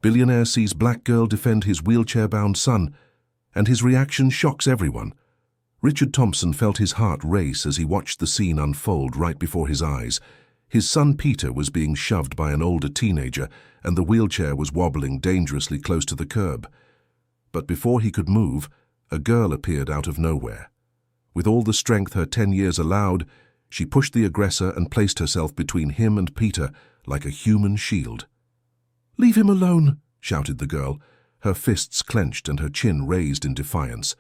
Billionaire sees black girl defend his wheelchair-bound son, and his reaction shocks everyone. Richard Thompson felt his heart race as he watched the scene unfold right before his eyes. His son Peter was being shoved by an older teenager, and the wheelchair was wobbling dangerously close to the curb. But before he could move, a girl appeared out of nowhere. With all the strength her 10 years allowed, she pushed the aggressor and placed herself between him and Peter like a human shield. "Leave him alone," shouted the girl, her fists clenched and her chin raised in defiance.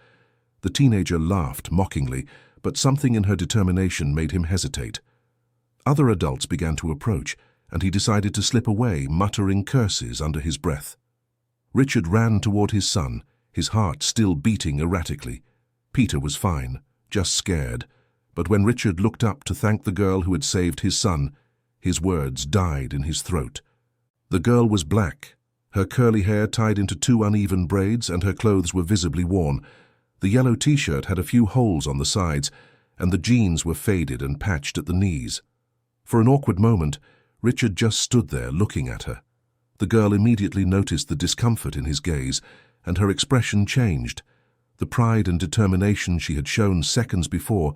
The teenager laughed mockingly, but something in her determination made him hesitate. Other adults began to approach, and he decided to slip away, muttering curses under his breath. Richard ran toward his son, his heart still beating erratically. Peter was fine, just scared, but when Richard looked up to thank the girl who had saved his son, his words died in his throat. The girl was black, her curly hair tied into 2 uneven braids, and her clothes were visibly worn. The yellow t-shirt had a few holes on the sides, and the jeans were faded and patched at the knees. For an awkward moment, Richard just stood there looking at her. The girl immediately noticed the discomfort in his gaze, and her expression changed. The pride and determination she had shown seconds before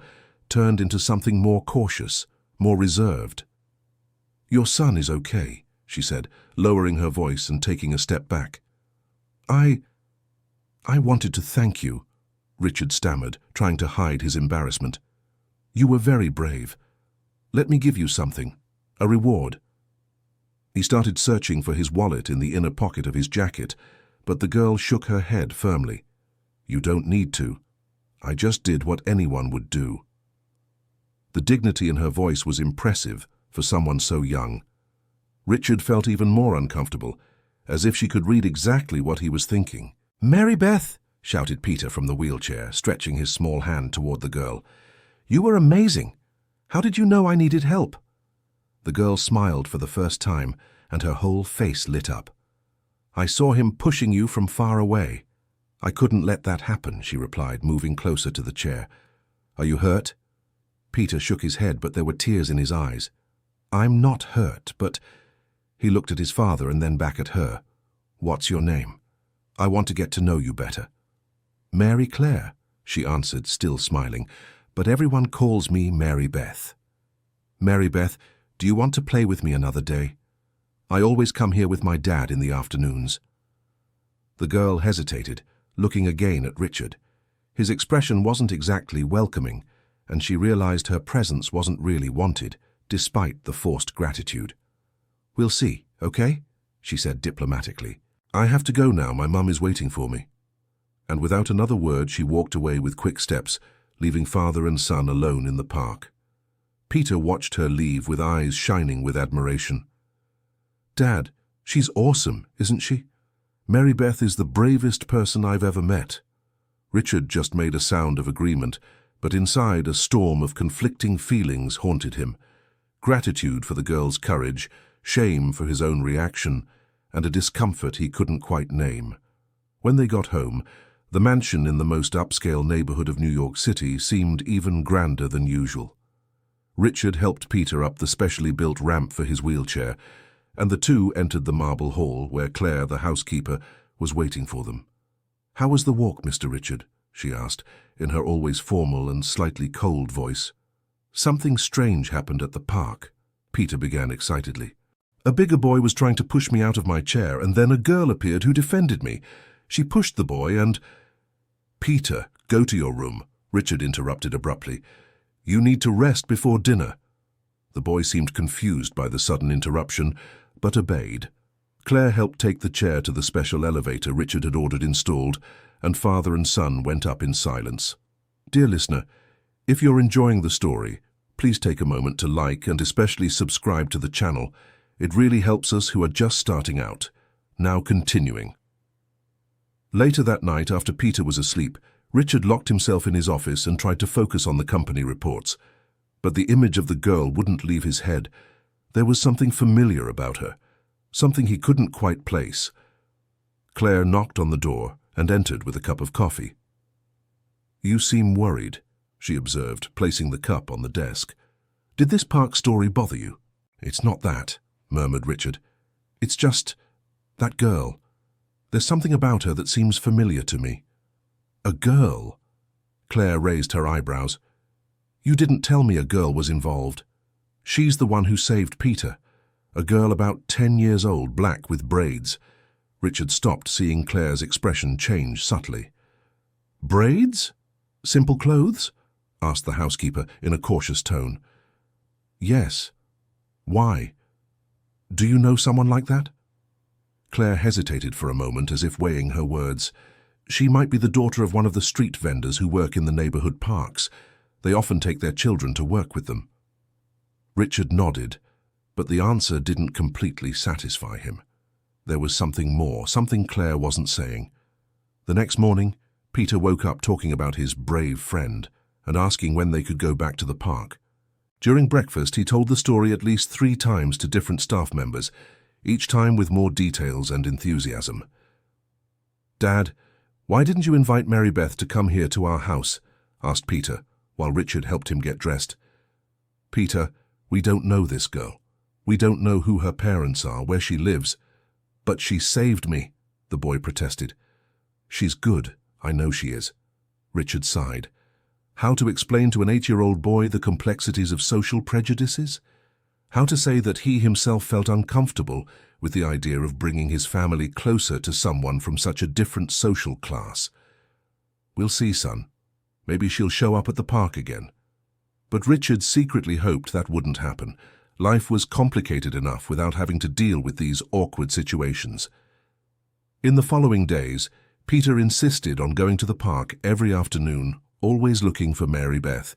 turned into something more cautious, more reserved. "Your son is okay," she said, lowering her voice and taking a step back. I wanted to thank you," Richard stammered, trying to hide his embarrassment. "You were very brave. Let me give you something, a reward." He started searching for his wallet in the inner pocket of his jacket, but the girl shook her head firmly. "You don't need to. I just did what anyone would do." The dignity in her voice was impressive for someone so young. Richard felt even more uncomfortable, as if she could read exactly what he was thinking. "Mary Beth!" shouted Peter from the wheelchair, stretching his small hand toward the girl. "You were amazing. How did you know I needed help?" The girl smiled for the first time, and her whole face lit up. "I saw him pushing you from far away. I couldn't let that happen," she replied, moving closer to the chair. "Are you hurt?" Peter shook his head, but there were tears in his eyes. "I'm not hurt, but—" He looked at his father and then back at her. "What's your name? I want to get to know you better." "Mary Claire," she answered, still smiling, "but everyone calls me Mary Beth." "Mary Beth, do you want to play with me another day? I always come here with my dad in the afternoons." The girl hesitated, looking again at Richard. His expression wasn't exactly welcoming, and she realized her presence wasn't really wanted, despite the forced gratitude. "We'll see, okay?" she said diplomatically. "I have to go now, my mum is waiting for me." And without another word she walked away with quick steps, leaving father and son alone in the park. Peter watched her leave with eyes shining with admiration. "Dad, she's awesome, isn't she? Mary Beth is the bravest person I've ever met." Richard just made a sound of agreement, but inside a storm of conflicting feelings haunted him. Gratitude for the girl's courage, shame for his own reaction, and a discomfort he couldn't quite name. When they got home, the mansion in the most upscale neighborhood of New York City seemed even grander than usual. Richard helped Peter up the specially built ramp for his wheelchair, and the two entered the marble hall where Claire, the housekeeper, was waiting for them. "How was the walk, Mr. Richard?" she asked, in her always formal and slightly cold voice. "Something strange happened at the park," Peter began excitedly. "A bigger boy was trying to push me out of my chair, and then a girl appeared who defended me. She pushed the boy and—" "Peter, go to your room," Richard interrupted abruptly. "You need to rest before dinner." The boy seemed confused by the sudden interruption, but obeyed. Claire helped take the chair to the special elevator Richard had ordered installed, and father and son went up in silence. Dear listener, if you're enjoying the story, please take a moment to like and especially subscribe to the channel. It really helps us who are just starting out. Now continuing. Later that night, after Peter was asleep, Richard locked himself in his office and tried to focus on the company reports. But the image of the girl wouldn't leave his head. There was something familiar about her, something he couldn't quite place. Claire knocked on the door and entered with a cup of coffee. "You seem worried," she observed, placing the cup on the desk. "Did this park story bother you?" "It's not that," murmured Richard. "It's just, That girl. There's something about her that seems familiar to me. A girl? Claire raised her eyebrows. You didn't tell me a girl was involved. She's the one who saved Peter. A girl about 10 years old, black with braids. Richard stopped, seeing Claire's expression change subtly. Braids? Simple clothes? Asked the housekeeper in a cautious tone. Yes. Why? Do you know someone like that? Claire hesitated for a moment, as if weighing her words. She might be the daughter of one of the street vendors who work in the neighborhood parks. They often take their children to work with them. Richard nodded, but the answer didn't completely satisfy him. There was something more, something Claire wasn't saying. The next morning, Peter woke up talking about his brave friend and asking when they could go back to the park. During breakfast, he told the story at least 3 times to different staff members, each time with more details and enthusiasm. Dad, why didn't you invite Mary Beth to come here to our house? Asked Peter, while Richard helped him get dressed. Peter, we don't know this girl. We don't know who her parents are, where she lives. But she saved me, the boy protested. She's good, I know she is. Richard sighed. How to explain to an 8-year-old boy the complexities of social prejudices? How to say that he himself felt uncomfortable with the idea of bringing his family closer to someone from such a different social class? We'll see, son. Maybe she'll show up at the park again. But Richard secretly hoped that wouldn't happen. Life was complicated enough without having to deal with these awkward situations. In the following days, Peter insisted on going to the park every afternoon, always looking for Mary Beth.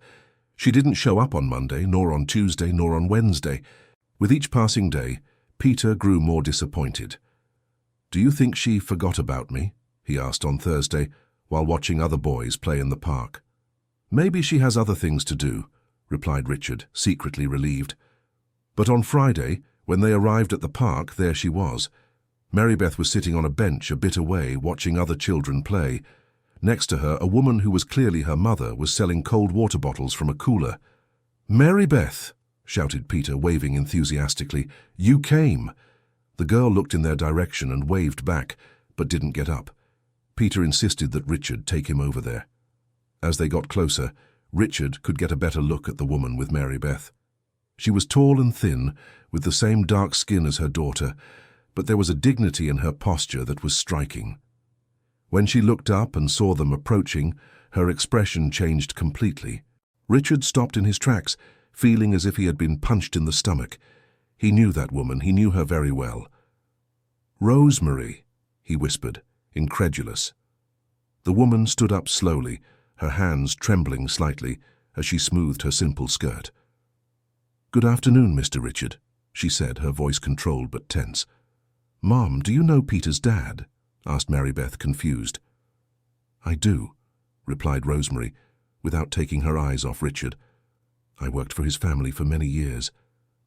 She didn't show up on Monday, nor on Tuesday, nor on Wednesday. With each passing day, Peter grew more disappointed. Do you think she forgot about me? He asked on Thursday, while watching other boys play in the park. Maybe she has other things to do, replied Richard, secretly relieved. But on Friday, when they arrived at the park, there she was. Mary Beth was sitting on a bench a bit away, watching other children play. Next to her, a woman who was clearly her mother was selling cold water bottles from a cooler. Mary Beth, shouted Peter, waving enthusiastically. You came. The girl looked in their direction and waved back, but didn't get up. Peter insisted that Richard take him over there. As they got closer, Richard could get a better look at the woman with Mary Beth. She was tall and thin, with the same dark skin as her daughter, but there was a dignity in her posture that was striking. When she looked up and saw them approaching, her expression changed completely. Richard stopped in his tracks, feeling as if he had been punched in the stomach. He knew that woman, he knew her very well. Rosemary, he whispered, incredulous. The woman stood up slowly, her hands trembling slightly as she smoothed her simple skirt. Good afternoon, Mr. Richard, she said, her voice controlled but tense. Mom, do you know Peter's dad? Asked Mary Beth, confused. I do, replied Rosemary, without taking her eyes off Richard. I worked for his family for many years.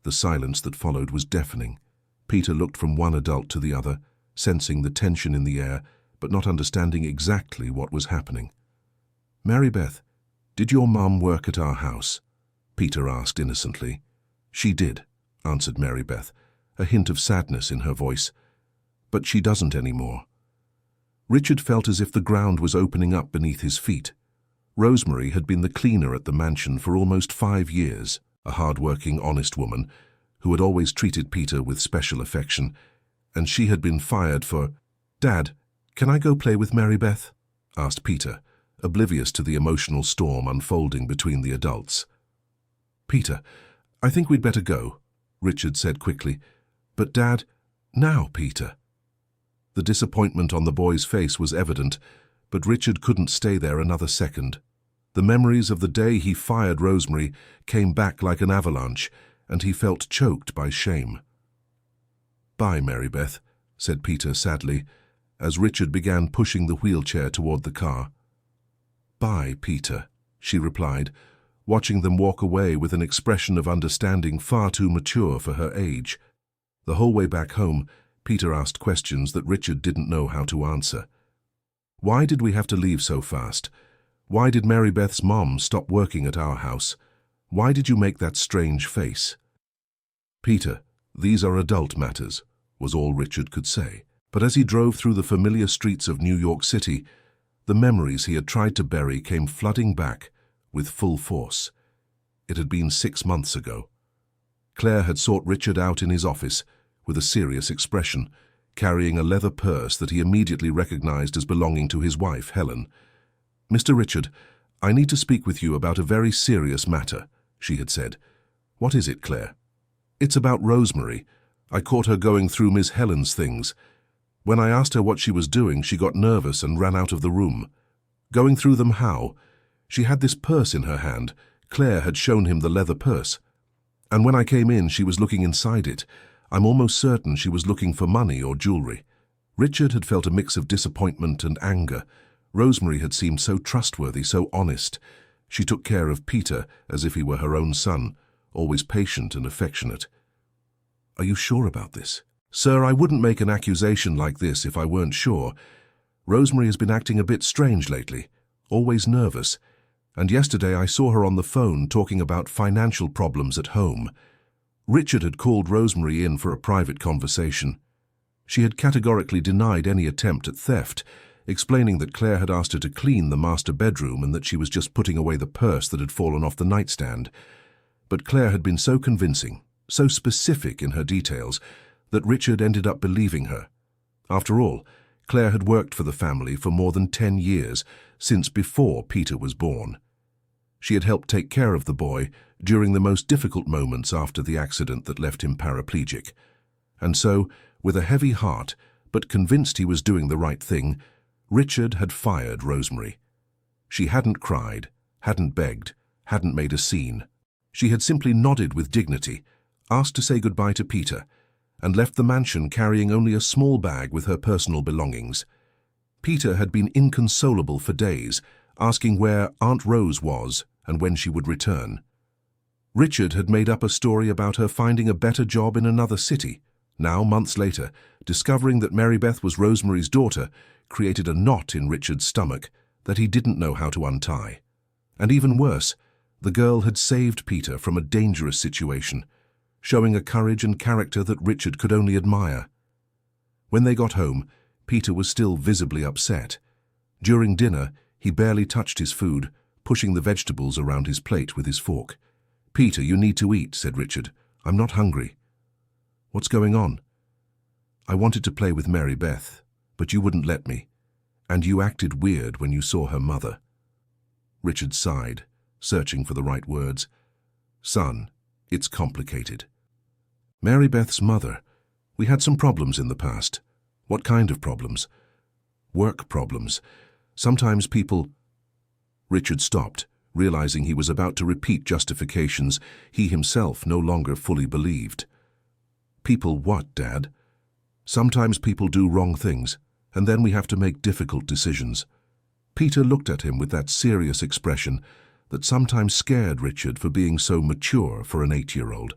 The silence that followed was deafening. Peter looked from one adult to the other, sensing the tension in the air, but not understanding exactly what was happening. Mary Beth, did your mum work at our house? Peter asked innocently. She did, answered Mary Beth, a hint of sadness in her voice. But she doesn't anymore. Richard felt as if the ground was opening up beneath his feet. Rosemary had been the cleaner at the mansion for almost 5 years, a hard-working, honest woman who had always treated Peter with special affection, and she had been fired for... Dad, can I go play with Mary Beth? Asked Peter, oblivious to the emotional storm unfolding between the adults. Peter, I think we'd better go, Richard said quickly. But Dad, now, Peter. The disappointment on the boy's face was evident, but Richard couldn't stay there another second. The memories of the day he fired Rosemary came back like an avalanche, and he felt choked by shame. Bye, Mary Beth, said Peter sadly, as Richard began pushing the wheelchair toward the car. Bye, Peter, she replied, watching them walk away with an expression of understanding far too mature for her age. The whole way back home, Peter asked questions that Richard didn't know how to answer. Why did we have to leave so fast? Why did Mary Beth's mom stop working at our house? Why did you make that strange face? Peter, these are adult matters, was all Richard could say. But as he drove through the familiar streets of New York City, the memories he had tried to bury came flooding back with full force. It had been 6 months ago. Claire had sought Richard out in his office with a serious expression, carrying a leather purse that he immediately recognized as belonging to his wife, Helen. "Mr. Richard, I need to speak with you about a very serious matter," she had said. "What is it, Claire?" "It's about Rosemary. I caught her going through Miss Helen's things. When I asked her what she was doing, she got nervous and ran out of the room." "Going through them how?" "She had this purse in her hand. Claire had shown him the leather purse. And when I came in, she was looking inside it. I'm almost certain she was looking for money or jewelry." Richard had felt a mix of disappointment and anger. Rosemary had seemed so trustworthy, so honest. She took care of Peter as if he were her own son, always patient and affectionate. "Are you sure about this?" "Sir, I wouldn't make an accusation like this if I weren't sure. Rosemary has been acting a bit strange lately, always nervous. And yesterday I saw her on the phone talking about financial problems at home." Richard had called Rosemary in for a private conversation. She had categorically denied any attempt at theft, explaining that Claire had asked her to clean the master bedroom and that she was just putting away the purse that had fallen off the nightstand. But Claire had been so convincing, so specific in her details, that Richard ended up believing her. After all, Claire had worked for the family for more than 10 years, since before Peter was born. She had helped take care of the boy during the most difficult moments after the accident that left him paraplegic. And so, with a heavy heart, but convinced he was doing the right thing, Richard had fired Rosemary. She hadn't cried, hadn't begged, hadn't made a scene. She had simply nodded with dignity, asked to say goodbye to Peter, and left the mansion carrying only a small bag with her personal belongings. Peter had been inconsolable for days, asking where Aunt Rose was and when she would return. Richard had made up a story about her finding a better job in another city. Now, months later, discovering that Mary Beth was Rosemary's daughter created a knot in Richard's stomach that he didn't know how to untie. And even worse, the girl had saved Peter from a dangerous situation, showing a courage and character that Richard could only admire. When they got home, Peter was still visibly upset. During dinner, he barely touched his food, pushing the vegetables around his plate with his fork. "Peter, you need to eat," said Richard. "I'm not hungry." "What's going on?" "I wanted to play with Mary Beth, but you wouldn't let me. And you acted weird when you saw her mother." Richard sighed, searching for the right words. "Son, it's complicated." "Mary Beth's mother. We had some problems in the past." "What kind of problems?" "Work problems. Sometimes people—" Richard stopped, realizing he was about to repeat justifications he himself no longer fully believed. "People what, Dad?" "Sometimes people do wrong things, and then we have to make difficult decisions." Peter looked at him with that serious expression that sometimes scared Richard for being so mature for an 8-year-old.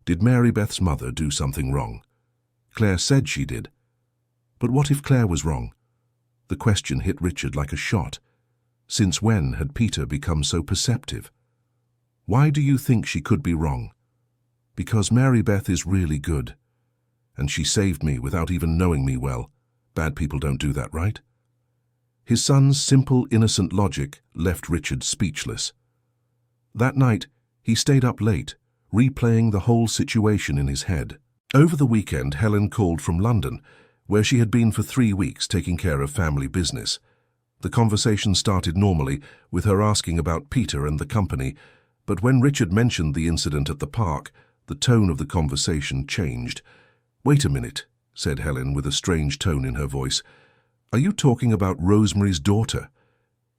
"Did Mary Beth's mother do something wrong?" "Claire said she did." "But what if Claire was wrong?" The question hit Richard like a shot. Since when had Peter become so perceptive? "Why do you think she could be wrong?" "Because Mary Beth is really good. And she saved me without even knowing me well. Bad people don't do that, right?" His son's simple, innocent logic left Richard speechless. That night, he stayed up late, replaying the whole situation in his head. Over the weekend, Helen called from London, where she had been for 3 weeks taking care of family business. The conversation started normally, with her asking about Peter and the company, but when Richard mentioned the incident at the park, the tone of the conversation changed. "Wait a minute," said Helen with a strange tone in her voice. "Are you talking about Rosemary's daughter?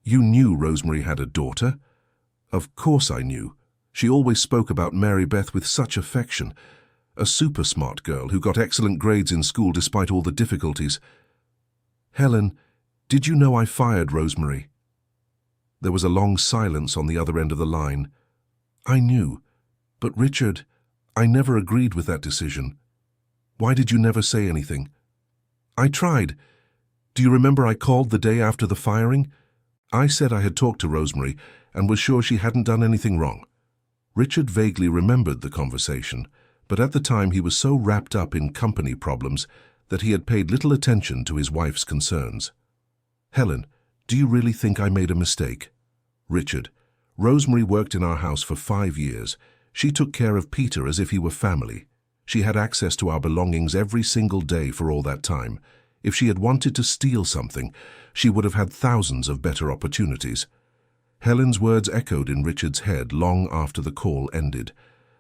You knew Rosemary had a daughter?" "Of course I knew. She always spoke about Mary Beth with such affection. A super smart girl who got excellent grades in school despite all the difficulties." "Helen, did you know I fired Rosemary?" There was a long silence on the other end of the line. "I knew. But Richard, I never agreed with that decision. Why did you never say anything?" "I tried. Do you remember I called the day after the firing? I said I had talked to Rosemary and was sure she hadn't done anything wrong." Richard vaguely remembered the conversation, but at the time he was so wrapped up in company problems that he had paid little attention to his wife's concerns. "Helen, do you really think I made a mistake?" "Richard, Rosemary worked in our house for 5 years. She took care of Peter as if he were family. She had access to our belongings every single day for all that time. If she had wanted to steal something, she would have had thousands of better opportunities." Helen's words echoed in Richard's head long after the call ended,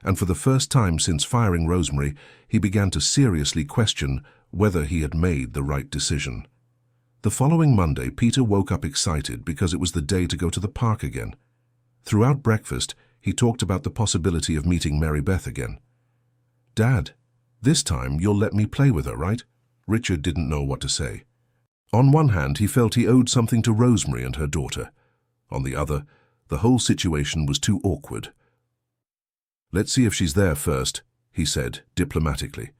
and for the first time since firing Rosemary, he began to seriously question whether he had made the right decision. The following Monday, Peter woke up excited because it was the day to go to the park again. Throughout breakfast, he talked about the possibility of meeting Mary Beth again. "Dad, this time you'll let me play with her, right?" Richard didn't know what to say. On one hand, he felt he owed something to Rosemary and her daughter. On the other, the whole situation was too awkward. "Let's see if she's there first," he said diplomatically.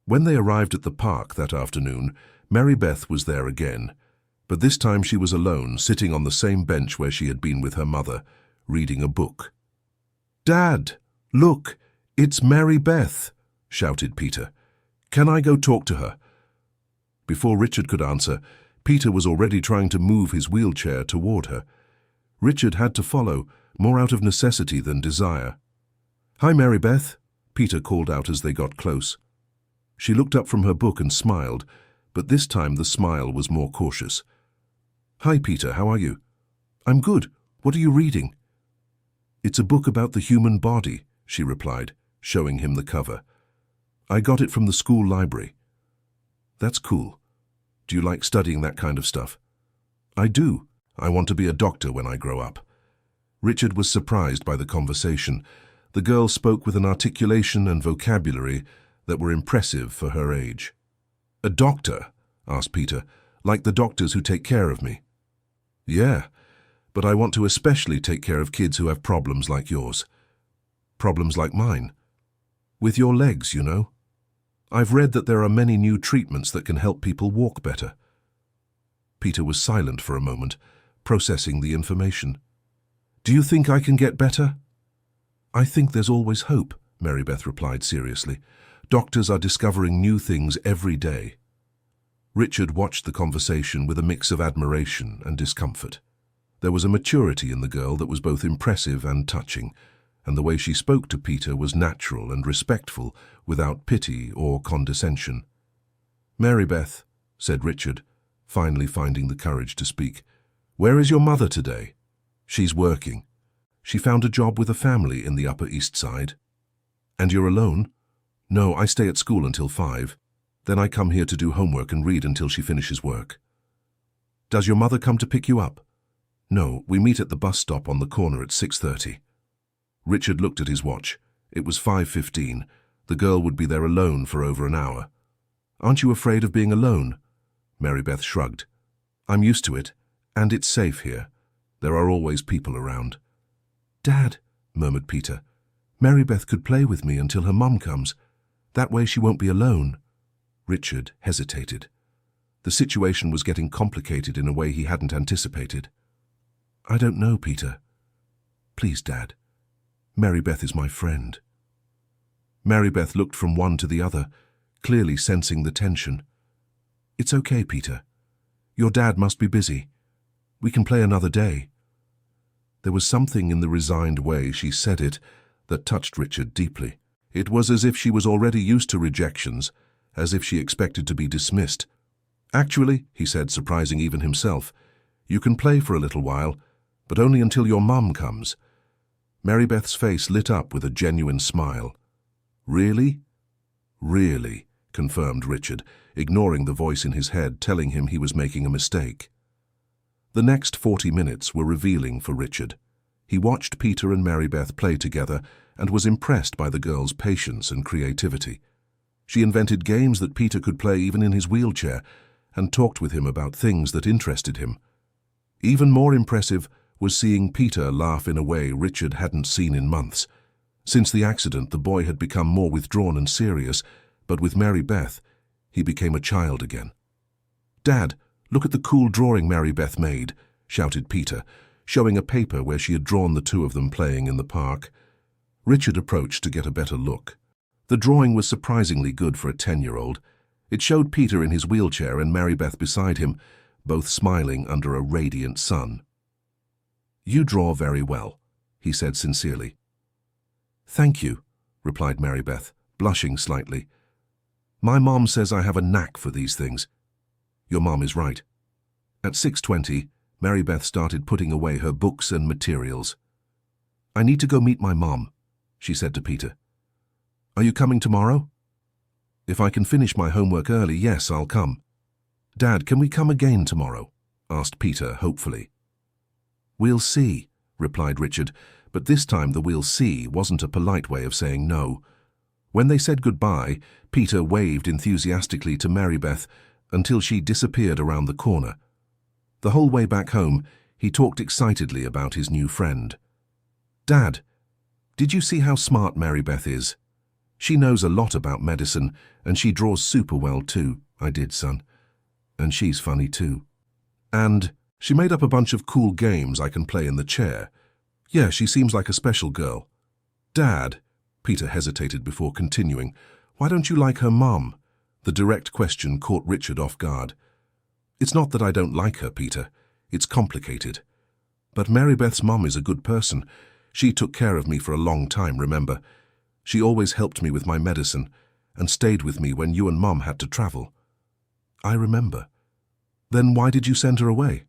When they arrived at the park that afternoon, Mary Beth was there again, but this time she was alone, sitting on the same bench where she had been with her mother, reading a book. "Dad, look, it's Mary Beth," shouted Peter. "Can I go talk to her?" Before Richard could answer, Peter was already trying to move his wheelchair toward her. Richard had to follow, more out of necessity than desire. "Hi, Mary Beth," Peter called out as they got close. She looked up from her book and smiled, but this time the smile was more cautious. "Hi, Peter, how are you?" "I'm good. What are you reading?" "It's a book about the human body," she replied, showing him the cover. "I got it from the school library." "That's cool. Do you like studying that kind of stuff?" "I do. I want to be a doctor when I grow up." Richard was surprised by the conversation. The girl spoke with an articulation and vocabulary that were impressive for her age. "A doctor?" asked Peter. "Like the doctors who take care of me?" "Yeah, but I want to especially take care of kids who have problems like yours." "Problems like mine?" "With your legs, you know. I've read that there are many new treatments that can help people walk better." Peter was silent for a moment, processing the information. "Do you think I can get better?" "I think there's always hope," Mary Beth replied seriously. "Doctors are discovering new things every day." Richard watched the conversation with a mix of admiration and discomfort. There was a maturity in the girl that was both impressive and touching, and the way she spoke to Peter was natural and respectful, without pity or condescension. "Mary Beth," said Richard, finally finding the courage to speak, "where is your mother today?" "She's working. She found a job with a family in the Upper East Side." "And you're alone?" "No, I stay at school until 5. Then I come here to do homework and read until she finishes work." "Does your mother come to pick you up?" "No, we meet at the bus stop on the corner at 6:30. Richard looked at his watch. It was 5:15. The girl would be there alone for over an hour. "Aren't you afraid of being alone?" Mary Beth shrugged. "I'm used to it, and it's safe here. There are always people around." "Dad," murmured Peter, "Mary Beth could play with me until her mum comes. That way she won't be alone." Richard hesitated. The situation was getting complicated in a way he hadn't anticipated. "I don't know, Peter. Please, Dad. Mary Beth is my friend." Mary Beth looked from one to the other, clearly sensing the tension. "It's okay, Peter. Your dad must be busy. We can play another day." There was something in the resigned way she said it that touched Richard deeply. It was as if she was already used to rejections, as if she expected to be dismissed. "Actually," he said, surprising even himself, "you can play for a little while, but only until your mum comes." Mary Beth's face lit up with a genuine smile. "Really?" "Really," confirmed Richard, ignoring the voice in his head telling him he was making a mistake. The next 40 minutes were revealing for Richard. He watched Peter and Mary Beth play together and was impressed by the girl's patience and creativity. She invented games that Peter could play even in his wheelchair and talked with him about things that interested him. Even more impressive was seeing Peter laugh in a way Richard hadn't seen in months. Since the accident, the boy had become more withdrawn and serious, but with Mary Beth, he became a child again. "Dad, look at the cool drawing Mary Beth made," shouted Peter, showing a paper where she had drawn the two of them playing in the park. Richard approached to get a better look. The drawing was surprisingly good for a 10-year-old. It showed Peter in his wheelchair and Mary Beth beside him, both smiling under a radiant sun. "You draw very well," he said sincerely. "Thank you," replied Mary Beth, blushing slightly. "My mom says I have a knack for these things." "Your mom is right." At 6:20, Mary Beth started putting away her books and materials. "I need to go meet my mom," she said to Peter. "Are you coming tomorrow?" "If I can finish my homework early, yes, I'll come." "Dad, can we come again tomorrow?" asked Peter hopefully. "We'll see," replied Richard, but this time the "we'll see" wasn't a polite way of saying no. When they said goodbye, Peter waved enthusiastically to Mary Beth until she disappeared around the corner. The whole way back home, he talked excitedly about his new friend. "Dad, did you see how smart Mary Beth is? She knows a lot about medicine, and she draws super well too." "I did, son. And she's funny too. And she made up a bunch of cool games I can play in the chair. Yeah, she seems like a special girl." "Dad," Peter hesitated before continuing, "why don't you like her mom?" The direct question caught Richard off guard. "It's not that I don't like her, Peter. It's complicated. But Mary Beth's mom is a good person. She took care of me for a long time, remember? She always helped me with my medicine and stayed with me when you and Mom had to travel." "I remember. Then why did you send her away?"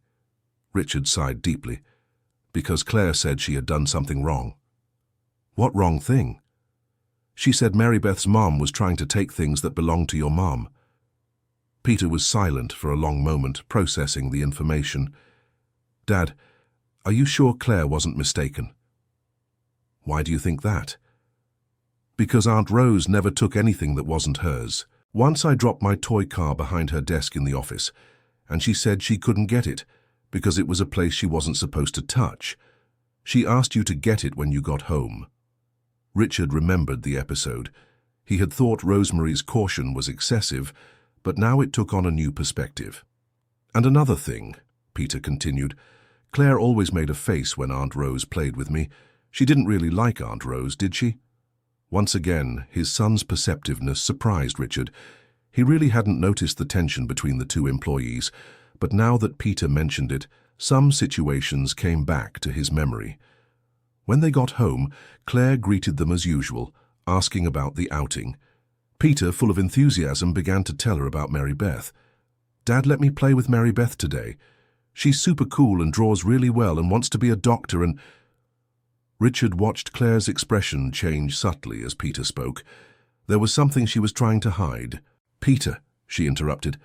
Richard sighed deeply. "Because Claire said she had done something wrong." "What wrong thing?" "She said Mary Beth's mom was trying to take things that belonged to your mom." Peter was silent for a long moment, processing the information. "Dad, are you sure Claire wasn't mistaken?" "Why do you think that?" "Because Aunt Rose never took anything that wasn't hers. Once I dropped my toy car behind her desk in the office, and she said she couldn't get it because it was a place she wasn't supposed to touch. She asked you to get it when you got home." Richard remembered the episode. He had thought Rosemary's caution was excessive, but now it took on a new perspective. "And another thing," Peter continued, "Claire always made a face when Aunt Rose played with me. She didn't really like Aunt Rose, did she?" Once again, his son's perceptiveness surprised Richard. He really hadn't noticed the tension between the two employees, but now that Peter mentioned it, some situations came back to his memory. When they got home, Claire greeted them as usual, asking about the outing. Peter, full of enthusiasm, began to tell her about Mary Beth. "Dad let me play with Mary Beth today. She's super cool and draws really well and wants to be a doctor and—" Richard watched Claire's expression change subtly as Peter spoke. There was something she was trying to hide. "Peter," she interrupted,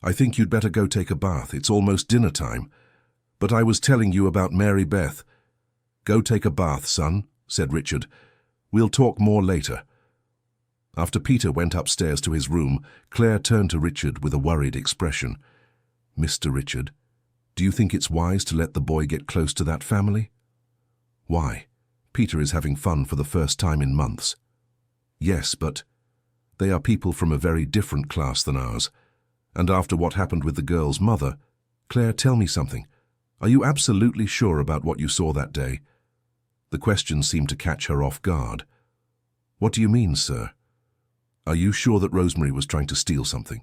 "I think you'd better go take a bath. It's almost dinner time." "But I was telling you about Mary Beth." "Go take a bath, son," said Richard. "We'll talk more later." After Peter went upstairs to his room, Claire turned to Richard with a worried expression. "Mr. Richard, do you think it's wise to let the boy get close to that family?" "Why? Peter is having fun for the first time in months." "Yes, but they are people from a very different class than ours. And after what happened with the girl's mother—" "Claire, tell me something. Are you absolutely sure about what you saw that day?" The question seemed to catch her off guard. "What do you mean, sir?" "Are you sure that Rosemary was trying to steal something?"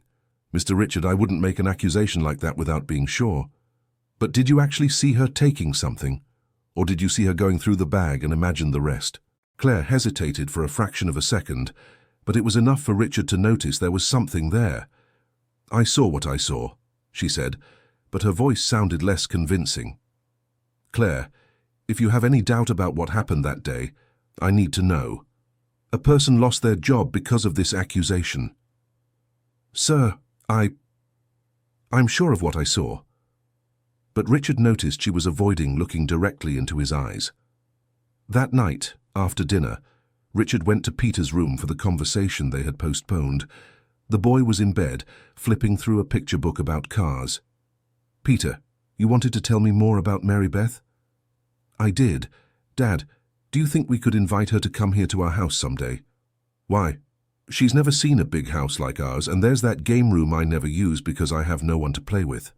"Mr. Richard, I wouldn't make an accusation like that without being sure." "But did you actually see her taking something? Or did you see her going through the bag and imagine the rest?" Claire hesitated for a fraction of a second, but it was enough for Richard to notice there was something there. "I saw what I saw," she said, but her voice sounded less convincing. "Claire, if you have any doubt about what happened that day, I need to know. A person lost their job because of this accusation." "Sir, I'm sure of what I saw." But Richard noticed she was avoiding looking directly into his eyes. That night, after dinner, Richard went to Peter's room for the conversation they had postponed. The boy was in bed, flipping through a picture book about cars. "Peter, you wanted to tell me more about Mary Beth?" "I did. Dad, do you think we could invite her to come here to our house someday?" "Why? She's never seen a big house like ours, and there's that game room I never use because I have no one to play with."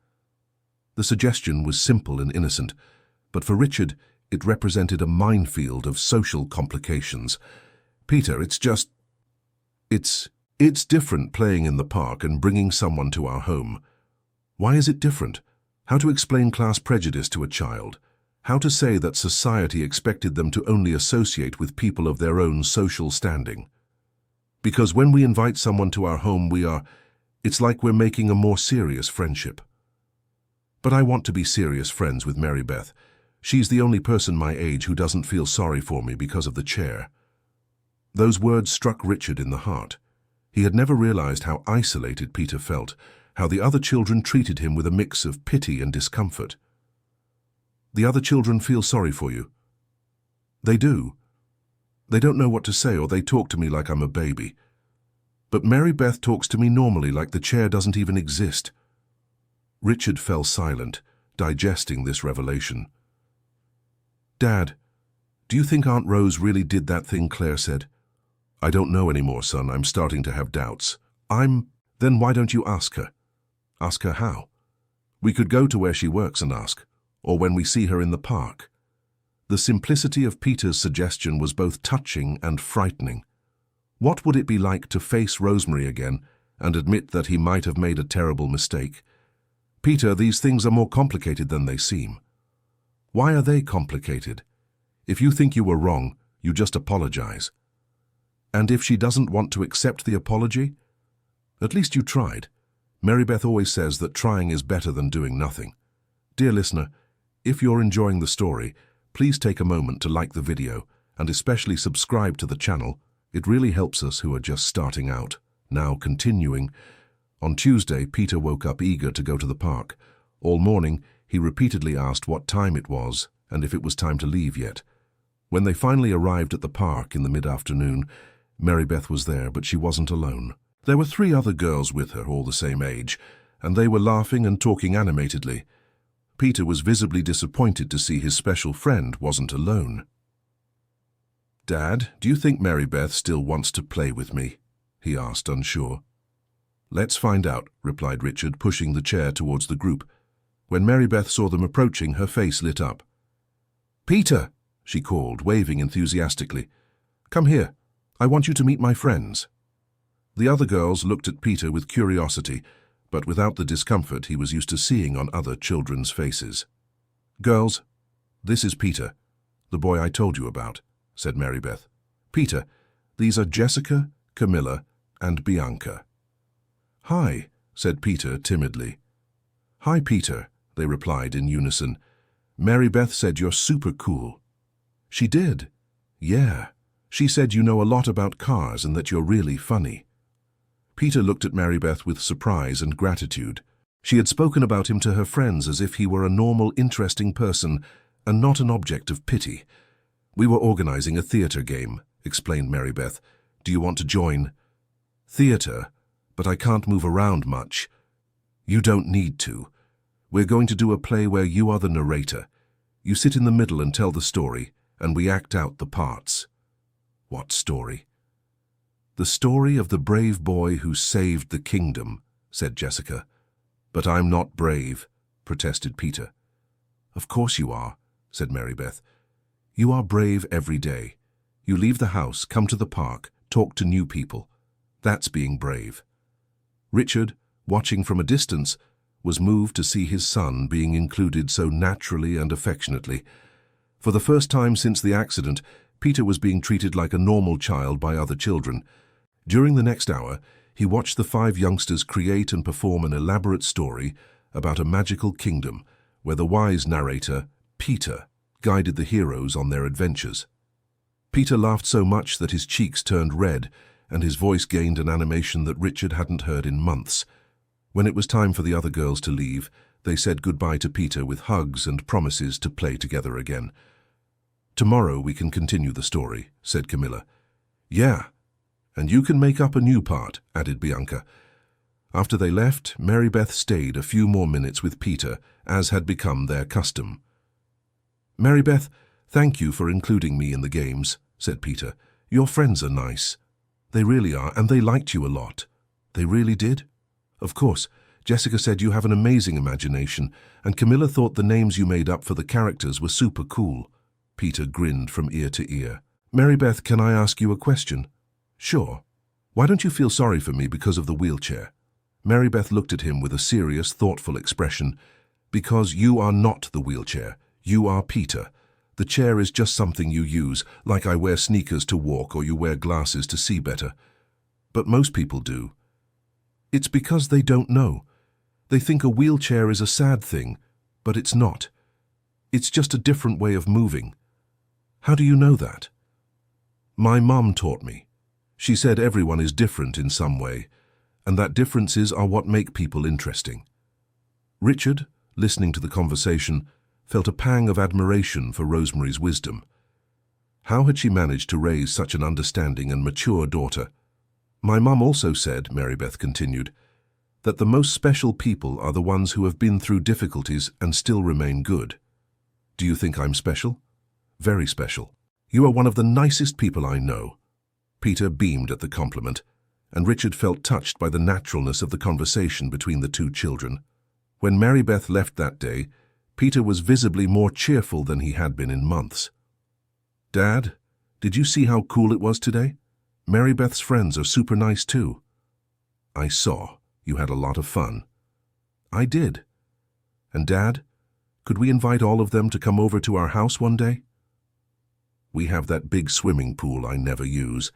The suggestion was simple and innocent, but for Richard, it represented a minefield of social complications. "Peter, it's It's different playing in the park and bringing someone to our home. Why is it different? How to explain class prejudice to a child? How to say that society expected them to only associate with people of their own social standing? Because when we invite someone to our home, it's like we're making a more serious friendship. But I want to be serious friends with Mary Beth. She's the only person my age who doesn't feel sorry for me because of the chair. Those words struck Richard in the heart. He had never realized how isolated Peter felt, how the other children treated him with a mix of pity and discomfort. The other children feel sorry for you. They do. They don't know what to say, or they talk to me like I'm a baby. But Mary Beth talks to me normally, like the chair doesn't even exist. Richard fell silent, digesting this revelation. "Dad, do you think Aunt Rose really did that thing Claire said?" "I don't know anymore, son. I'm starting to have doubts." Then why don't you ask her?" "Ask her how?" "We could go to where she works and ask, or when we see her in the park." The simplicity of Peter's suggestion was both touching and frightening. What would it be like to face Rosemary again and admit that he might have made a terrible mistake? "Peter, these things are more complicated than they seem." "Why are they complicated? If you think you were wrong, you just apologize. And if she doesn't want to accept the apology, at least you tried. Mary Beth always says that trying is better than doing nothing." Dear listener, if you're enjoying the story, please take a moment to like the video and especially subscribe to the channel. It really helps us who are just starting out. Now continuing. On Tuesday, Peter woke up eager to go to the park. All morning, he repeatedly asked what time it was and if it was time to leave yet. When they finally arrived at the park in the mid-afternoon, Mary Beth was there, but she wasn't alone. There were 3 other girls with her, all the same age, and they were laughing and talking animatedly. Peter was visibly disappointed to see his special friend wasn't alone. "Dad, do you think Mary Beth still wants to play with me?" he asked, unsure. "Let's find out," replied Richard, pushing the chair towards the group. When Mary Beth saw them approaching, her face lit up. "Peter!" she called, waving enthusiastically. "Come here. I want you to meet my friends." The other girls looked at Peter with curiosity, but without the discomfort he was used to seeing on other children's faces. "Girls, this is Peter, the boy I told you about," said Mary Beth. "Peter, these are Jessica, Camilla, and Bianca." "Hi," said Peter timidly. "Hi, Peter," they replied in unison. "Mary Beth said you're super cool." "She did?" "Yeah. She said you know a lot about cars and that you're really funny." Peter looked at Mary Beth with surprise and gratitude. She had spoken about him to her friends as if he were a normal, interesting person and not an object of pity. "We were organizing a theater game," explained Mary Beth. "Do you want to join?" "Theater? But I can't move around much." "You don't need to. We're going to do a play where you are the narrator. You sit in the middle and tell the story, and we act out the parts." "What story?" "The story of the brave boy who saved the kingdom," said Jessica. "But I'm not brave," protested Peter. "Of course you are," said Mary Beth. "You are brave every day. You leave the house, come to the park, talk to new people. That's being brave." Richard, watching from a distance, was moved to see his son being included so naturally and affectionately. For the first time since the accident, Peter was being treated like a normal child by other children. During the next hour, he watched the 5 youngsters create and perform an elaborate story about a magical kingdom where the wise narrator, Peter, guided the heroes on their adventures. Peter laughed so much that his cheeks turned red and his voice gained an animation that Richard hadn't heard in months. When it was time for the other girls to leave, they said goodbye to Peter with hugs and promises to play together again. "Tomorrow we can continue the story," said Camilla. "Yeah, and you can make up a new part," added Bianca. After they left, Mary Beth stayed a few more minutes with Peter, as had become their custom. "Mary Beth, thank you for including me in the games," said Peter. "Your friends are nice. They really are, and they liked you a lot." "They really did?" "Of course. Jessica said you have an amazing imagination, and Camilla thought the names you made up for the characters were super cool." Peter grinned from ear to ear. "Mary Beth, can I ask you a question?" "Sure. Why don't you feel sorry for me because of the wheelchair? Mary Beth looked at him with a serious, thoughtful expression. Because you are not the wheelchair. You are Peter. The chair is just something you use, like I wear sneakers to walk or you wear glasses to see better. But most people do. It's because they don't know. They think a wheelchair is a sad thing, but it's not. It's just a different way of moving. How do you know that? My mum taught me. She said everyone is different in some way, and that differences are what make people interesting. Richard, listening to the conversation, felt a pang of admiration for Rosemary's wisdom. How had she managed to raise such an understanding and mature daughter? My mum also said, Mary Beth continued, that the most special people are the ones who have been through difficulties and still remain good. Do you think I'm special? Very special. You are one of the nicest people I know. Peter beamed at the compliment, and Richard felt touched by the naturalness of the conversation between the two children. When Mary Beth left that day, Peter was visibly more cheerful than he had been in months. Dad, did you see how cool it was today? Mary Beth's friends are super nice too. I saw. You had a lot of fun. I did. And Dad, could we invite all of them to come over to our house one day? We have that big swimming pool I never use.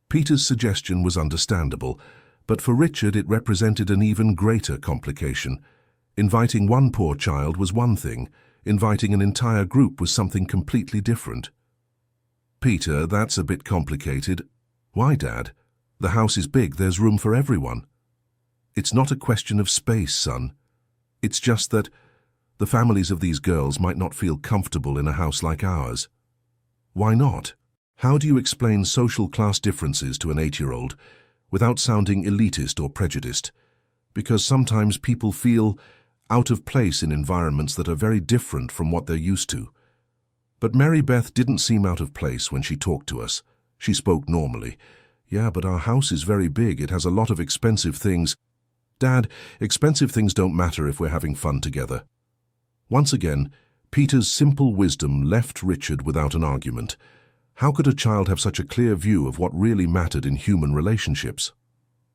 Peter's suggestion was understandable, but for Richard it represented an even greater complication. Inviting one poor child was one thing, inviting an entire group was something completely different. Peter, that's a bit complicated. Why, Dad? The house is big, there's room for everyone. It's not a question of space, son. It's just that the families of these girls might not feel comfortable in a house like ours. Why not? How do you explain social class differences to an 8-year-old without sounding elitist or prejudiced? Because sometimes people feel out of place in environments that are very different from what they're used to. But Mary Beth didn't seem out of place when she talked to us. She spoke normally. Yeah, but our house is very big. It has a lot of expensive things. Dad, expensive things don't matter if we're having fun together. Once again, Peter's simple wisdom left Richard without an argument. How could a child have such a clear view of what really mattered in human relationships?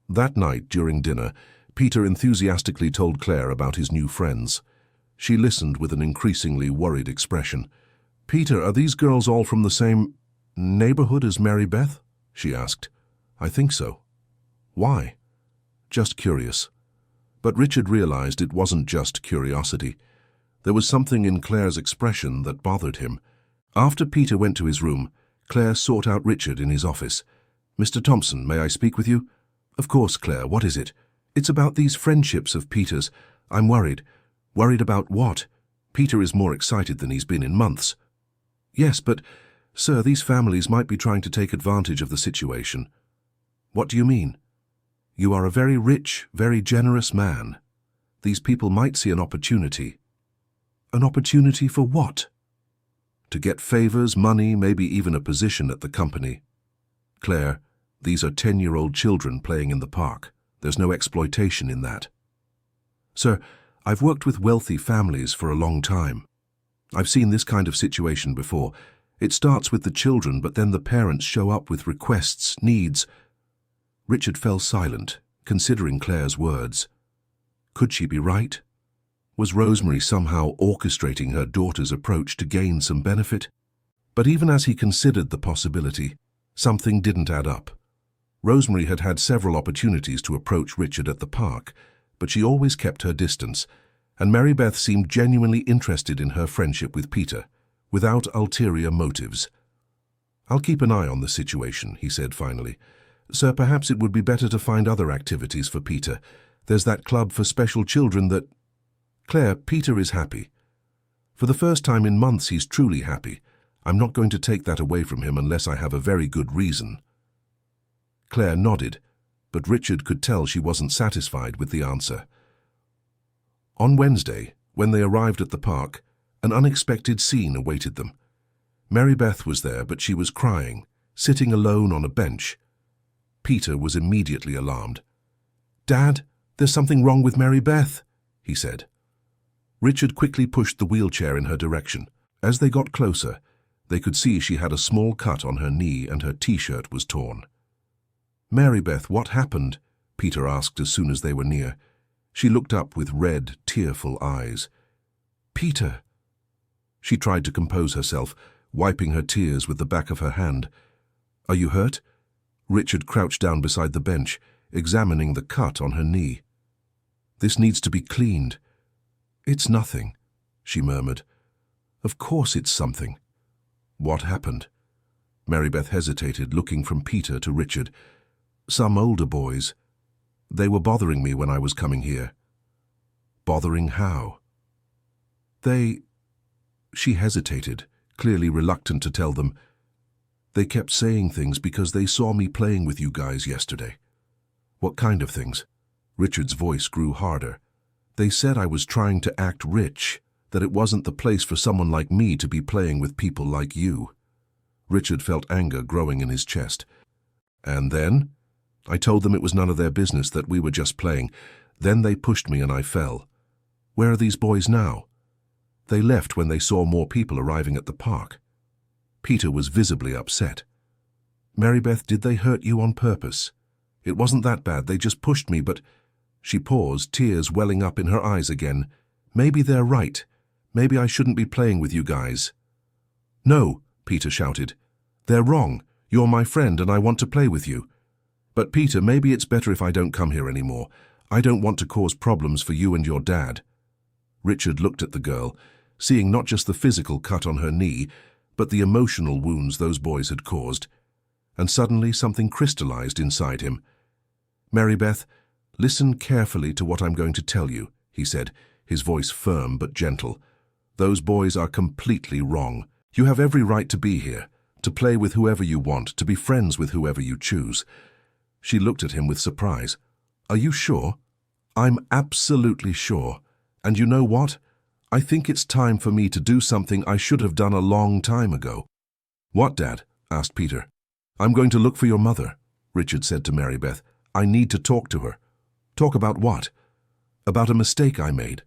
That night, during dinner, Peter enthusiastically told Claire about his new friends. She listened with an increasingly worried expression. Peter, are these girls all from the same neighborhood as Mary Beth? She asked. I think so. Why? Just curious. But Richard realized it wasn't just curiosity. There was something in Claire's expression that bothered him. After Peter went to his room, Claire sought out Richard in his office. Mr. Thompson, may I speak with you? Of course, Claire, what is it? It's about these friendships of Peter's. I'm worried. Worried about what? Peter is more excited than he's been in months. Yes, but, sir, these families might be trying to take advantage of the situation. What do you mean? You are a very rich, very generous man. These people might see an opportunity. An opportunity for what? To get favors, money, maybe even a position at the company. Claire, these are 10-year-old children playing in the park. There's no exploitation in that. Sir, I've worked with wealthy families for a long time. I've seen this kind of situation before. It starts with the children, but then the parents show up with requests, needs. Richard fell silent, considering Claire's words. Could she be right? Was Rosemary somehow orchestrating her daughter's approach to gain some benefit? But even as he considered the possibility, something didn't add up. Rosemary had had several opportunities to approach Richard at the park, but she always kept her distance, and Mary Beth seemed genuinely interested in her friendship with Peter, without ulterior motives. I'll keep an eye on the situation, he said finally. Sir, perhaps it would be better to find other activities for Peter. There's that club for special children that... Claire, Peter is happy. For the first time in months, he's truly happy. I'm not going to take that away from him unless I have a very good reason. Claire nodded, but Richard could tell she wasn't satisfied with the answer. On Wednesday, when they arrived at the park, an unexpected scene awaited them. Mary Beth was there, but she was crying, sitting alone on a bench. Peter was immediately alarmed. Dad, there's something wrong with Mary Beth, he said. Richard quickly pushed the wheelchair in her direction. As they got closer, they could see she had a small cut on her knee and her t-shirt was torn. "Marybeth, what happened?" Peter asked as soon as they were near. She looked up with red, tearful eyes. "Peter!" She tried to compose herself, wiping her tears with the back of her hand. "Are you hurt?" Richard crouched down beside the bench, examining the cut on her knee. "This needs to be cleaned." "It's nothing," she murmured. "Of course it's something." "What happened?" Marybeth hesitated, looking from Peter to Richard. "Some older boys. They were bothering me when I was coming here." "Bothering how?" "They—" She hesitated, clearly reluctant to tell them. "They kept saying things because they saw me playing with you guys yesterday." "What kind of things?" Richard's voice grew harder. "They said I was trying to act rich, that it wasn't the place for someone like me to be playing with people like you." Richard felt anger growing in his chest. "And then? I told them it was none of their business, that we were just playing. Then they pushed me and I fell. Where are these boys now?" "They left when they saw more people arriving at the park." Peter was visibly upset. "Marybeth, did they hurt you on purpose?" "It wasn't that bad, they just pushed me, but—" She paused, tears welling up in her eyes again. "Maybe they're right. Maybe I shouldn't be playing with you guys." "No," Peter shouted. "They're wrong. You're my friend and I want to play with you." "But Peter, maybe it's better if I don't come here anymore. I don't want to cause problems for you and your dad." Richard looked at the girl, seeing not just the physical cut on her knee, but the emotional wounds those boys had caused. And suddenly something crystallized inside him. "Marybeth, listen carefully to what I'm going to tell you," he said, his voice firm but gentle. "Those boys are completely wrong. You have every right to be here, to play with whoever you want, to be friends with whoever you choose." She looked at him with surprise. "Are you sure?" "I'm absolutely sure. And you know what? I think it's time for me to do something I should have done a long time ago." "What, Dad?" asked Peter. "I'm going to look for your mother," Richard said to Marybeth. "I need to talk to her." "Talk about what?" "About a mistake I made.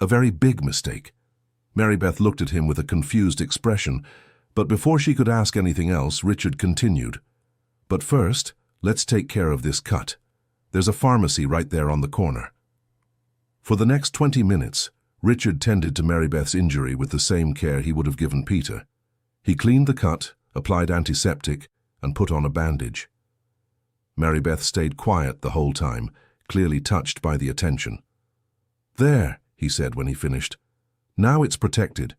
A very big mistake." Marybeth looked at him with a confused expression, but before she could ask anything else, Richard continued. "But first, let's take care of this cut. There's a pharmacy right there on the corner." For the next 20 minutes, Richard tended to Marybeth's injury with the same care he would have given Peter. He cleaned the cut, applied antiseptic, and put on a bandage. Marybeth stayed quiet the whole time, clearly touched by the attention. "There," he said when he finished. "Now it's protected.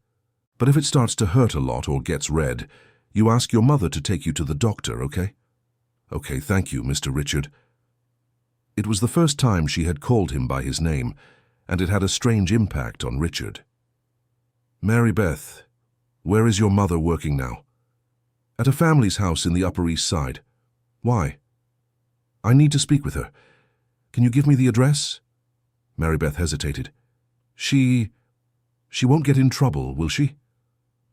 But if it starts to hurt a lot or gets red, you ask your mother to take you to the doctor, okay?" "Okay, thank you, Mr. Richard." It was the first time she had called him by his name, and it had a strange impact on Richard. "Marybeth, where is your mother working now?" "At a family's house in the Upper East Side." "Why?" "I need to speak with her. Can you give me the address?" Marybeth hesitated. She won't get in trouble, will she?"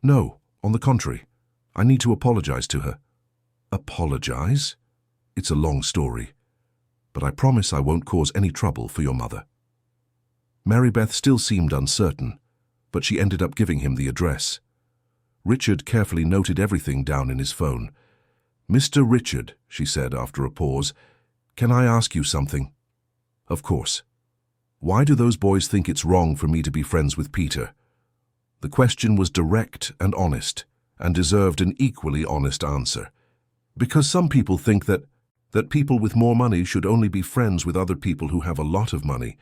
"No, on the contrary. I need to apologize to her." "Apologize?" "It's a long story. But I promise I won't cause any trouble for your mother." Marybeth still seemed uncertain, but she ended up giving him the address. Richard carefully noted everything down in his phone. "Mr. Richard," she said after a pause, "can I ask you something?" "Of course." "Why do those boys think it's wrong for me to be friends with Peter?" The question was direct and honest, and deserved an equally honest answer. "Because some people think that people with more money should only be friends with other people who have a lot of money,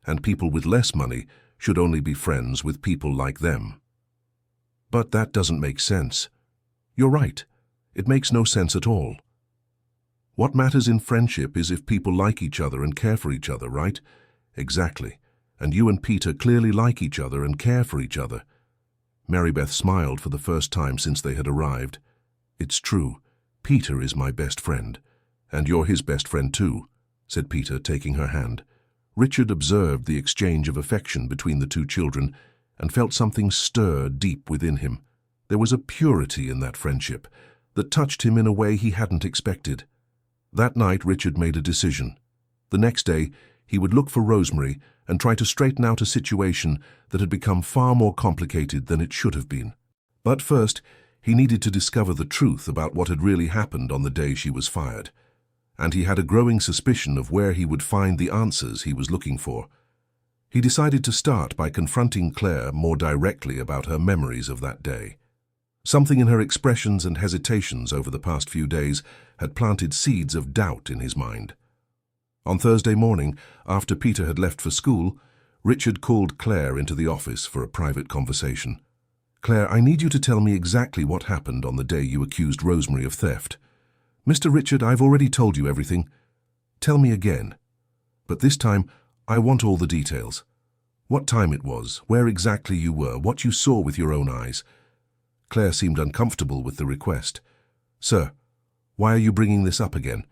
and people with less money should only be friends with people like them." "But that doesn't make sense." "You're right. It makes no sense at all. What matters in friendship is if people like each other and care for each other, right?" "Exactly. And you and Peter clearly like each other and care for each other." Marybeth smiled for the first time since they had arrived. "It's true. Peter is my best friend. And you're his best friend too," said Peter, taking her hand. Richard observed the exchange of affection between the two children and felt something stir deep within him. There was a purity in that friendship that touched him in a way he hadn't expected. That night, Richard made a decision. The next day, he would look for Rosemary and try to straighten out a situation that had become far more complicated than it should have been. But first, he needed to discover the truth about what had really happened on the day she was fired. and he had a growing suspicion of where he would find the answers he was looking for. He decided to start by confronting Claire more directly about her memories of that day. Something in her expressions and hesitations over the past few days had planted seeds of doubt in his mind. On Thursday morning, after Peter had left for school, Richard called Claire into the office for a private conversation. "Claire, I need you to tell me exactly what happened on the day you accused Rosemary of theft." "Mr. Richard, I've already told you everything." "Tell me again. But this time, I want all the details. What time it was, where exactly you were, what you saw with your own eyes." Claire seemed uncomfortable with the request. "Sir, why are you bringing this up again?"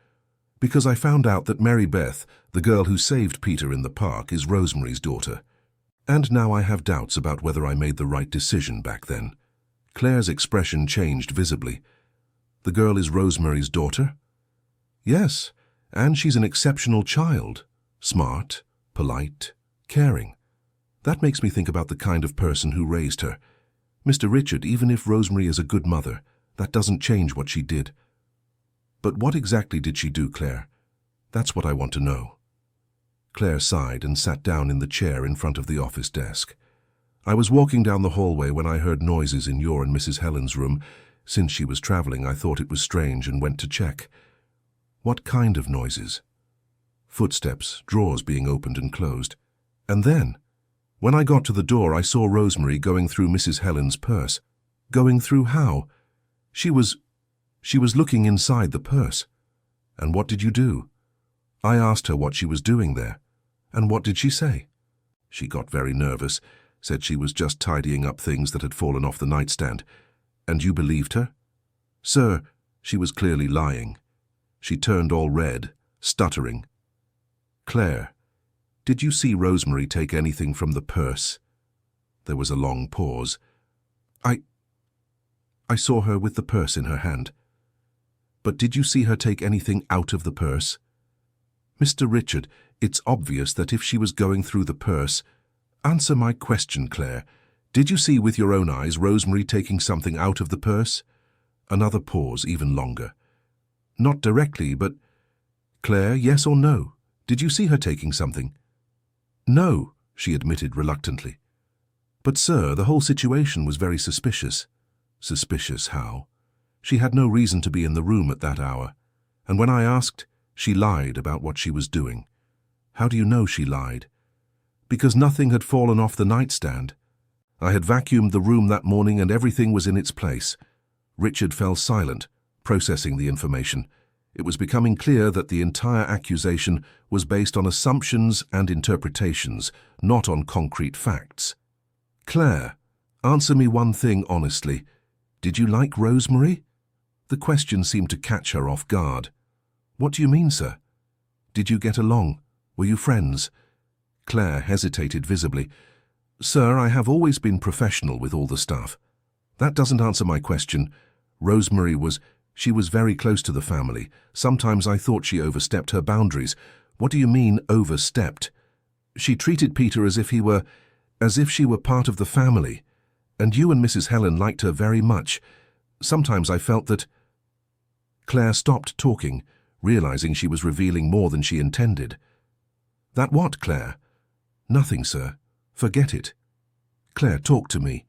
"Because I found out that Mary Beth, the girl who saved Peter in the park, is Rosemary's daughter. And now I have doubts about whether I made the right decision back then." Claire's expression changed visibly. "The girl is Rosemary's daughter?" "Yes, and she's an exceptional child. Smart, polite, caring. That makes me think about the kind of person who raised her. Mr. Richard, even if Rosemary is a good mother, that doesn't change what she did." "But what exactly did she do, Claire? That's what I want to know." Claire sighed and sat down in the chair in front of the office desk. "I was walking down the hallway when I heard noises in your and Mrs. Helen's room. Since she was traveling, I thought it was strange and went to check." "What kind of noises?" "Footsteps, drawers being opened and closed. And then, when I got to the door, I saw Rosemary going through Mrs. Helen's purse." "Going through how?" She was looking inside the purse." "And what did you do?" "I asked her what she was doing there." "And what did she say?" "She got very nervous, said she was just tidying up things that had fallen off the nightstand." "And you believed her?" "Sir, she was clearly lying. She turned all red, stuttering." "Claire, did you see Rosemary take anything from the purse?" There was a long pause. I saw her with the purse in her hand." "But did you see her take anything out of the purse?" "Mr. Richard, it's obvious that if she was going through the purse—" "Answer my question, Claire. Did you see with your own eyes Rosemary taking something out of the purse?" Another pause, even longer. "Not directly, but—" "Claire, yes or no? Did you see her taking something?" "No," she admitted reluctantly. "But, sir, the whole situation was very suspicious." "Suspicious how?" "She had no reason to be in the room at that hour. And when I asked, she lied about what she was doing." "How do you know she lied?" "Because nothing had fallen off the nightstand. I had vacuumed the room that morning and everything was in its place." Richard fell silent, processing the information. It was becoming clear that the entire accusation was based on assumptions and interpretations, not on concrete facts. "Claire, answer me one thing honestly. Did you like Rosemary?" The question seemed to catch her off guard. "What do you mean, sir?" "Did you get along? Were you friends?" Claire hesitated visibly. "Sir, I have always been professional with all the staff." "That doesn't answer my question. Rosemary she was very close to the family. Sometimes I thought she overstepped her boundaries." "What do you mean, overstepped?" "She treated Peter as if she were part of the family. And you and Mrs. Helen liked her very much. Sometimes I felt that—" Claire stopped talking, realizing she was revealing more than she intended. "That what, Claire?" "Nothing, sir. Forget it." "Claire, talk to me."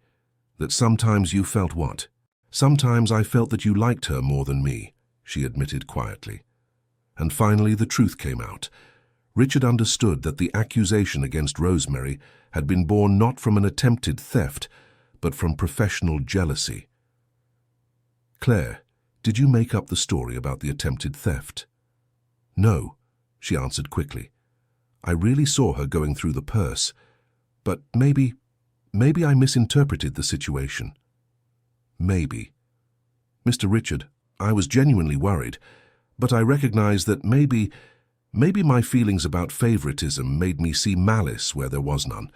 "That sometimes you felt what?" "Sometimes I felt that you liked her more than me," she admitted quietly. And finally the truth came out. Richard understood that the accusation against Rosemary had been born not from an attempted theft, but from professional jealousy. "Claire, did you make up the story about the attempted theft?" "No," she answered quickly. "I really saw her going through the purse. But maybe I misinterpreted the situation." "Maybe." "Mr. Richard, I was genuinely worried, but I recognize that maybe my feelings about favoritism made me see malice where there was none."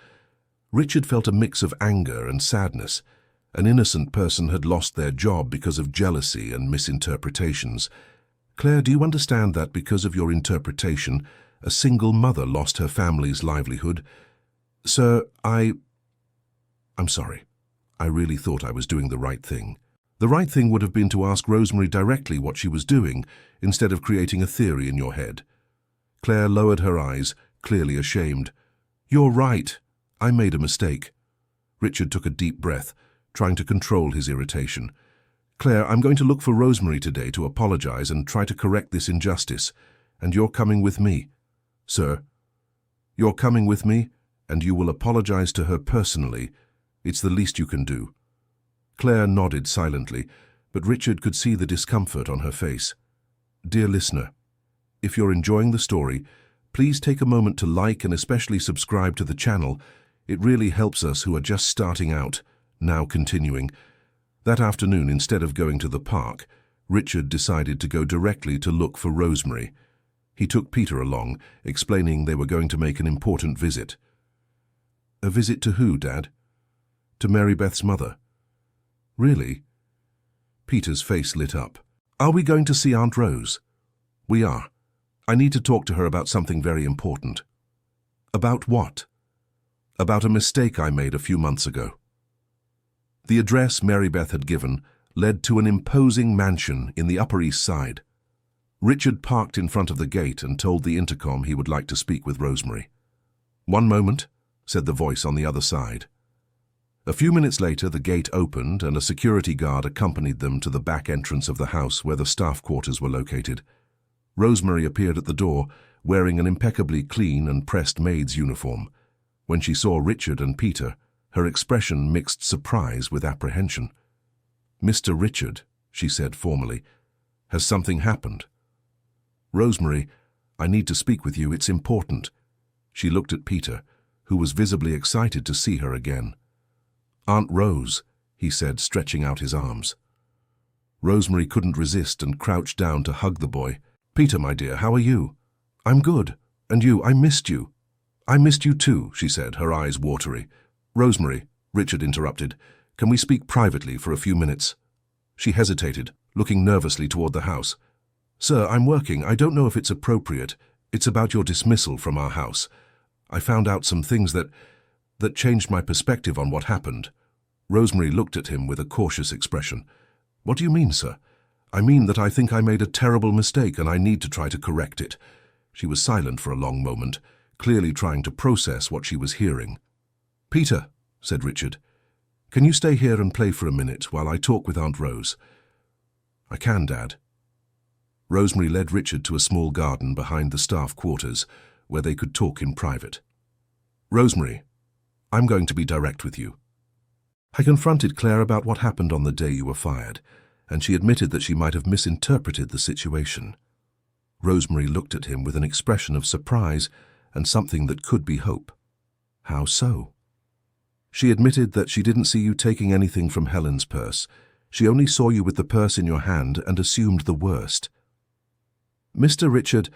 Richard felt a mix of anger and sadness. An innocent person had lost their job because of jealousy and misinterpretations. "Claire, do you understand that because of your interpretation, a single mother lost her family's livelihood?" "Sir, I'm sorry. I really thought I was doing the right thing." The right thing would have been to ask Rosemary directly what she was doing, instead of creating a theory in your head. Claire lowered her eyes, clearly ashamed. "You're right. I made a mistake." Richard took a deep breath, trying to control his irritation. "Claire, I'm going to look for Rosemary today to apologize and try to correct this injustice, and you're coming with me." "Sir, you're coming with me, and you will apologize to her personally. It's the least you can do." Claire nodded silently, but Richard could see the discomfort on her face. "Dear listener, if you're enjoying the story, please take a moment to like and especially subscribe to the channel. It really helps us who are just starting out." Now continuing. That afternoon, instead of going to the park, Richard decided to go directly to look for Rosemary. He took Peter along, explaining they were going to make an important visit. "A visit to who, Dad?" "To Mary Beth's mother." "Really?" Peter's face lit up. "Are we going to see Aunt Rose?" "We are. I need to talk to her about something very important." "About what?" "About a mistake I made a few months ago." The address Mary Beth had given led to an imposing mansion in the Upper East Side. Richard parked in front of the gate and told the intercom he would like to speak with Rosemary. "One moment," said the voice on the other side. A few minutes later, the gate opened and a security guard accompanied them to the back entrance of the house where the staff quarters were located. Rosemary appeared at the door, wearing an impeccably clean and pressed maid's uniform. When she saw Richard and Peter, her expression mixed surprise with apprehension. "Mr. Richard," she said formally, "has something happened?" "Rosemary, I need to speak with you. It's important." She looked at Peter, who was visibly excited to see her again. "Aunt Rose," he said, stretching out his arms. Rosemary couldn't resist and crouched down to hug the boy. "Peter, my dear, how are you?" "I'm good. And you? I missed you." "I missed you too," she said, her eyes watery. "Rosemary," Richard interrupted, "can we speak privately for a few minutes?" She hesitated, looking nervously toward the house. "Sir, I'm working. I don't know if it's appropriate. It's about your dismissal from our house. I found out some things that changed my perspective on what happened." Rosemary looked at him with a cautious expression. "What do you mean, sir?" "I mean that I think I made a terrible mistake and I need to try to correct it." She was silent for a long moment, clearly trying to process what she was hearing. "Peter," said Richard, "can you stay here and play for a minute while I talk with Aunt Rose?" "I can, Dad." Rosemary led Richard to a small garden behind the staff quarters where they could talk in private. "Rosemary, I'm going to be direct with you. I confronted Claire about what happened on the day you were fired, and she admitted that she might have misinterpreted the situation." Rosemary looked at him with an expression of surprise and something that could be hope. "How so?" "She admitted that she didn't see you taking anything from Helen's purse. She only saw you with the purse in your hand and assumed the worst." "Mr. Richard,"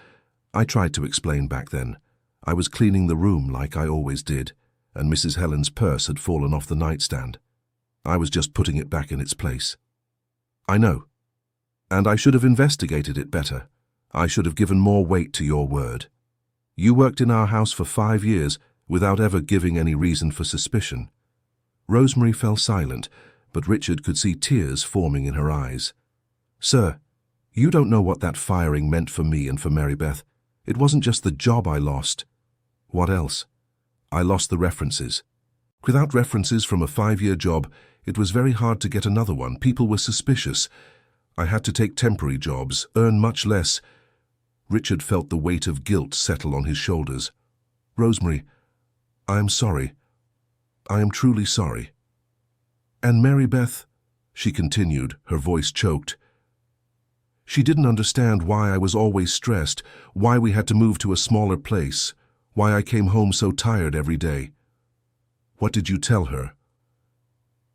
I tried to explain back then. "I was cleaning the room like I always did, and Mrs. Helen's purse had fallen off the nightstand. I was just putting it back in its place." "I know. And I should have investigated it better. I should have given more weight to your word. You worked in our house for 5 years without ever giving any reason for suspicion." Rosemary fell silent, but Richard could see tears forming in her eyes. "Sir, you don't know what that firing meant for me and for Mary Beth. It wasn't just the job I lost." "What else?" "I lost the references. Without references from a 5-year job, it was very hard to get another one. People were suspicious. I had to take temporary jobs, earn much less." Richard felt the weight of guilt settle on his shoulders. "Rosemary, I am sorry. I am truly sorry." "And Mary Beth," she continued, her voice choked. "She didn't understand why I was always stressed, why we had to move to a smaller place, why I came home so tired every day." "What did you tell her?"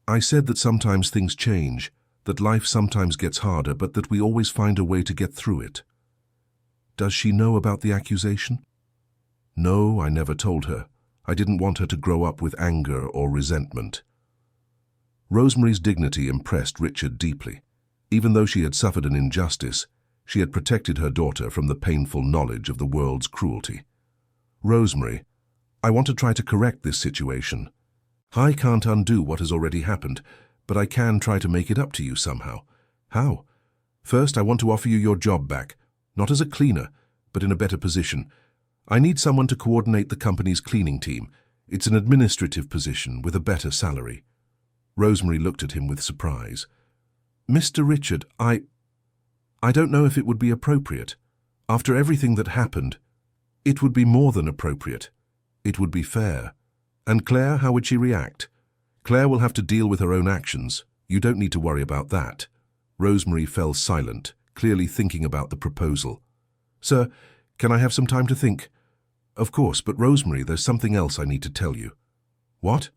"I said that sometimes things change, that life sometimes gets harder, but that we always find a way to get through it." "Does she know about the accusation?" "No, I never told her. I didn't want her to grow up with anger or resentment." Rosemary's dignity impressed Richard deeply. Even though she had suffered an injustice, she had protected her daughter from the painful knowledge of the world's cruelty. "Rosemary, I want to try to correct this situation. I can't undo what has already happened, but I can try to make it up to you somehow. How? First, I want to offer you your job back, not as a cleaner, but in a better position. I need someone to coordinate the company's cleaning team. It's an administrative position with a better salary. Rosemary looked at him with surprise. Mr. Richard, I don't know if it would be appropriate. After everything that happened, it would be more than appropriate. It would be fair. And Claire, how would she react? Claire will have to deal with her own actions. You don't need to worry about that. Rosemary fell silent, clearly thinking about the proposal. Sir, can I have some time to think? Of course, but Rosemary, there's something else I need to tell you. What?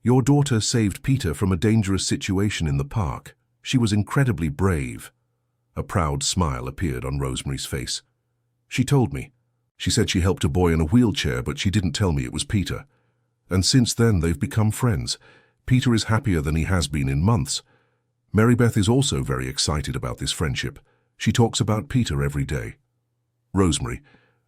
Your daughter saved Peter from a dangerous situation in the park. She was incredibly brave. A proud smile appeared on Rosemary's face. She told me. She said she helped a boy in a wheelchair, but she didn't tell me it was Peter. And since then, they've become friends. Peter is happier than he has been in months. Mary Beth is also very excited about this friendship. She talks about Peter every day. Rosemary,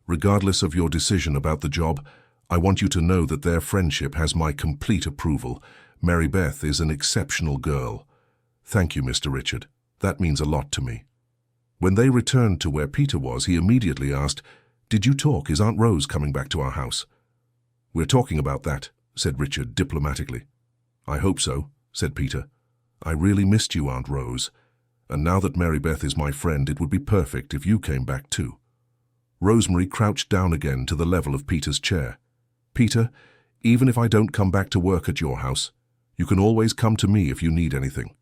regardless of your decision about the job, I want you to know that their friendship has my complete approval. Mary Beth is an exceptional girl. Thank you, Mr. Richard. That means a lot to me. When they returned to where Peter was, he immediately asked, "Did you talk? Is Aunt Rose coming back to our house?" "We're talking about that," said Richard diplomatically. "I hope so," said Peter. "I really missed you, Aunt Rose. And now that Mary Beth is my friend, it would be perfect if you came back too." Rosemary crouched down again to the level of Peter's chair. "Peter, even if I don't come back to work at your house, you can always come to me if you need anything."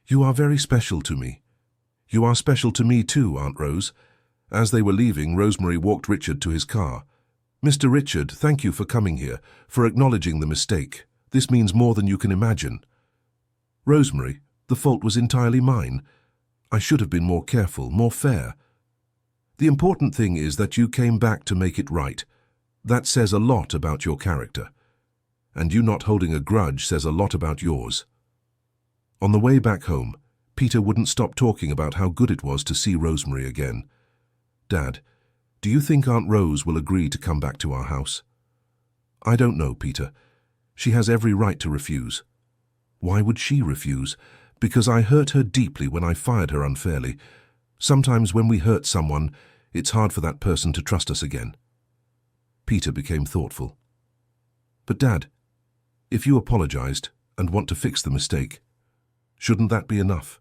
"You are very special to me." "You are special to me too, Aunt Rose." As they were leaving, Rosemary walked Richard to his car. "Mr. Richard, thank you for coming here, for acknowledging the mistake. This means more than you can imagine." "Rosemary, the fault was entirely mine. I should have been more careful, more fair. The important thing is that you came back to make it right. That says a lot about your character. And you not holding a grudge says a lot about yours." On the way back home, Peter wouldn't stop talking about how good it was to see Rosemary again. "Dad, do you think Aunt Rose will agree to come back to our house?" "I don't know, Peter. She has every right to refuse." "Why would she refuse?" "Because I hurt her deeply when I fired her unfairly. Sometimes when we hurt someone, it's hard for that person to trust us again." Peter became thoughtful. "But Dad, if you apologized and want to fix the mistake, shouldn't that be enough?"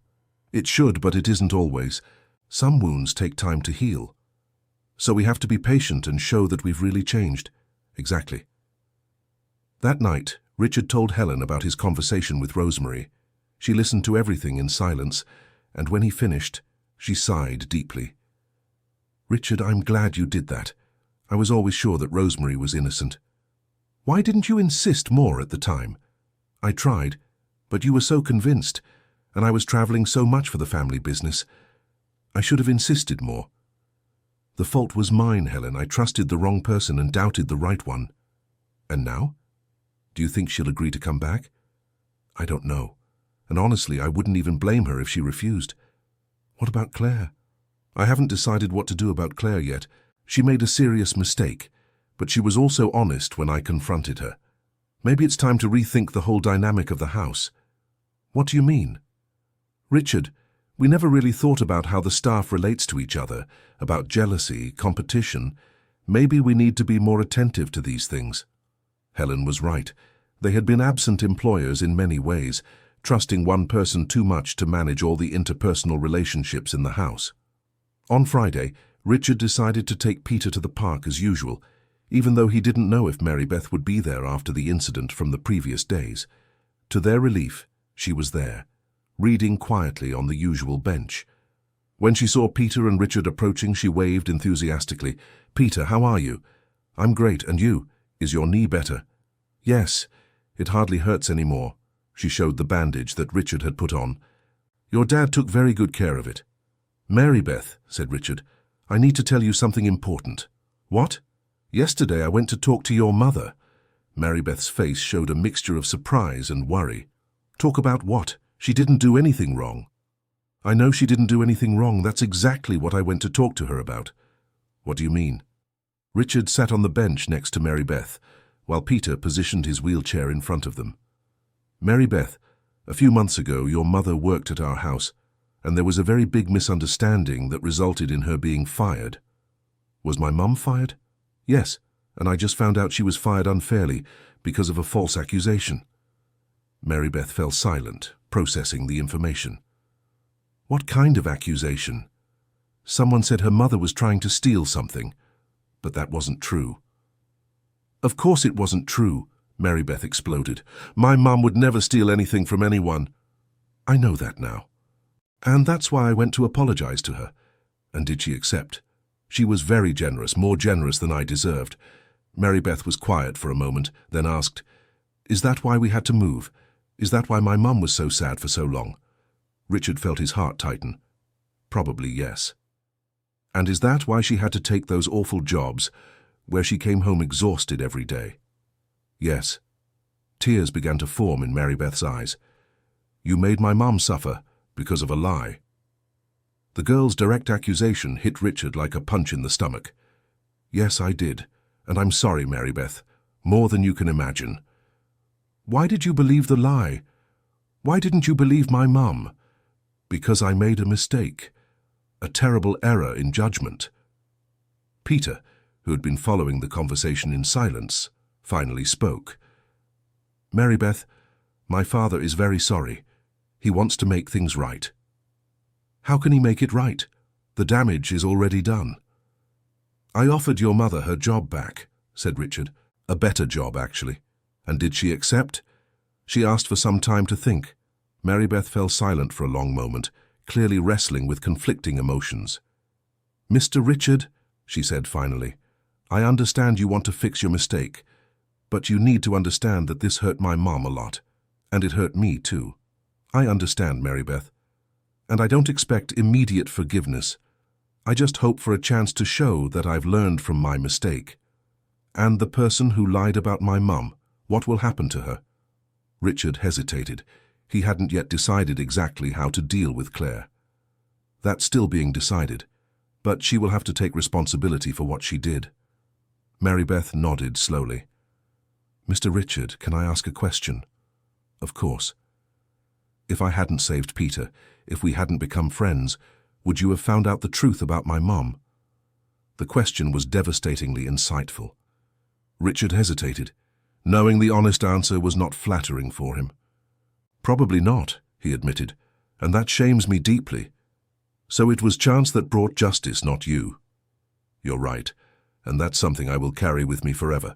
"It should, but it isn't always. Some wounds take time to heal. So we have to be patient and show that we've really changed." "Exactly." That night, Richard told Helen about his conversation with Rosemary. She listened to everything in silence, and when he finished, she sighed deeply. "Richard, I'm glad you did that. I was always sure that Rosemary was innocent." "Why didn't you insist more at the time?" "I tried, but you were so convinced, and I was traveling so much for the family business. I should have insisted more." "The fault was mine, Helen. I trusted the wrong person and doubted the right one." "And now? Do you think she'll agree to come back?" "I don't know. And honestly, I wouldn't even blame her if she refused." "What about Claire?" "I haven't decided what to do about Claire yet. She made a serious mistake, but she was also honest when I confronted her. Maybe it's time to rethink the whole dynamic of the house." "What do you mean?" "Richard, we never really thought about how the staff relates to each other, about jealousy, competition. Maybe we need to be more attentive to these things." Helen was right. They had been absent employers in many ways, trusting one person too much to manage all the interpersonal relationships in the house. On Friday, Richard decided to take Peter to the park as usual, even though he didn't know if Mary Beth would be there after the incident from the previous days. To their relief, she was there, reading quietly on the usual bench. When she saw Peter and Richard approaching, she waved enthusiastically. "Peter, how are you?" "I'm great, and you? Is your knee better?" "Yes, it hardly hurts anymore." She showed the bandage that Richard had put on. "Your dad took very good care of it." "Mary Beth," said Richard, "I need to tell you something important." "What?" "Yesterday I went to talk to your mother." Mary Beth's face showed a mixture of surprise and worry. "Talk about what? She didn't do anything wrong." "I know she didn't do anything wrong. That's exactly what I went to talk to her about." "What do you mean?" Richard sat on the bench next to Mary Beth, while Peter positioned his wheelchair in front of them. "Mary Beth, A few months ago, your mother worked at our house, and there was a very big misunderstanding that resulted in her being fired. Was my mum fired? Yes, and I just found out she was fired unfairly because of a false accusation. Mary Beth fell silent, processing the information. What kind of accusation? Someone said her mother was trying to steal something, but that wasn't true. Of course it wasn't true, Mary Beth exploded. My mum would never steal anything from anyone. I know that now. And that's why I went to apologize to her. And did she accept? She was very generous, more generous than I deserved. Mary Beth was quiet for a moment, then asked, "Is that why we had to move? Is that why my mum was so sad for so long?" Richard felt his heart tighten. Probably yes. And is that why she had to take those awful jobs, where she came home exhausted every day? Yes. Tears began to form in Mary Beth's eyes. You made my mum suffer because of a lie. The girl's direct accusation hit Richard like a punch in the stomach. Yes, I did, and I'm sorry, Mary Beth, more than you can imagine. Why did you believe the lie? Why didn't you believe my mum? Because I made a mistake, a terrible error in judgment. Peter, who had been following the conversation in silence, finally spoke. Mary Beth, my father is very sorry. He wants to make things right. How can he make it right? The damage is already done. I offered your mother her job back, said Richard. A better job, actually. And did she accept? She asked for some time to think. Mary Beth fell silent for a long moment, clearly wrestling with conflicting emotions. Mr. Richard, she said finally, I understand you want to fix your mistake, but you need to understand that this hurt my mom a lot, and it hurt me too. I understand, Mary Beth, and I don't expect immediate forgiveness. I just hope for a chance to show that I've learned from my mistake. And the person who lied about my mum, what will happen to her? Richard hesitated. He hadn't yet decided exactly how to deal with Claire. That's still being decided, but she will have to take responsibility for what she did. Mary Beth nodded slowly. Mr. Richard, can I ask a question? Of course. If I hadn't saved Peter, if we hadn't become friends, would you have found out the truth about my mom? The question was devastatingly insightful. Richard hesitated, knowing the honest answer was not flattering for him. Probably not, he admitted, and that shames me deeply. So it was chance that brought justice, not you. You're right, and that's something I will carry with me forever.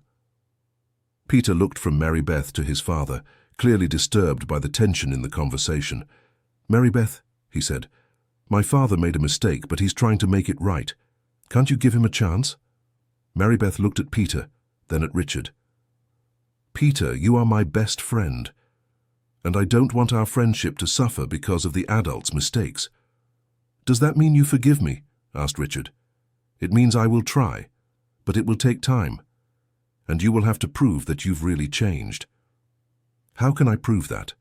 Peter looked from Mary Beth to his father, clearly disturbed by the tension in the conversation. Mary Beth, he said, my father made a mistake, but he's trying to make it right. Can't you give him a chance? Mary Beth looked at Peter, then at Richard. Peter, you are my best friend, and I don't want our friendship to suffer because of the adult's mistakes. Does that mean you forgive me? Asked Richard. It means I will try, but it will take time, and you will have to prove that you've really changed. How can I prove that?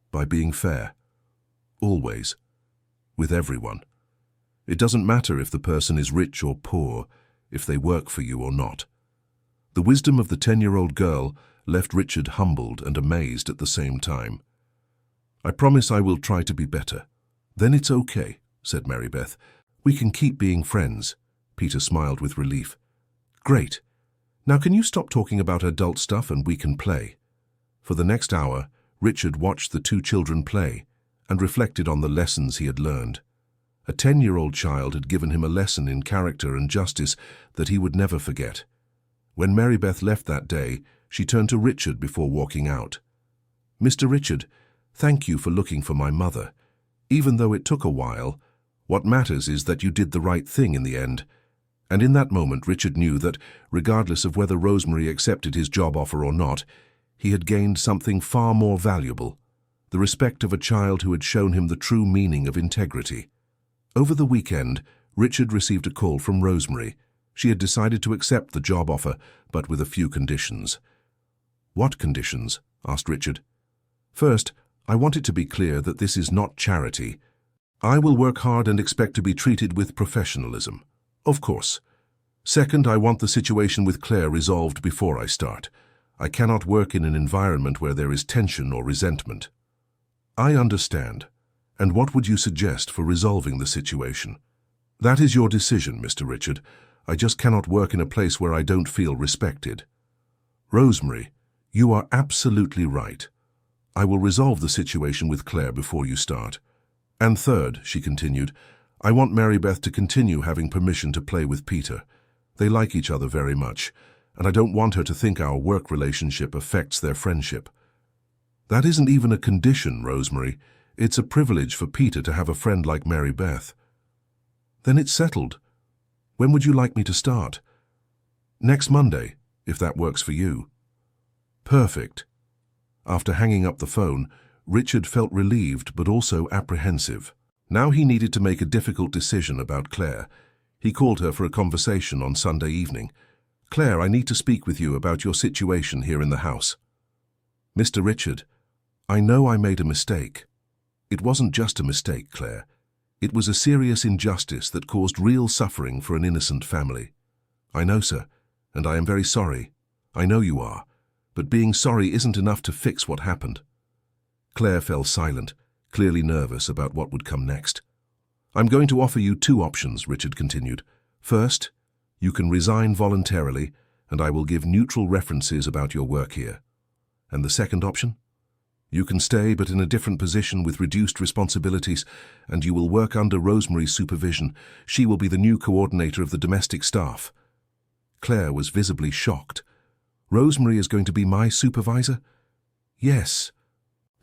By being fair. Always. With everyone. It doesn't matter if the person is rich or poor, if they work for you or not. The wisdom of the 10-year-old girl left Richard humbled and amazed at the same time. I promise I will try to be better. Then it's okay, said Mary Beth. We can keep being friends. Peter smiled with relief. Great. Now can you stop talking about adult stuff and we can play? For the next hour, Richard watched the two children play and reflected on the lessons he had learned. A 10-year-old child had given him a lesson in character and justice that he would never forget. When Mary Beth left that day, she turned to Richard before walking out. Mr. Richard, thank you for looking for my mother. Even though it took a while, what matters is that you did the right thing in the end. And in that moment, Richard knew that, regardless of whether Rosemary accepted his job offer or not, he had gained something far more valuable, the respect of a child who had shown him the true meaning of integrity. Over the weekend, Richard received a call from Rosemary. She had decided to accept the job offer, but with a few conditions. What conditions? Asked Richard. First, I want it to be clear that this is not charity. I will work hard and expect to be treated with professionalism. Of course. Second, I want the situation with Claire resolved before I start. I cannot work in an environment where there is tension or resentment. I understand. And what would you suggest for resolving the situation? That is your decision, Mr. Richard. I just cannot work in a place where I don't feel respected. Rosemary, you are absolutely right. I will resolve the situation with Claire before you start. And third, she continued, I want Mary Beth to continue having permission to play with Peter. They like each other very much, and I don't want her to think our work relationship affects their friendship. That isn't even a condition, Rosemary. It's a privilege for Peter to have a friend like Mary Beth. Then it's settled. When would you like me to start? Next Monday, if that works for you. Perfect. After hanging up the phone, Richard felt relieved but also apprehensive. Now he needed to make a difficult decision about Claire. He called her for a conversation on Sunday evening. Claire, I need to speak with you about your situation here in the house. Mr. Richard, I know I made a mistake. It wasn't just a mistake, Claire. It was a serious injustice that caused real suffering for an innocent family. I know, sir, and I am very sorry. I know you are, but being sorry isn't enough to fix what happened. Claire fell silent, clearly nervous about what would come next. I'm going to offer you two options, Richard continued. First, you can resign voluntarily, and I will give neutral references about your work here. And the second option? You can stay, but in a different position with reduced responsibilities, and you will work under Rosemary's supervision. She will be the new coordinator of the domestic staff. Claire was visibly shocked. Rosemary is going to be my supervisor? Yes.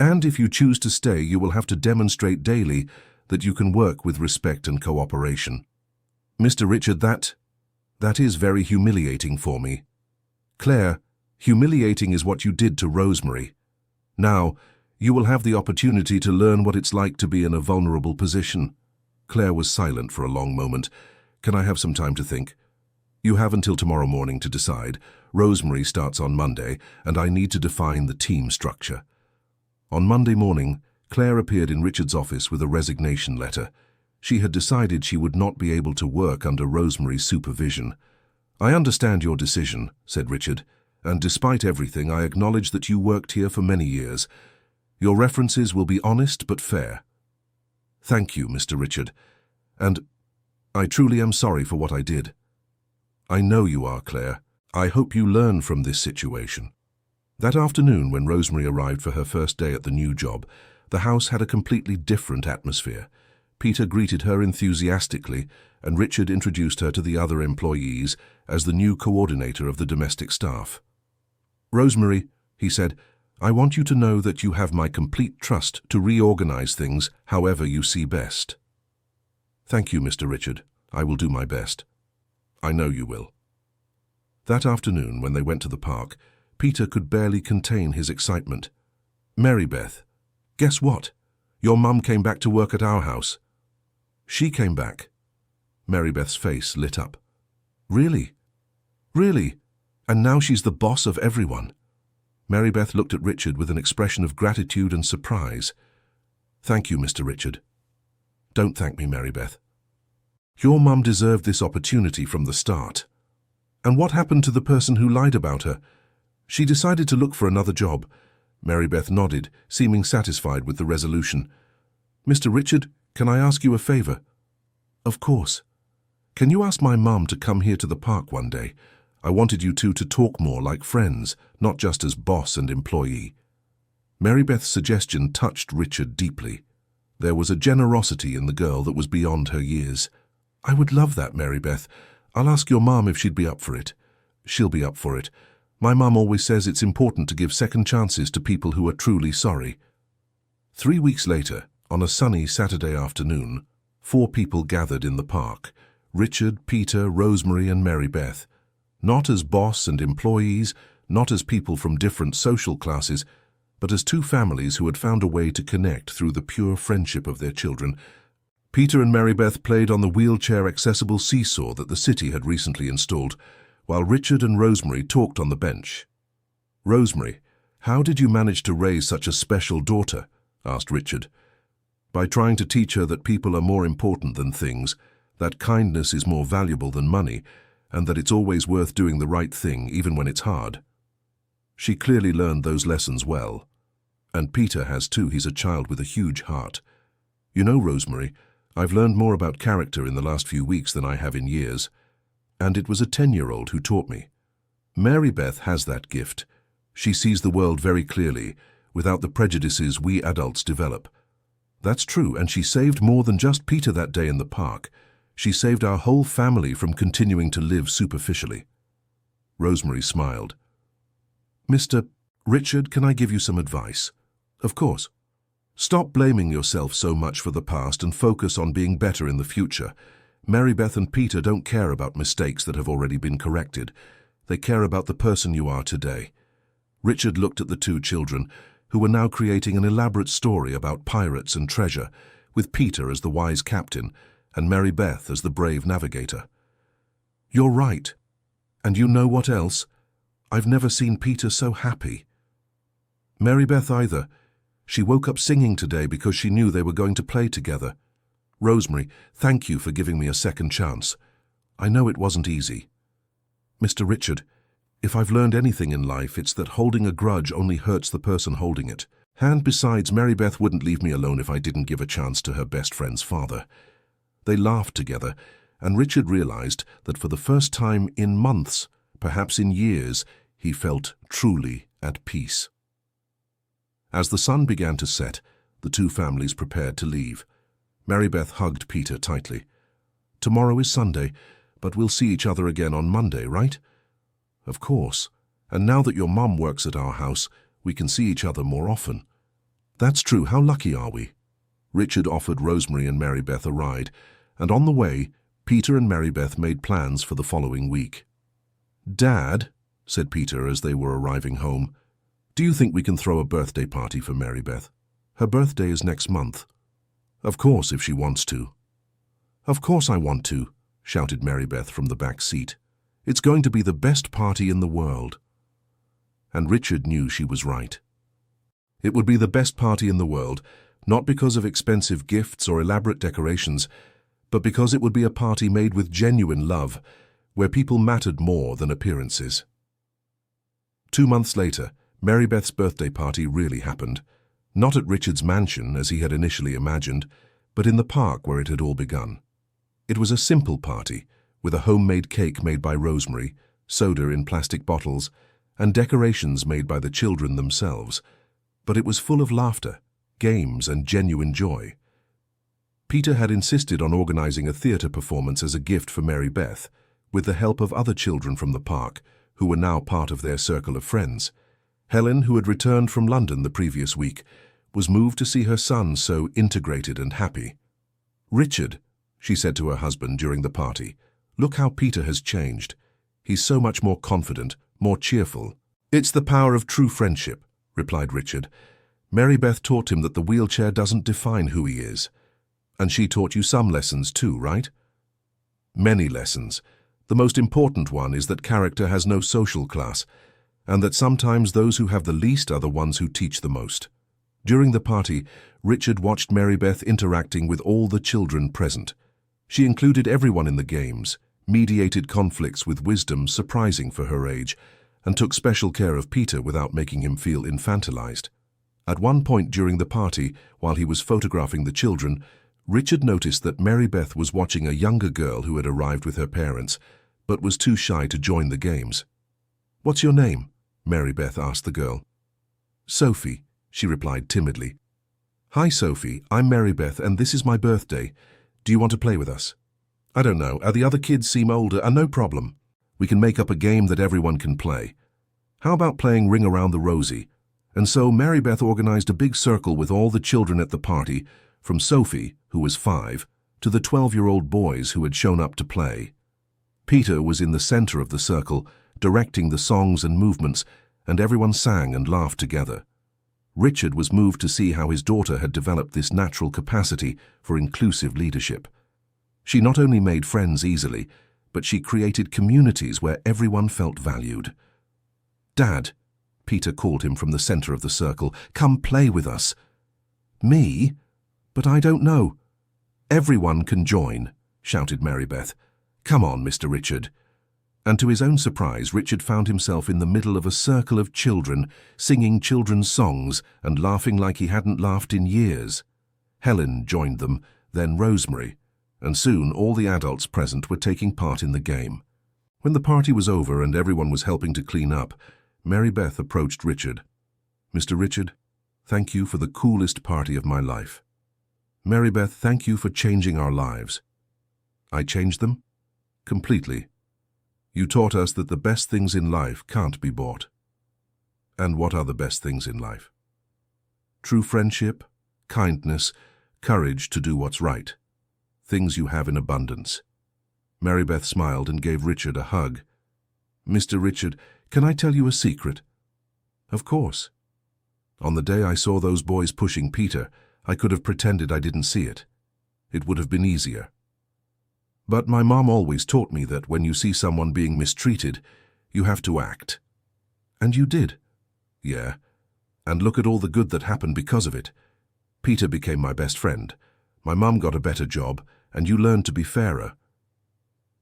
And if you choose to stay, you will have to demonstrate daily that you can work with respect and cooperation. Mr. Richard, that is very humiliating for me. Claire, humiliating is what you did to Rosemary. Now, you will have the opportunity to learn what it's like to be in a vulnerable position. Claire was silent for a long moment. Can I have some time to think? You have until tomorrow morning to decide. Rosemary starts on Monday, and I need to define the team structure. On Monday morning, Claire appeared in Richard's office with a resignation letter. She had decided she would not be able to work under Rosemary's supervision. I understand your decision, said Richard, and despite everything, I acknowledge that you worked here for many years. Your references will be honest but fair. Thank you, Mr. Richard, and I truly am sorry for what I did. I know you are, Claire. I hope you learn from this situation. That afternoon, when Rosemary arrived for her first day at the new job, the house had a completely different atmosphere. Peter greeted her enthusiastically, and Richard introduced her to the other employees as the new coordinator of the domestic staff. Rosemary, he said, I want you to know that you have my complete trust to reorganize things however you see best. Thank you, Mr. Richard. I will do my best. I know you will. That afternoon, when they went to the park, Peter could barely contain his excitement. Mary Beth, guess what? Your mum came back to work at our house. She came back. Mary Beth's face lit up. Really? Really? And now she's the boss of everyone. Mary Beth looked at Richard with an expression of gratitude and surprise. Thank you, Mr. Richard. Don't thank me, Mary Beth. Your mum deserved this opportunity from the start. And what happened to the person who lied about her? She decided to look for another job. Mary Beth nodded, seeming satisfied with the resolution. Mr. Richard, can I ask you a favor? Of course. Can you ask my mum to come here to the park one day? I wanted you two to talk more like friends, not just as boss and employee. Mary Beth's suggestion touched Richard deeply. There was a generosity in the girl that was beyond her years. I would love that, Mary Beth. I'll ask your mum if she'd be up for it. She'll be up for it. My mum always says it's important to give second chances to people who are truly sorry. 3 weeks later, on a sunny Saturday afternoon, 4 people gathered in the park. Richard, Peter, Rosemary, and Mary Beth. Not as boss and employees, not as people from different social classes, but as 2 families who had found a way to connect through the pure friendship of their children. Peter and Mary Beth played on the wheelchair-accessible seesaw that the city had recently installed, while Richard and Rosemary talked on the bench. Rosemary, how did you manage to raise such a special daughter? Asked Richard. By trying to teach her that people are more important than things, that kindness is more valuable than money, and that it's always worth doing the right thing even when it's hard. She clearly learned those lessons well. And Peter has too. He's a child with a huge heart. You know, Rosemary, I've learned more about character in the last few weeks than I have in years. And it was a 10-year-old who taught me. Mary Beth has that gift. She sees the world very clearly, without the prejudices we adults develop. That's true, and she saved more than just Peter that day in the park. She saved our whole family from continuing to live superficially. Rosemary smiled. Mr. Richard, can I give you some advice? Of course. Stop blaming yourself so much for the past and focus on being better in the future. Mary Beth and Peter don't care about mistakes that have already been corrected. They care about the person you are today. Richard looked at the two children, who were now creating an elaborate story about pirates and treasure, with Peter as the wise captain and Mary Beth as the brave navigator. You're right. And you know what else? I've never seen Peter so happy. Mary Beth either. She woke up singing today because she knew they were going to play together. Rosemary, thank you for giving me a second chance. I know it wasn't easy. Mr. Richard, if I've learned anything in life, it's that holding a grudge only hurts the person holding it. And besides, Mary Beth wouldn't leave me alone if I didn't give a chance to her best friend's father. They laughed together, and Richard realized that for the first time in months, perhaps in years, he felt truly at peace. As the sun began to set, the two families prepared to leave. Mary Beth hugged Peter tightly. Tomorrow is Sunday, but we'll see each other again on Monday, right? Of course. And now that your mum works at our house, we can see each other more often. That's true. How lucky are we? Richard offered Rosemary and Mary Beth a ride, and on the way, Peter and Mary Beth made plans for the following week. Dad, said Peter as they were arriving home, do you think we can throw a birthday party for Mary Beth? Her birthday is next month. Of course, if she wants to. Of course I want to, shouted Mary Beth from the back seat. It's going to be the best party in the world. And Richard knew she was right. It would be the best party in the world, not because of expensive gifts or elaborate decorations, but because it would be a party made with genuine love, where people mattered more than appearances. 2 months later, Mary Beth's birthday party really happened, not at Richard's mansion as he had initially imagined, but in the park where it had all begun. It was a simple party, with a homemade cake made by Rosemary, soda in plastic bottles, and decorations made by the children themselves, but it was full of laughter, games, and genuine joy. Peter had insisted on organizing a theater performance as a gift for Mary Beth, with the help of other children from the park, who were now part of their circle of friends. Helen, who had returned from London the previous week, was moved to see her son so integrated and happy. Richard, she said to her husband during the party, look how Peter has changed. He's so much more confident, more cheerful. It's the power of true friendship, replied Richard. Mary Beth taught him that the wheelchair doesn't define who he is. And she taught you some lessons too, right? Many lessons. The most important one is that character has no social class, and that sometimes those who have the least are the ones who teach the most. During the party, Richard watched Mary Beth interacting with all the children present. She included everyone in the games, mediated conflicts with wisdom surprising for her age, and took special care of Peter without making him feel infantilized. At one point during the party, while he was photographing the children, Richard noticed that Mary Beth was watching a younger girl who had arrived with her parents, but was too shy to join the games. What's your name? Mary Beth asked the girl. Sophie, she replied timidly. Hi, Sophie. I'm Mary Beth, and this is my birthday. Do you want to play with us? I don't know. The other kids seem older, and no problem. We can make up a game that everyone can play. How about playing Ring Around the Rosie? And so Mary Beth organized a big circle with all the children at the party, from Sophie, who was 5, to the 12-year-old boys who had shown up to play. Peter was in the center of the circle, directing the songs and movements, and everyone sang and laughed together. Richard was moved to see how his daughter had developed this natural capacity for inclusive leadership. She not only made friends easily, but she created communities where everyone felt valued. Dad, Peter called him from the center of the circle, come play with us. Me? But I don't know. Everyone can join, shouted Mary Beth. Come on, Mr. Richard. And to his own surprise, Richard found himself in the middle of a circle of children, singing children's songs and laughing like he hadn't laughed in years. Helen joined them, then Rosemary, and soon all the adults present were taking part in the game. When the party was over and everyone was helping to clean up, Mary Beth approached Richard. "Mr. Richard, thank you for the coolest party of my life. Mary Beth, thank you for changing our lives." "I changed them? Completely. You taught us that the best things in life can't be bought." "And what are the best things in life?" "True friendship, kindness, courage to do what's right. Things you have in abundance." Mary Beth smiled and gave Richard a hug. "Mr. Richard, can I tell you a secret?" "Of course." "On the day I saw those boys pushing Peter, I could have pretended I didn't see it. It would have been easier. But my mom always taught me that when you see someone being mistreated, you have to act." "And you did?" "Yeah. And look at all the good that happened because of it. Peter became my best friend. My mom got a better job, and you learned to be fairer."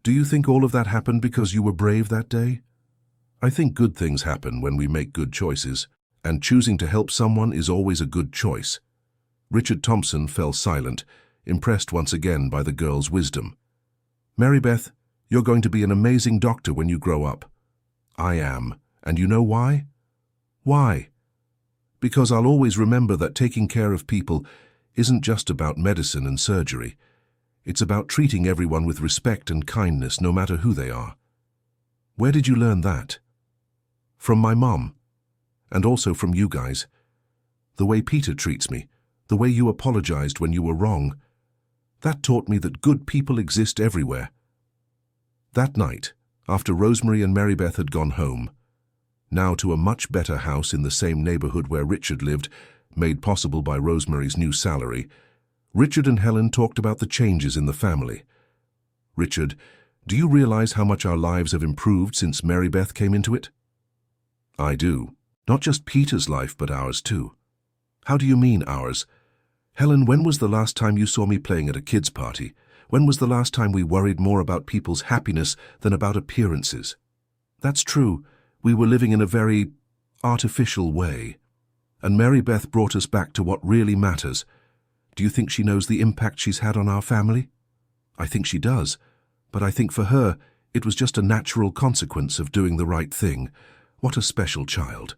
"Do you think all of that happened because you were brave that day?" "I think good things happen when we make good choices, and choosing to help someone is always a good choice." Richard Thompson fell silent, impressed once again by the girl's wisdom. "Mary Beth, you're going to be an amazing doctor when you grow up." "I am. And you know why?" "Why?" "Because I'll always remember that taking care of people isn't just about medicine and surgery. It's about treating everyone with respect and kindness, no matter who they are." "Where did you learn that?" "From my mom. And also from you guys. The way Peter treats me, the way you apologized when you were wrong. That taught me that good people exist everywhere." That night, after Rosemary and Mary Beth had gone home, now to a much better house in the same neighborhood where Richard lived, made possible by Rosemary's new salary, Richard and Helen talked about the changes in the family. "Richard, do you realize how much our lives have improved since Mary Beth came into it?" "I do. Not just Peter's life, but ours too." "How do you mean ours?" "Helen, when was the last time you saw me playing at a kid's party? When was the last time we worried more about people's happiness than about appearances?" "That's true. We were living in a very artificial way. And Mary Beth brought us back to what really matters. Do you think she knows the impact she's had on our family?" "I think she does. But I think for her, it was just a natural consequence of doing the right thing. What a special child.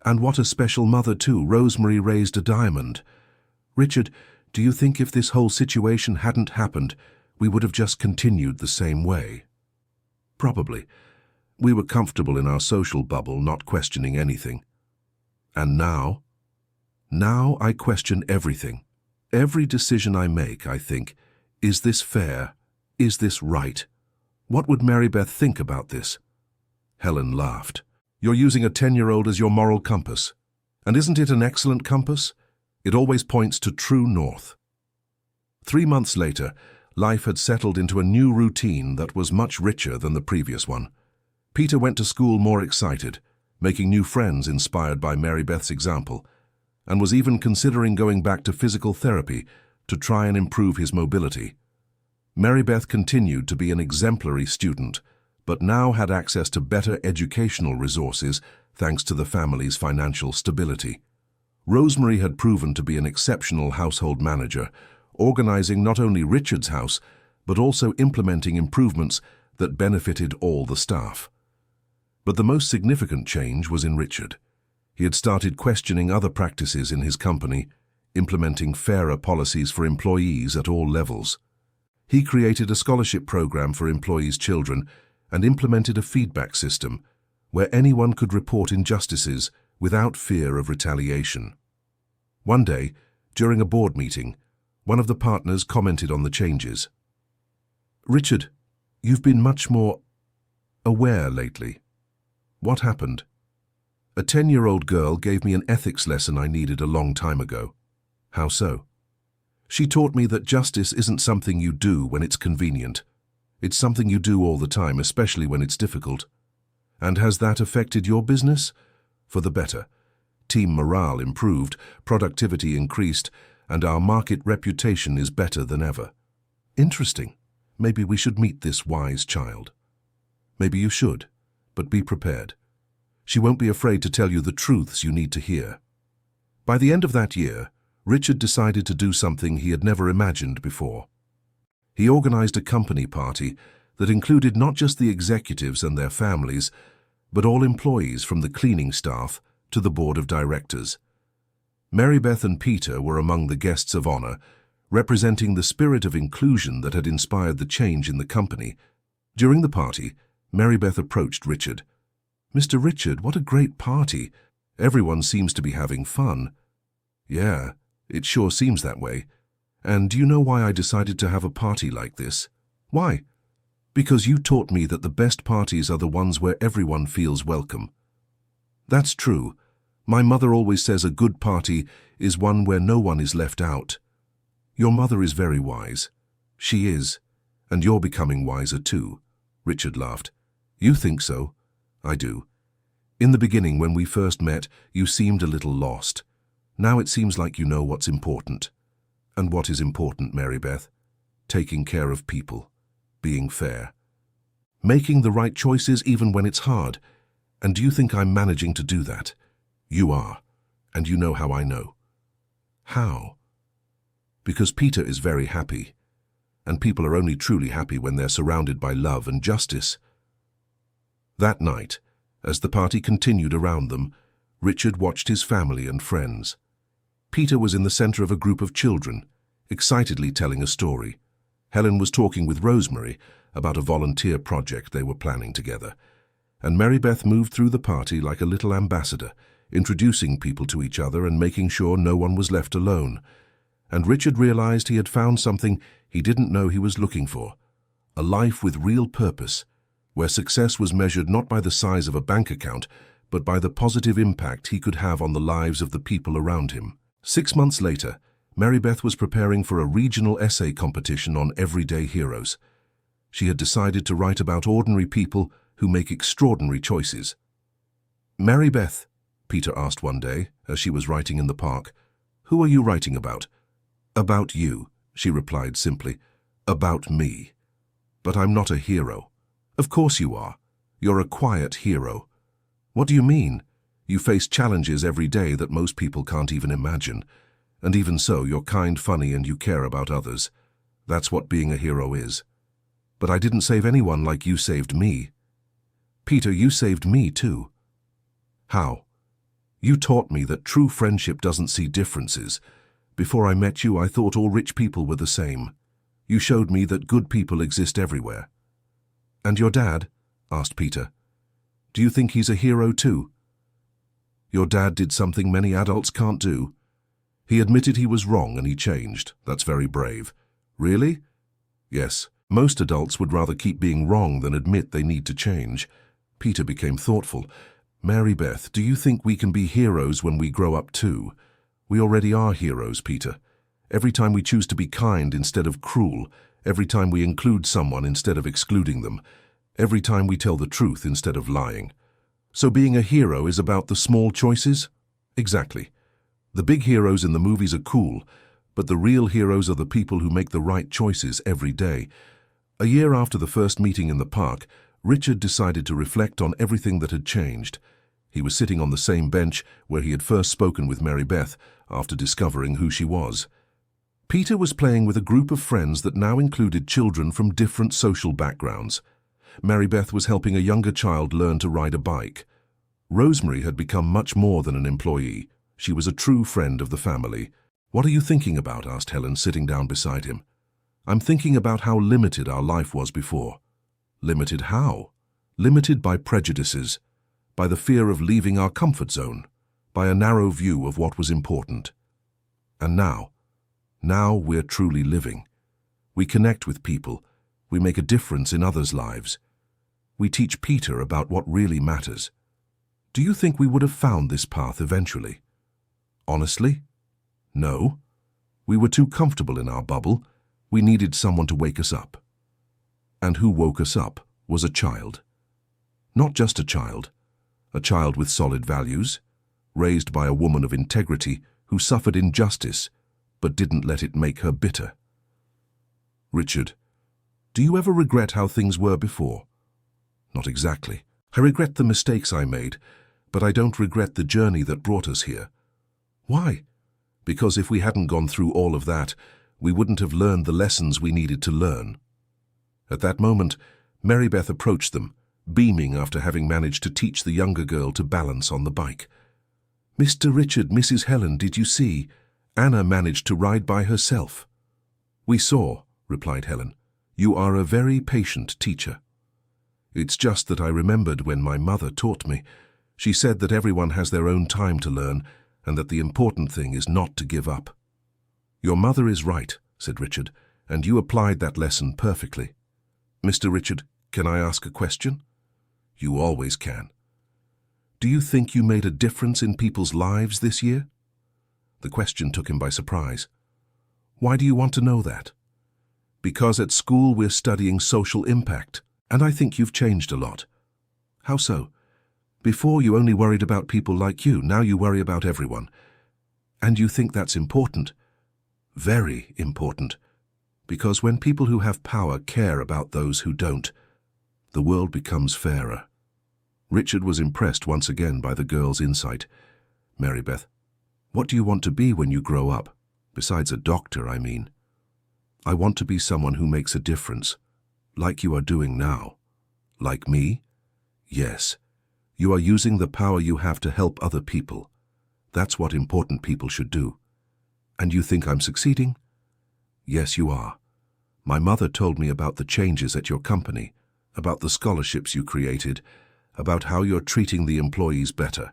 And what a special mother too. Rosemary raised a diamond. Richard, do you think if this whole situation hadn't happened, we would have just continued the same way?" "Probably. We were comfortable in our social bubble, not questioning anything. And now? Now I question everything. Every decision I make, I think, is this fair? Is this right? What would Mary Beth think about this?" Helen laughed. "You're using a 10-year-old as your moral compass. And isn't it an excellent compass? It always points to true north." 3 months later, life had settled into a new routine that was much richer than the previous one. Peter went to school more excited, making new friends inspired by Mary Beth's example, and was even considering going back to physical therapy to try and improve his mobility. Mary Beth continued to be an exemplary student, but now had access to better educational resources thanks to the family's financial stability. Rosemary had proven to be an exceptional household manager, organizing not only Richard's house, but also implementing improvements that benefited all the staff. But the most significant change was in Richard. He had started questioning other practices in his company, implementing fairer policies for employees at all levels. He created a scholarship program for employees' children and implemented a feedback system where anyone could report injustices without fear of retaliation. One day, during a board meeting, one of the partners commented on the changes. "Richard, you've been much more aware lately. What happened?" "A 10-year-old girl gave me an ethics lesson I needed a long time ago." "How so?" "She taught me that justice isn't something you do when it's convenient. It's something you do all the time, especially when it's difficult." "And has that affected your business?" "For the better. Team morale improved, productivity increased, and our market reputation is better than ever." "Interesting. Maybe we should meet this wise child." Maybe you should, but be prepared. She won't be afraid to tell you the truths you need to hear. By the end of that year, Richard decided to do something he had never imagined before. He organized a company party that included not just the executives and their families, but all employees from the cleaning staff to the board of directors. Mary Beth and Peter were among the guests of honor, representing the spirit of inclusion that had inspired the change in the company. During the party, Mary Beth approached Richard. "Mr. Richard, what a great party. Everyone seems to be having fun." "Yeah, it sure seems that way. And do you know why I decided to have a party like this?" "Why?" "Because you taught me that the best parties are the ones where everyone feels welcome." "That's true. My mother always says a good party is one where no one is left out." "Your mother is very wise." "She is, and you're becoming wiser too." Richard laughed. "You think so?" "I do. In the beginning, when we first met, you seemed a little lost. Now it seems like you know what's important." "And what is important, Mary Beth?" "Taking care of people, being fair, making the right choices even when it's hard. And do you think I'm managing to do that?" "You are, and you know how I know." "How?" "Because Peter is very happy, and people are only truly happy when they're surrounded by love and justice." That night, as the party continued around them, Richard watched his family and friends. Peter was in the center of a group of children, excitedly telling a story. Helen was talking with Rosemary about a volunteer project they were planning together. And Mary Beth moved through the party like a little ambassador, introducing people to each other and making sure no one was left alone. And Richard realized he had found something he didn't know he was looking for: a life with real purpose, where success was measured not by the size of a bank account, but by the positive impact he could have on the lives of the people around him. 6 months later, Mary Beth was preparing for a regional essay competition on everyday heroes. She had decided to write about ordinary people who make extraordinary choices. "Mary Beth," Peter asked one day as she was writing in the park, "who are you writing about?" "About you," she replied simply. "About me. But I'm not a hero." "Of course you are. You're a quiet hero." "What do you mean?" "You face challenges every day that most people can't even imagine. And even so, you're kind, funny, and you care about others. That's what being a hero is." "But I didn't save anyone like you saved me." "Peter, you saved me too." "How?" "You taught me that true friendship doesn't see differences. Before I met you, I thought all rich people were the same. You showed me that good people exist everywhere." "And your dad?" asked Peter. "Do you think he's a hero too?" "Your dad did something many adults can't do. He admitted he was wrong and he changed. That's very brave." "Really?" "Yes. Most adults would rather keep being wrong than admit they need to change." Peter became thoughtful. "Mary Beth, do you think we can be heroes when we grow up too?" "We already are heroes, Peter. Every time we choose to be kind instead of cruel, every time we include someone instead of excluding them, every time we tell the truth instead of lying." "So being a hero is about the small choices?" "Exactly. The big heroes in the movies are cool, but the real heroes are the people who make the right choices every day." A year after the first meeting in the park, Richard decided to reflect on everything that had changed. He was sitting on the same bench where he had first spoken with Mary Beth after discovering who she was. Peter was playing with a group of friends that now included children from different social backgrounds. Mary Beth was helping a younger child learn to ride a bike. Rosemary had become much more than an employee. She was a true friend of the family. "What are you thinking about?" asked Helen, sitting down beside him. "I'm thinking about how limited our life was before." "Limited how?" "Limited by prejudices, by the fear of leaving our comfort zone, by a narrow view of what was important. And now we're truly living. We connect with people. We make a difference in others' lives. We teach Peter about what really matters." "Do you think we would have found this path eventually?" "Honestly, no. We were too comfortable in our bubble. We needed someone to wake us up." And who woke us up was a child. Not just a child with solid values, raised by a woman of integrity who suffered injustice but didn't let it make her bitter. "Richard, do you ever regret how things were before?" Not exactly. I regret the mistakes I made, but I don't regret the journey that brought us here. Why? Because if we hadn't gone through all of that, we wouldn't have learned the lessons we needed to learn. At that moment, Marybeth approached them, beaming after having managed to teach the younger girl to balance on the bike. "Mr. Richard, Mrs. Helen, did you see? Anna managed to ride by herself." "We saw," replied Helen. "You are a very patient teacher." "It's just that I remembered when my mother taught me. She said that everyone has their own time to learn, and that the important thing is not to give up." "Your mother is right," said Richard, "and you applied that lesson perfectly." "Mr. Richard, can I ask a question?" "You always can." "Do you think you made a difference in people's lives this year?" The question took him by surprise. "Why do you want to know that?" "Because at school we're studying social impact, and I think you've changed a lot." "How so?" "Before you only worried about people like you, now you worry about everyone. And you think that's important?" "Very important. Because when people who have power care about those who don't, the world becomes fairer." Richard was impressed once again by the girl's insight. "Marybeth, what do you want to be when you grow up? Besides a doctor, I mean." "I want to be someone who makes a difference, like you are doing now." "Like me?" "Yes. You are using the power you have to help other people. That's what important people should do." "And you think I'm succeeding?" "Yes, you are. My mother told me about the changes at your company, about the scholarships you created, about how you're treating the employees better."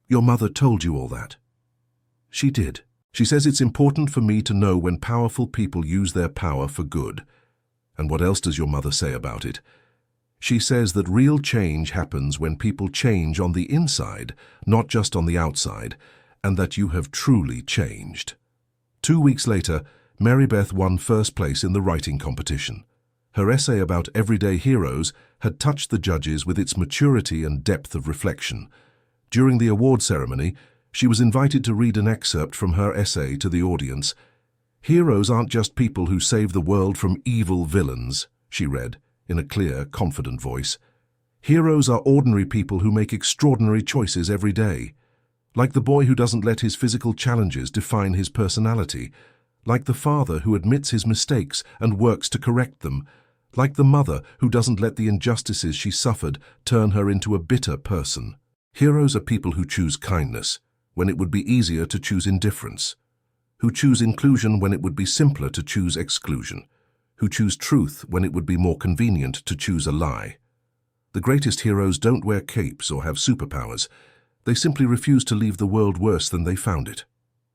"Your mother told you all that?" "She did. She says it's important for me to know when powerful people use their power for good." "And what else does your mother say about it?" "She says that real change happens when people change on the inside, not just on the outside, and that you have truly changed." 2 weeks later, Marybeth won first place in the writing competition. Her essay about everyday heroes had touched the judges with its maturity and depth of reflection. During the award ceremony, she was invited to read an excerpt from her essay to the audience. "Heroes aren't just people who save the world from evil villains," she read, in a clear, confident voice. "Heroes are ordinary people who make extraordinary choices every day. Like the boy who doesn't let his physical challenges define his personality. Like the father who admits his mistakes and works to correct them. Like the mother who doesn't let the injustices she suffered turn her into a bitter person. Heroes are people who choose kindness when it would be easier to choose indifference, who choose inclusion when it would be simpler to choose exclusion, who choose truth when it would be more convenient to choose a lie. The greatest heroes don't wear capes or have superpowers. They simply refuse to leave the world worse than they found it."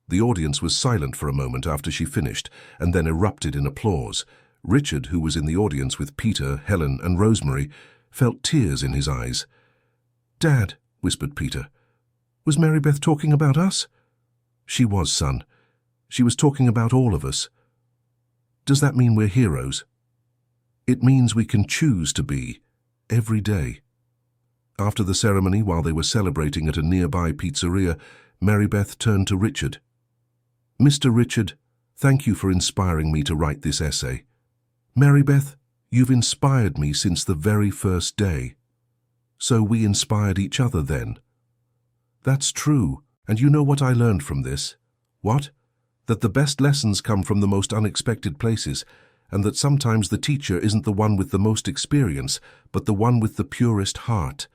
The audience was silent for a moment after she finished, and then erupted in applause. Richard, who was in the audience with Peter, Helen, and Rosemary, felt tears in his eyes. "Dad," whispered Peter, "was Marybeth talking about us?" "She was, son. She was talking about all of us." "Does that mean we're heroes?" "It means we can choose to be, every day." After the ceremony, while they were celebrating at a nearby pizzeria, Marybeth turned to Richard. "Mr. Richard, thank you for inspiring me to write this essay. Marybeth, you've inspired me since the very first day." "So we inspired each other then?" "That's true, and you know what I learned from this?" "What?" "That the best lessons come from the most unexpected places, and that sometimes the teacher isn't the one with the most experience, but the one with the purest heart.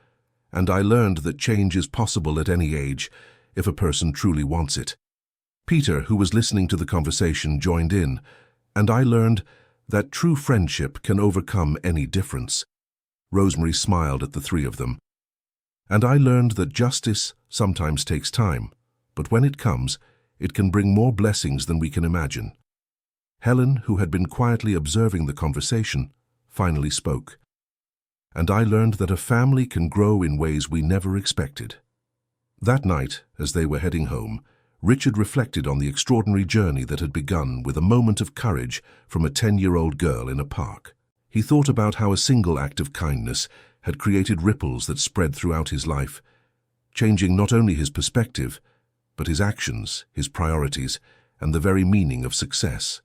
And I learned that change is possible at any age, if a person truly wants it." Peter, who was listening to the conversation, joined in, "And I learned that true friendship can overcome any difference." Rosemary smiled at the three of them. "And I learned that justice sometimes takes time, but when it comes, it can bring more blessings than we can imagine." Helen, who had been quietly observing the conversation, finally spoke. "And I learned that a family can grow in ways we never expected." That night, as they were heading home, Richard reflected on the extraordinary journey that had begun with a moment of courage from a 10-year-old girl in a park. He thought about how a single act of kindness had created ripples that spread throughout his life, changing not only his perspective, but his actions, his priorities, and the very meaning of success.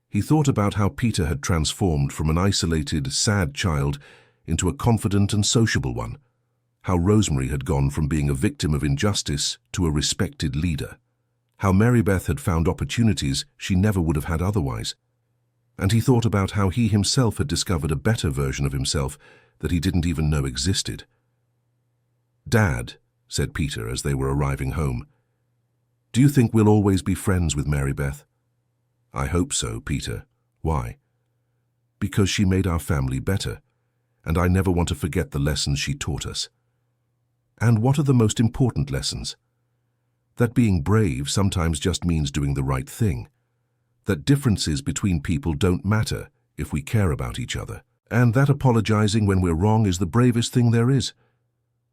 He thought about how Peter had transformed from an isolated, sad child into a confident and sociable one. How Rosemary had gone from being a victim of injustice to a respected leader. How Mary Beth had found opportunities she never would have had otherwise. And he thought about how he himself had discovered a better version of himself that he didn't even know existed. "Dad," said Peter as they were arriving home, "do you think we'll always be friends with Mary Beth?" "I hope so, Peter." "Why?" "Because she made our family better, and I never want to forget the lessons she taught us." "And what are the most important lessons?" "That being brave sometimes just means doing the right thing. That differences between people don't matter if we care about each other. And that apologizing when we're wrong is the bravest thing there is."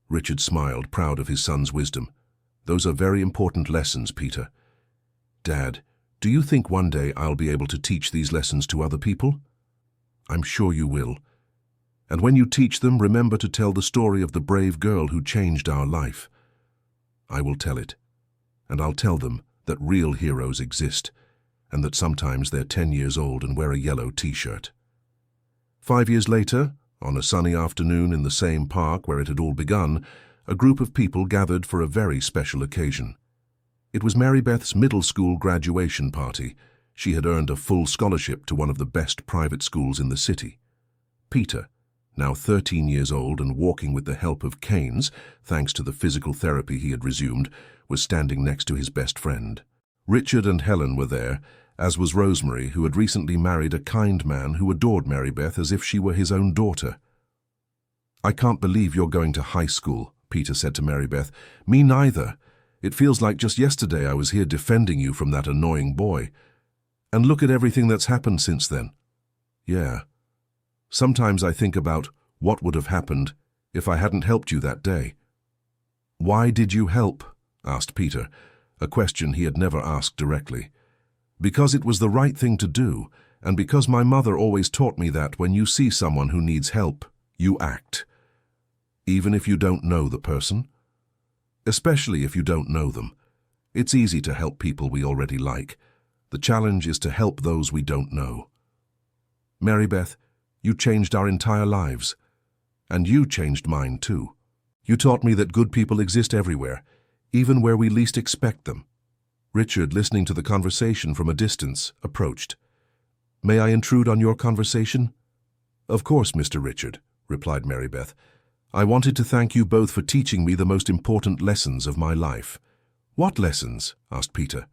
Richard smiled, proud of his son's wisdom. "Those are very important lessons, Peter." "Dad, do you think one day I'll be able to teach these lessons to other people?" "I'm sure you will. And when you teach them, remember to tell the story of the brave girl who changed our life." "I will tell it. And I'll tell them that real heroes exist, and that sometimes they're 10 years old and wear a yellow t-shirt." 5 years later, on a sunny afternoon in the same park where it had all begun, a group of people gathered for a very special occasion. It was Mary Beth's middle school graduation party. She had earned a full scholarship to one of the best private schools in the city. Peter, now 13 years old and walking with the help of canes, thanks to the physical therapy he had resumed, was standing next to his best friend. Richard and Helen were there, as was Rosemary, who had recently married a kind man who adored Mary Beth as if she were his own daughter. "I can't believe you're going to high school," Peter said to Mary Beth. "Me neither. It feels like just yesterday I was here defending you from that annoying boy. And look at everything that's happened since then." "Yeah. Sometimes I think about what would have happened if I hadn't helped you that day." "Why did you help?" asked Peter, a question he had never asked directly. "Because it was the right thing to do, and because my mother always taught me that when you see someone who needs help, you act. Even if you don't know the person. Especially if you don't know them. It's easy to help people we already like. The challenge is to help those we don't know. Mary Beth, you changed our entire lives. And you changed mine too. You taught me that good people exist everywhere, even where we least expect them." Richard, listening to the conversation from a distance, approached. "May I intrude on your conversation?" "Of course, Mr. Richard," replied Mary Beth. "I wanted to thank you both for teaching me the most important lessons of my life." "What lessons?" asked Peter.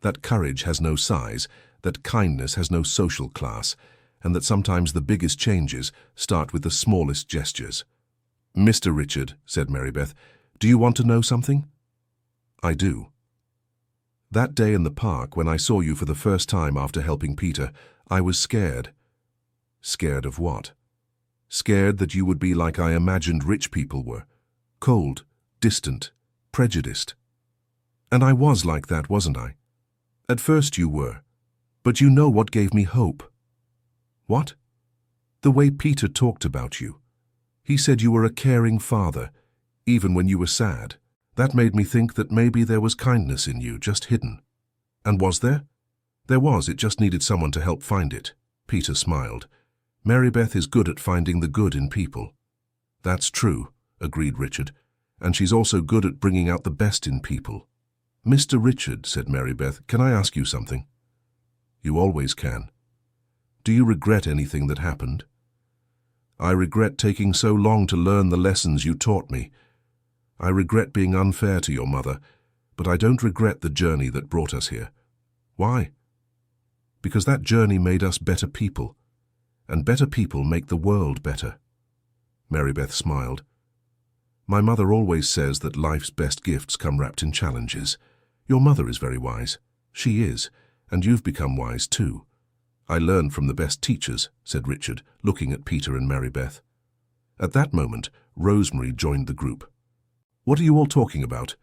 "That courage has no size, that kindness has no social class, and that sometimes the biggest changes start with the smallest gestures." "Mr. Richard," said Mary Beth, "do you want to know something?" "I do. That day in the park when I saw you for the first time after helping Peter, I was scared." "Scared of what?" "Scared that you would be like I imagined rich people were. Cold, distant, prejudiced. And I was like that, wasn't I? At first you were. But you know what gave me hope?" "What?" "The way Peter talked about you. He said you were a caring father, even when you were sad. That made me think that maybe there was kindness in you, just hidden." "And was there?" "There was, it just needed someone to help find it." Peter smiled. "Mary Beth is good at finding the good in people." "That's true," agreed Richard. "And she's also good at bringing out the best in people." "Mr. Richard," said Mary Beth, "can I ask you something?" "You always can." "Do you regret anything that happened?" "I regret taking so long to learn the lessons you taught me. I regret being unfair to your mother, but I don't regret the journey that brought us here." "Why?" "Because that journey made us better people, and better people make the world better." Mary Beth smiled. "My mother always says that life's best gifts come wrapped in challenges. Your mother is very wise. She is, and you've become wise too." "I learned from the best teachers," said Richard, looking at Peter and Mary Beth. At that moment, Rosemary joined the group. "What are you all talking about?"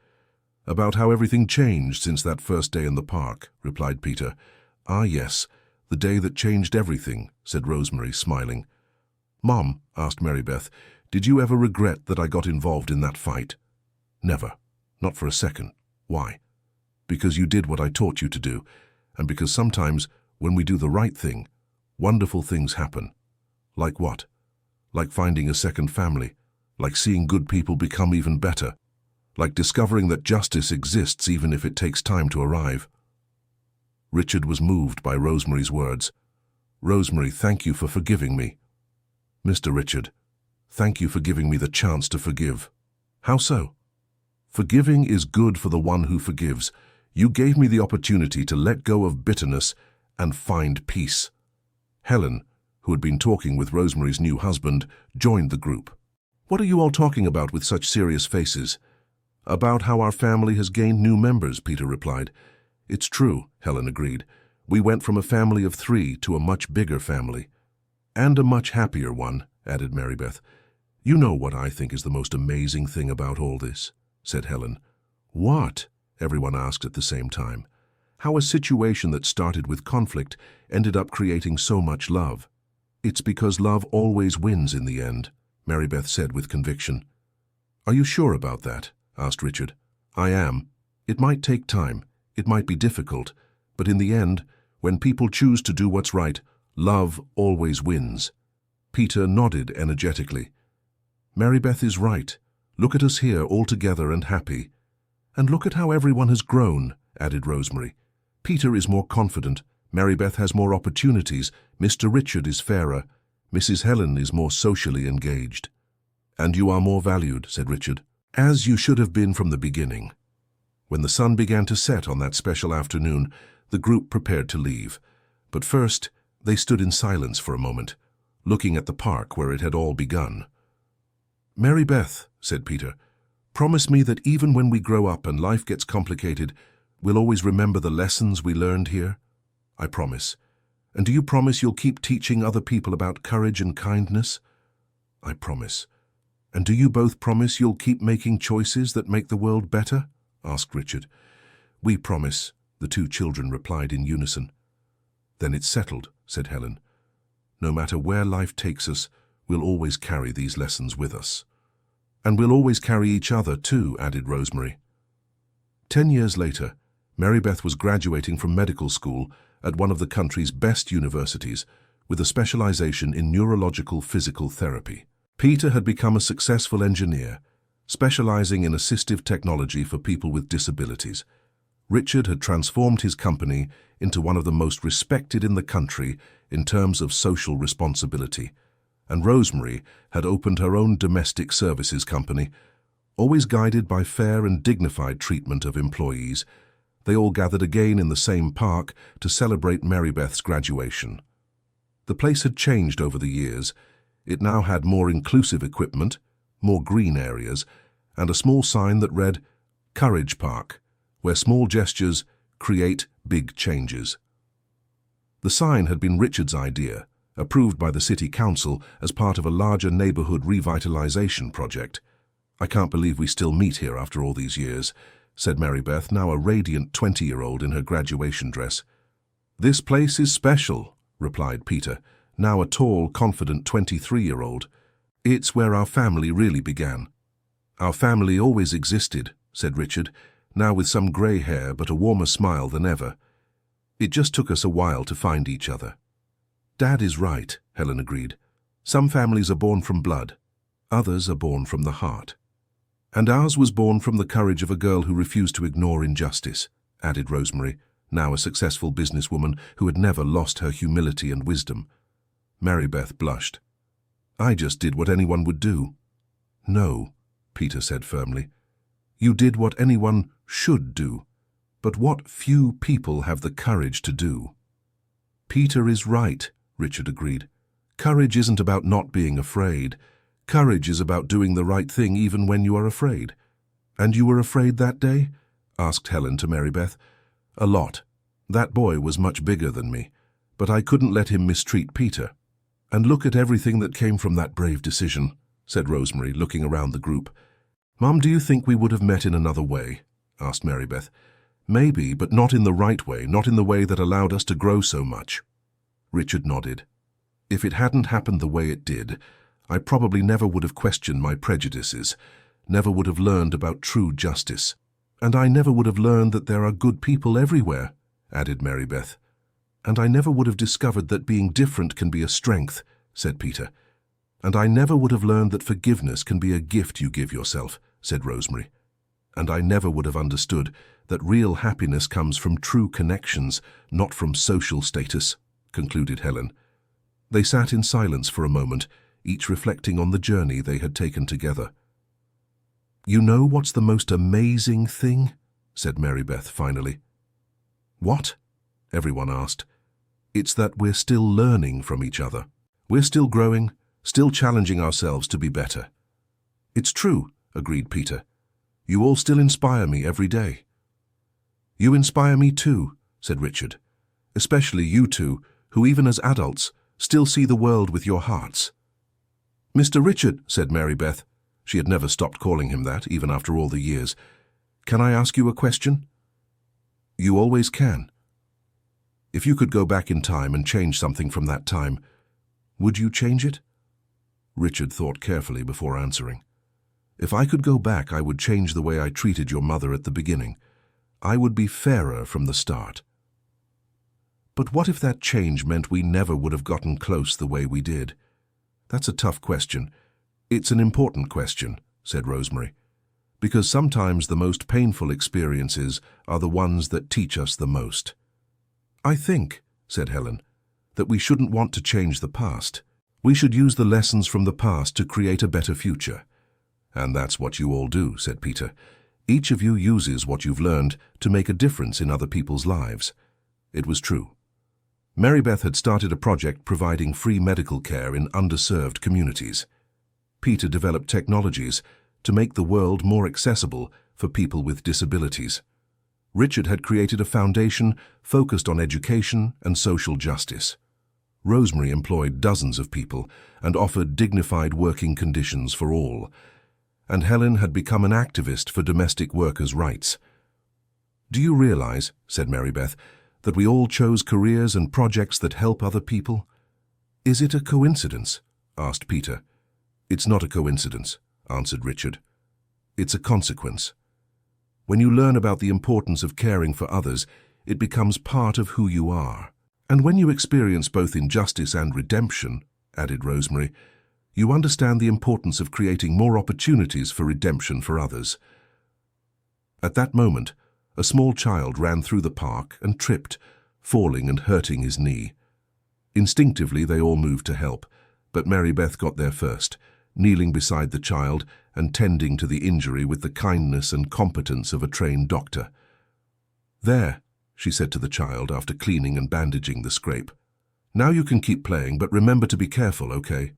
"About how everything changed since that first day in the park," replied Peter. "Ah, yes, the day that changed everything," said Rosemary, smiling. "Mom," asked Mary Beth, "did you ever regret that I got involved in that fight?" "Never. Not for a second. Why?" "Because you did what I taught you to do, and because sometimes, when we do the right thing, wonderful things happen." "Like what?" like finding a second family, like seeing good people become even better, like discovering that justice exists even if it takes time to arrive. Richard was moved by Rosemary's words. "Rosemary, thank you for forgiving me." "Mr. Richard, thank you for giving me the chance to forgive." "How so?" "Forgiving is good for the one who forgives. You gave me the opportunity to let go of bitterness and find peace." Helen, who had been talking with Rosemary's new husband, joined the group. "What are you all talking about with such serious faces?" "About how our family has gained new members," Peter replied. "It's true," Helen agreed. "We went from a family of 3 to a much bigger family." "And a much happier one," added Marybeth. "You know what I think is the most amazing thing about all this," said Helen. "What?" everyone asked at the same time. "How a situation that started with conflict ended up creating so much love." "It's because love always wins in the end," Marybeth said with conviction. "Are you sure about that?" asked Richard. "I am. It might take time, it might be difficult, but in the end, when people choose to do what's right, love always wins." Peter nodded energetically. "Marybeth is right. Look at us here all together and happy." "And look at how everyone has grown," added Rosemary. "Peter is more confident, Marybeth has more opportunities, Mr. Richard is fairer, Mrs. Helen is more socially engaged." "And you are more valued," said Richard, "as you should have been from the beginning." When the sun began to set on that special afternoon, the group prepared to leave. But first, they stood in silence for a moment, looking at the park where it had all begun. "Marybeth," said Peter, "promise me that even when we grow up and life gets complicated, we'll always remember the lessons we learned here." "I promise." "And do you promise you'll keep teaching other people about courage and kindness?" "I promise." "And do you both promise you'll keep making choices that make the world better?" asked Richard. "We promise," the 2 children replied in unison. "Then it's settled," said Helen. "No matter where life takes us, we'll always carry these lessons with us." "And we'll always carry each other too," added Rosemary. 10 years later, Marybeth was graduating from medical school at one of the country's best universities with a specialization in neurological physical therapy. Peter had become a successful engineer, specializing in assistive technology for people with disabilities. Richard had transformed his company into one of the most respected in the country in terms of social responsibility, and Rosemary had opened her own domestic services company. Always guided by fair and dignified treatment of employees, they all gathered again in the same park to celebrate Marybeth's graduation. The place had changed over the years. It now had more inclusive equipment, more green areas, and a small sign that read, "Courage Park, where small gestures create big changes." The sign had been Richard's idea, approved by the City Council as part of a larger neighborhood revitalization project. "I can't believe we still meet here after all these years," said Marybeth, now a radiant 20-year-old in her graduation dress. "This place is special," replied Peter, now a tall, confident 23-year-old. "It's where our family really began." "Our family always existed," said Richard, now with some grey hair but a warmer smile than ever. "It just took us a while to find each other." "Dad is right," Helen agreed. "Some families are born from blood, others are born from the heart." "And ours was born from the courage of a girl who refused to ignore injustice," added Rosemary, now a successful businesswoman who had never lost her humility and wisdom. Marybeth blushed. "I just did what anyone would do." "No," Peter said firmly. "You did what anyone should do, but what few people have the courage to do." "Peter is right," Richard agreed. "Courage isn't about not being afraid. Courage is about doing the right thing even when you are afraid." "And you were afraid that day?" asked Helen to Marybeth. "A lot. That boy was much bigger than me, but I couldn't let him mistreat Peter." "And look at everything that came from that brave decision," said Rosemary, looking around the group. "Mum, do you think we would have met in another way?" asked Marybeth. "Maybe, but not in the right way, not in the way that allowed us to grow so much." Richard nodded. "If it hadn't happened the way it did, I probably never would have questioned my prejudices, never would have learned about true justice. And I never would have learned that there are good people everywhere," added Marybeth. "And I never would have discovered that being different can be a strength," said Peter. "And I never would have learned that forgiveness can be a gift you give yourself," said Rosemary. "And I never would have understood that real happiness comes from true connections, not from social status," concluded Helen. They sat in silence for a moment, each reflecting on the journey they had taken together. "You know what's the most amazing thing?" said Mary Beth finally. "What?" everyone asked. "It's that we're still learning from each other. We're still growing, still challenging ourselves to be better." "It's true," agreed Peter. "You all still inspire me every day." "You inspire me too," said Richard. "Especially you two, who even as adults still see the world with your hearts." "Mr. Richard," said Mary Beth. She had never stopped calling him that, even after all the years. "Can I ask you a question?" "You always can." "If you could go back in time and change something from that time, would you change it?" Richard thought carefully before answering. "If I could go back, I would change the way I treated your mother at the beginning. I would be fairer from the start." "But what if that change meant we never would have gotten close the way we did?" "That's a tough question. It's an important question," said Rosemary, "because sometimes the most painful experiences are the ones that teach us the most." "I think," said Helen, "that we shouldn't want to change the past. We should use the lessons from the past to create a better future." "And that's what you all do," said Peter. "Each of you uses what you've learned to make a difference in other people's lives." It was true. Mary Beth had started a project providing free medical care in underserved communities. Peter developed technologies to make the world more accessible for people with disabilities. Richard had created a foundation focused on education and social justice. Rosemary employed dozens of people and offered dignified working conditions for all. And Helen had become an activist for domestic workers' rights. "Do you realize," said Mary Beth, "that we all chose careers and projects that help other people?" "Is it a coincidence?" asked Peter. "It's not a coincidence," answered Richard. "It's a consequence. When you learn about the importance of caring for others, it becomes part of who you are. And when you experience both injustice and redemption," added Rosemary, "you understand the importance of creating more opportunities for redemption for others." At that moment, a small child ran through the park and tripped, falling and hurting his knee. Instinctively, they all moved to help, but Mary Beth got there first, kneeling beside the child and tending to the injury with the kindness and competence of a trained doctor. "There," she said to the child after cleaning and bandaging the scrape. "Now you can keep playing, but remember to be careful, okay?"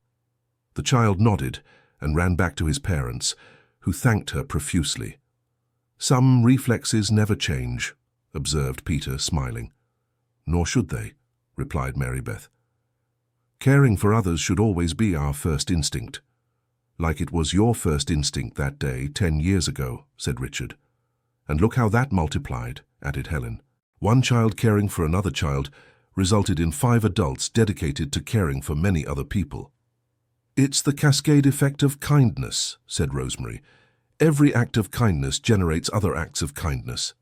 The child nodded and ran back to his parents, who thanked her profusely. "Some reflexes never change," observed Peter, smiling. "Nor should they," replied Mary Beth. "Caring for others should always be our first instinct." "Like it was your first instinct that day 10 years ago," said Richard. "And look how that multiplied," added Helen. "One child caring for another child resulted in 5 adults dedicated to caring for many other people." "It's the cascade effect of kindness," said Rosemary. "Every act of kindness generates other acts of kindness."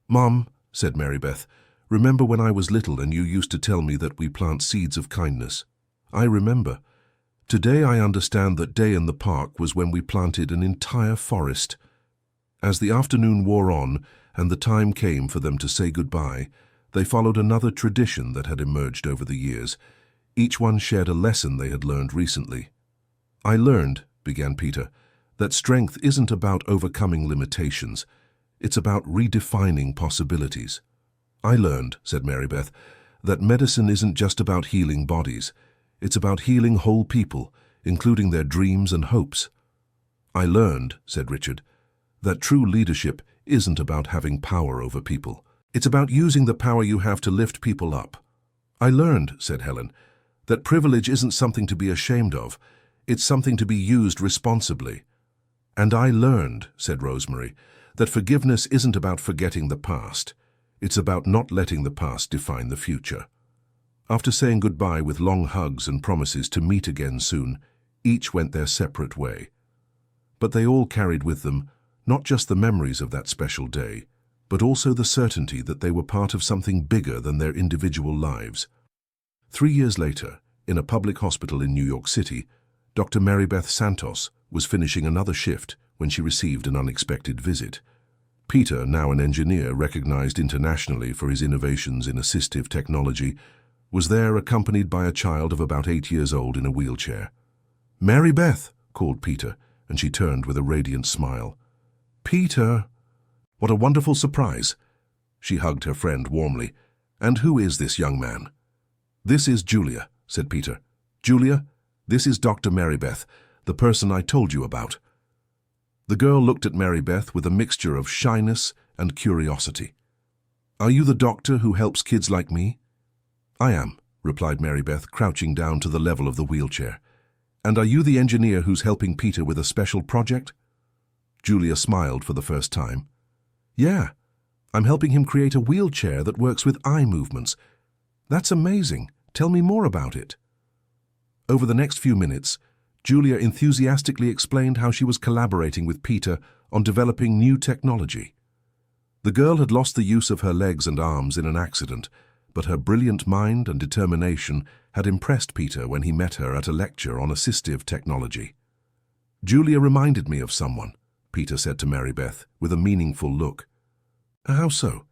"Mom," said Mary Beth, "remember when I was little and you used to tell me that we plant seeds of kindness?" "I remember. Today I understand that day in the park was when we planted an entire forest." As the afternoon wore on and the time came for them to say goodbye, they followed another tradition that had emerged over the years. Each one shared a lesson they had learned recently. "I learned," began Peter, "that strength isn't about overcoming limitations. It's about redefining possibilities." "I learned," said Mary Beth, "that medicine isn't just about healing bodies. It's about healing whole people, including their dreams and hopes." "I learned," said Richard, "that true leadership isn't about having power over people. It's about using the power you have to lift people up." "I learned," said Helen, "that privilege isn't something to be ashamed of. It's something to be used responsibly." "And I learned," said Rosemary, "that forgiveness isn't about forgetting the past. It's about not letting the past define the future." After saying goodbye with long hugs and promises to meet again soon, each went their separate way. But they all carried with them not just the memories of that special day, but also the certainty that they were part of something bigger than their individual lives. 3 years later, in a public hospital in New York City, Dr. Marybeth Santos was finishing another shift when she received an unexpected visit. Peter, now an engineer recognized internationally for his innovations in assistive technology, was there accompanied by a child of about 8 years old in a wheelchair. "Marybeth," called Peter, and she turned with a radiant smile. "Peter! What a wonderful surprise!" She hugged her friend warmly. "And who is this young man?" "This is Julia," said Peter. "Julia, this is Dr. Marybeth, the person I told you about." The girl looked at Marybeth with a mixture of shyness and curiosity. "Are you the doctor who helps kids like me?" "I am," replied Marybeth, crouching down to the level of the wheelchair. "And are you the engineer who's helping Peter with a special project?" Julia smiled for the first time. "Yeah, I'm helping him create a wheelchair that works with eye movements. That's amazing. Tell me more about it." Over the next few minutes, Julia enthusiastically explained how she was collaborating with Peter on developing new technology. The girl had lost the use of her legs and arms in an accident, but her brilliant mind and determination had impressed Peter when he met her at a lecture on assistive technology. "Julia reminded me of someone," Peter said to Marybeth with a meaningful look. "How so?"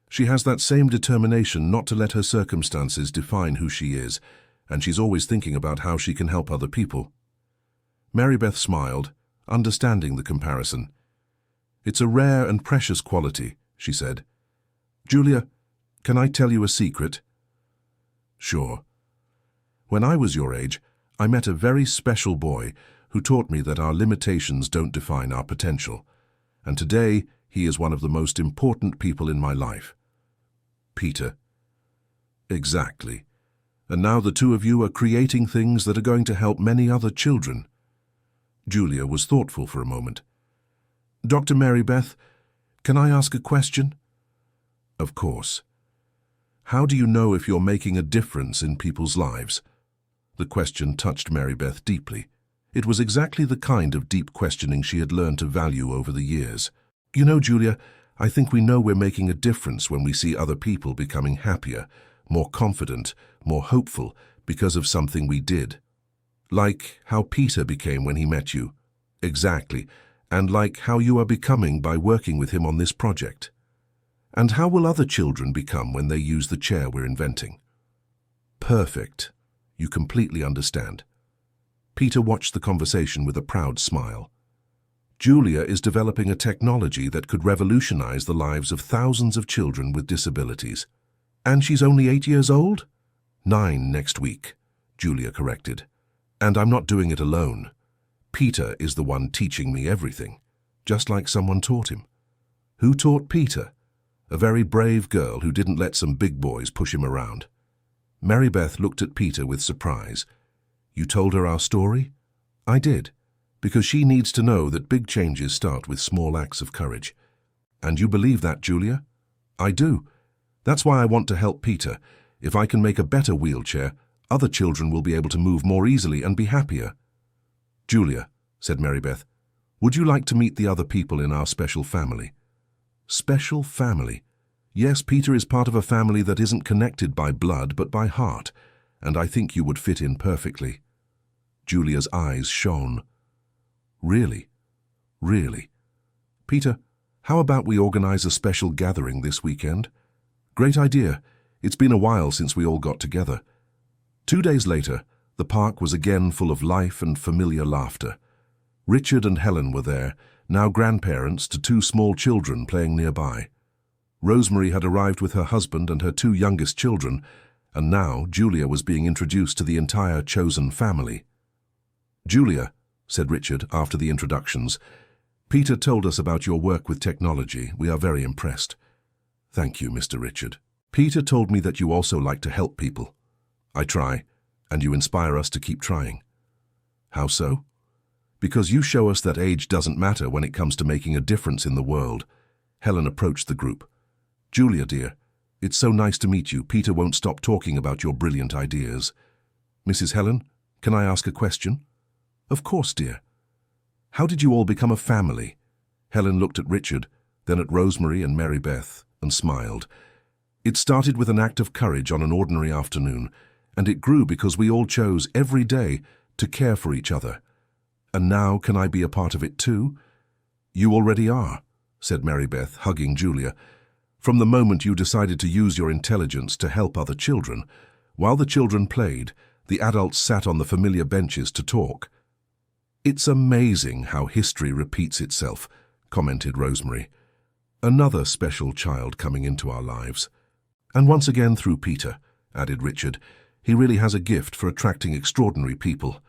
"She has that same determination not to let her circumstances define who she is, and she's always thinking about how she can help other people." Marybeth smiled, understanding the comparison. "It's a rare and precious quality," she said. "Julia, can I tell you a secret?" "Sure." "When I was your age, I met a very special boy who taught me that our limitations don't define our potential, and today he is one of the most important people in my life." "Peter." "Exactly. And now the two of you are creating things that are going to help many other children." Julia was thoughtful for a moment. "Dr. Marybeth, can I ask a question?" "Of course." "How do you know if you're making a difference in people's lives?" The question touched Marybeth deeply. It was exactly the kind of deep questioning she had learned to value over the years. "You know, Julia, I think we know we're making a difference when we see other people becoming happier, more confident, more hopeful because of something we did. Like how Peter became when he met you." "Exactly. And like how you are becoming by working with him on this project." "And how will other children become when they use the chair we're inventing?" "Perfect. You completely understand." Peter watched the conversation with a proud smile. "Julia is developing a technology that could revolutionize the lives of thousands of children with disabilities." "And she's only 8 years old?" 9 next week, Julia corrected. "And I'm not doing it alone. Peter is the one teaching me everything, just like someone taught him." "Who taught Peter?" "A very brave girl who didn't let some big boys push him around." Marybeth looked at Peter with surprise. "You told her our story?" "I did, because she needs to know that big changes start with small acts of courage." "And you believe that, Julia?" "I do. That's why I want to help Peter. If I can make a better wheelchair, other children will be able to move more easily and be happier." "Julia," said Marybeth, "would you like to meet the other people in our special family?" "Special family?" "Yes, Peter is part of a family that isn't connected by blood but by heart, and I think you would fit in perfectly." Julia's eyes shone. "Really? Really? Peter, how about we organize a special gathering this weekend?" "Great idea. It's been a while since we all got together." 2 days later, the park was again full of life and familiar laughter. Richard and Helen were there, now grandparents to 2 small children playing nearby. Rosemary had arrived with her husband and her 2 youngest children, and now Julia was being introduced to the entire chosen family. "Julia," said Richard after the introductions, "Peter told us about your work with technology. We are very impressed." "Thank you, Mr. Richard. Peter told me that you also like to help people." "I try, and you inspire us to keep trying." "How so?" "Because you show us that age doesn't matter when it comes to making a difference in the world." Helen approached the group. "Julia, dear, it's so nice to meet you. Peter won't stop talking about your brilliant ideas." "Mrs. Helen, can I ask a question?" "Of course, dear." "How did you all become a family?" Helen looked at Richard, then at Rosemary and Marybeth, and smiled. "It started with an act of courage on an ordinary afternoon, and it grew because we all chose every day to care for each other. And now can I be a part of it too? You already are, said Marybeth, hugging Julia. From the moment you decided to use your intelligence to help other children, while the children played, the adults sat on the familiar benches to talk. It's amazing how history repeats itself, commented Rosemary. Another special child coming into our lives. And once again through Peter, added Richard. He really has a gift for attracting extraordinary people.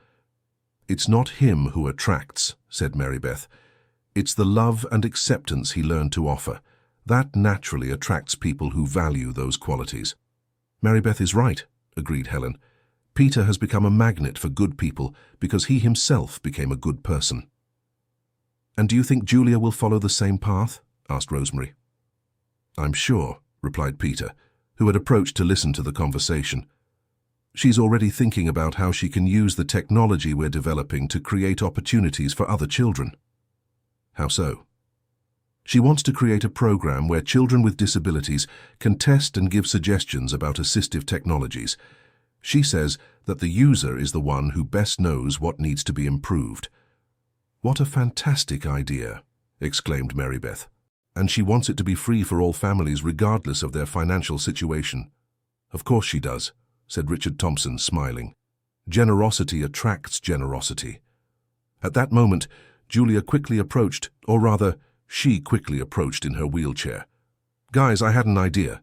It's not him who attracts, said Marybeth. It's the love and acceptance he learned to offer. That naturally attracts people who value those qualities. Marybeth is right, agreed Helen. Peter has become a magnet for good people because he himself became a good person. And do you think Julia will follow the same path? Asked Rosemary. I'm sure, replied Peter, who had approached to listen to the conversation. She's already thinking about how she can use the technology we're developing to create opportunities for other children. How so? She wants to create a program where children with disabilities can test and give suggestions about assistive technologies. She says that the user is the one who best knows what needs to be improved. What a fantastic idea, exclaimed Marybeth. And she wants it to be free for all families regardless of their financial situation. Of course she does, said Richard Thompson, smiling. Generosity attracts generosity. At that moment, Julia quickly approached, or rather, she quickly approached in her wheelchair. Guys, I had an idea.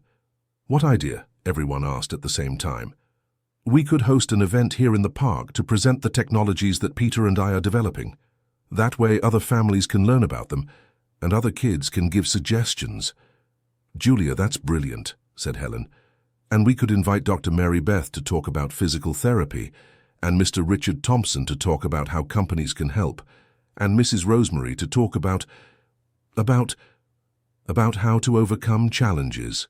What idea? Everyone asked at the same time. We could host an event here in the park to present the technologies that Peter and I are developing. That way other families can learn about them, and other kids can give suggestions. Julia, that's brilliant, said Helen. And we could invite Dr. Marybeth to talk about physical therapy, and Mr. Richard Thompson to talk about how companies can help, and Mrs. Rosemary to talk about how to overcome challenges,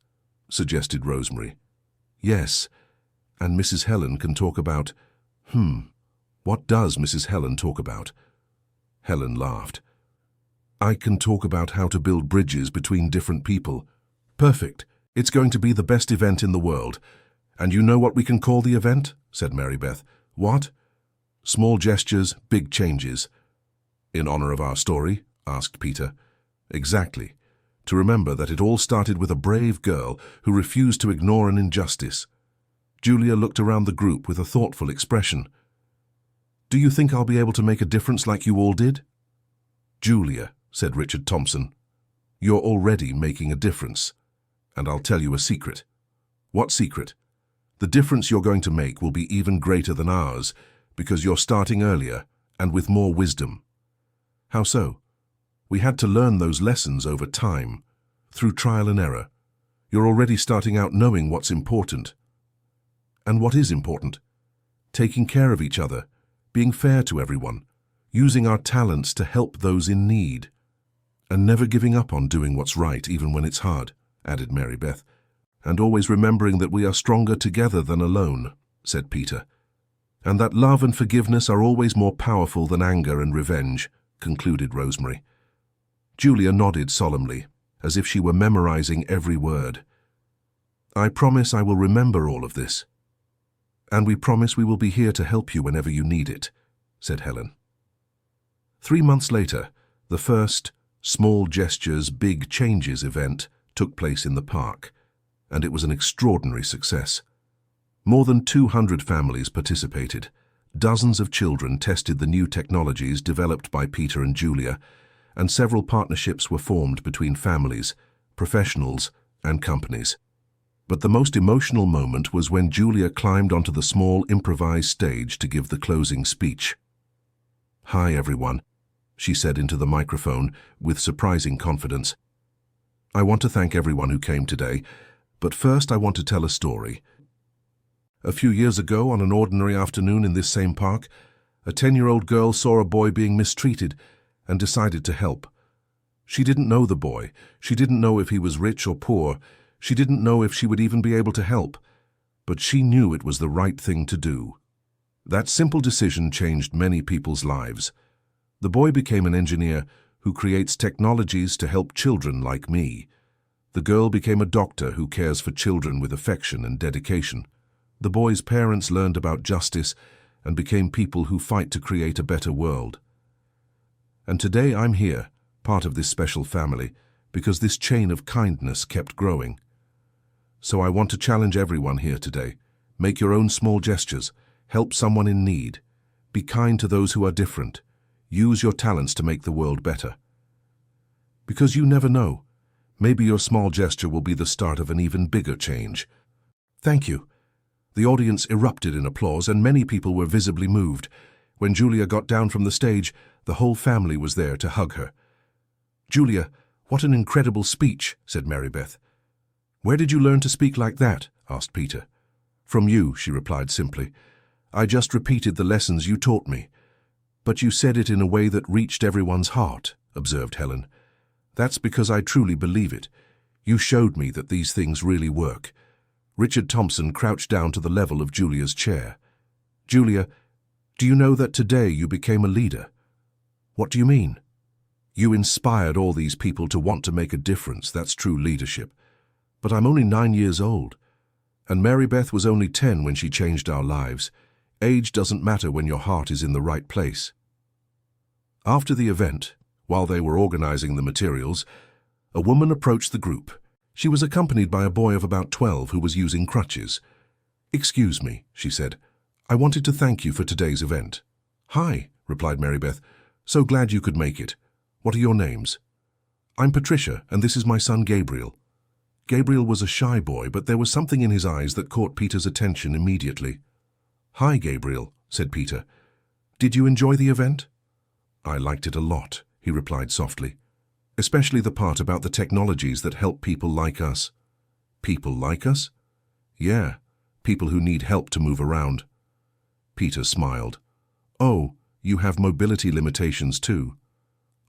suggested Rosemary. Yes, and Mrs. Helen can talk about, what does Mrs. Helen talk about? Helen laughed. I can talk about how to build bridges between different people. Perfect. It's going to be the best event in the world. And you know what we can call the event? Said Marybeth. What? Small gestures, big changes. In honor of our story? Asked Peter. Exactly. To remember that it all started with a brave girl who refused to ignore an injustice. Julia looked around the group with a thoughtful expression. Do you think I'll be able to make a difference like you all did? Julia, said Richard Thompson, you're already making a difference. And I'll tell you a secret. What secret? The difference you're going to make will be even greater than ours, because you're starting earlier and with more wisdom. How so? We had to learn those lessons over time, through trial and error. You're already starting out knowing what's important. And what is important? Taking care of each other, being fair to everyone, using our talents to help those in need, and never giving up on doing what's right even when it's hard, added Marybeth. And always remembering that we are stronger together than alone, said Peter. And that love and forgiveness are always more powerful than anger and revenge, concluded Rosemary. Julia nodded solemnly, as if she were memorizing every word. I promise I will remember all of this. And we promise we will be here to help you whenever you need it, said Helen. 3 months later, the first Small Gestures, Big Changes event took place in the park, and it was an extraordinary success. More than 200 families participated. Dozens of children tested the new technologies developed by Peter and Julia, and several partnerships were formed between families, professionals, and companies. But the most emotional moment was when Julia climbed onto the small improvised stage to give the closing speech. Hi, everyone, she said into the microphone with surprising confidence. I want to thank everyone who came today, but first I want to tell a story. A few years ago, on an ordinary afternoon in this same park, a 10-year-old girl saw a boy being mistreated and decided to help. She didn't know the boy. She didn't know if he was rich or poor. She didn't know if she would even be able to help. But she knew it was the right thing to do. That simple decision changed many people's lives. The boy became an engineer who creates technologies to help children like me. The girl became a doctor who cares for children with affection and dedication. The boy's parents learned about justice, and became people who fight to create a better world. And today I'm here, part of this special family, because this chain of kindness kept growing. So I want to challenge everyone here today. Make your own small gestures. Help someone in need. Be kind to those who are different. Use your talents to make the world better. Because you never know. Maybe your small gesture will be the start of an even bigger change. Thank you. The audience erupted in applause, and many people were visibly moved. When Julia got down from the stage, the whole family was there to hug her. "Julia, what an incredible speech," said Mary Beth. "Where did you learn to speak like that?" asked Peter. "From you," she replied simply. "I just repeated the lessons you taught me." "But you said it in a way that reached everyone's heart," observed Helen. "That's because I truly believe it. You showed me that these things really work." Richard Thompson crouched down to the level of Julia's chair. "Julia, do you know that today you became a leader?" "What do you mean?" "You inspired all these people to want to make a difference. That's true leadership. But I'm only 9 years old. And Mary Beth was only 10 when she changed our lives. Age doesn't matter when your heart is in the right place." After the event, while they were organizing the materials, a woman approached the group. She was accompanied by a boy of about 12 who was using crutches. "Excuse me," she said. "I wanted to thank you for today's event." "Hi," replied Mary Beth. "So glad you could make it. What are your names?" "I'm Patricia, and this is my son Gabriel." Gabriel was a shy boy, but there was something in his eyes that caught Peter's attention immediately. "Hi, Gabriel," said Peter. "Did you enjoy the event?" "I liked it a lot," he replied softly. "Especially the part about the technologies that help people like us." "People like us?" "Yeah, people who need help to move around." Peter smiled. "Oh, you have mobility limitations too."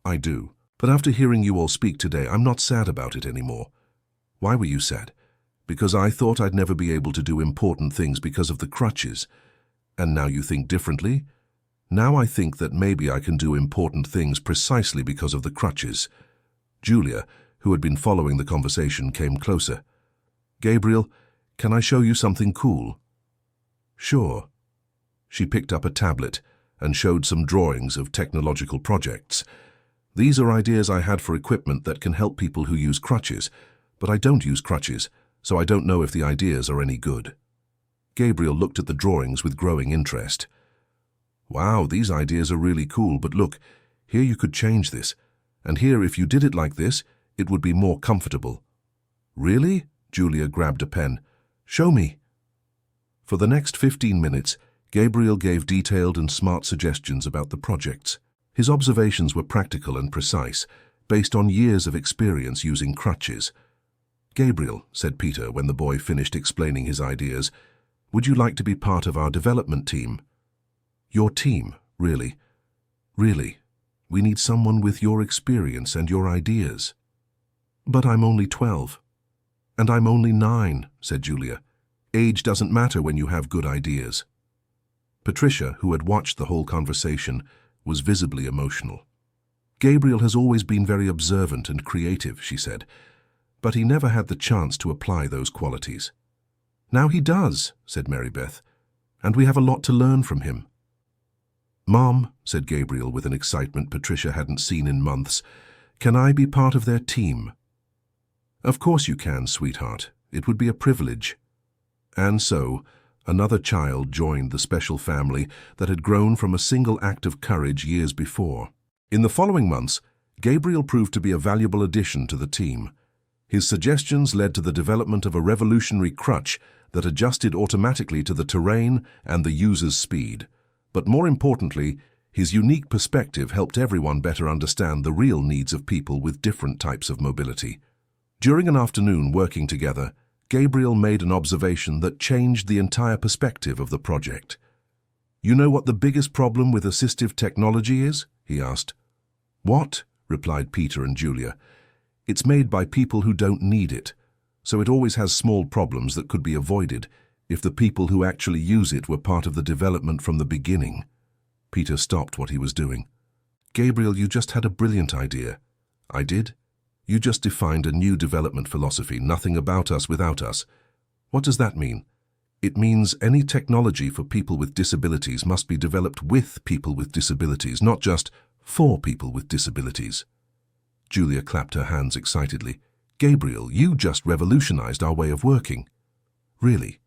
"I do, but after hearing you all speak today, I'm not sad about it anymore." "Why were you sad?" "Because I thought I'd never be able to do important things because of the crutches. And now you think differently?" "Now I think that maybe I can do important things precisely because of the crutches." Julia, who had been following the conversation, came closer. "Gabriel, can I show you something cool?" "Sure." She picked up a tablet and showed some drawings of technological projects. "These are ideas I had for equipment that can help people who use crutches, but I don't use crutches, so I don't know if the ideas are any good." Gabriel looked at the drawings with growing interest. "Wow, these ideas are really cool, but look, here you could change this. And here, if you did it like this, it would be more comfortable." "Really?" Julia grabbed a pen. "Show me." For the next 15 minutes, Gabriel gave detailed and smart suggestions about the projects. His observations were practical and precise, based on years of experience using crutches. "Gabriel," said Peter when the boy finished explaining his ideas, "would you like to be part of our development team?" "Your team, really? Really? We need someone with your experience and your ideas." "But I'm only 12. "And I'm only 9, said Julia. "Age doesn't matter when you have good ideas." Patricia, who had watched the whole conversation, was visibly emotional. "Gabriel has always been very observant and creative," she said, "but he never had the chance to apply those qualities." "Now he does," said Mary Beth, "and we have a lot to learn from him." "Mom," said Gabriel with an excitement Patricia hadn't seen in months, "can I be part of their team?" "Of course you can, sweetheart. It would be a privilege." And so, another child joined the special family that had grown from a single act of courage years before. In the following months, Gabriel proved to be a valuable addition to the team. His suggestions led to the development of a revolutionary crutch that adjusted automatically to the terrain and the user's speed. But more importantly, his unique perspective helped everyone better understand the real needs of people with different types of mobility. During an afternoon working together, Gabriel made an observation that changed the entire perspective of the project. "You know what the biggest problem with assistive technology is?" he asked. "What?" replied Peter and Julia. "It's made by people who don't need it, so it always has small problems that could be avoided if the people who actually use it were part of the development from the beginning." Peter stopped what he was doing. "Gabriel, you just had a brilliant idea." "I did? You just defined a new development philosophy, nothing about us without us." "What does that mean?" It means any technology for people with disabilities must be developed with people with disabilities, not just for people with disabilities. Julia clapped her hands excitedly. Gabriel, you just revolutionized our way of working. Really?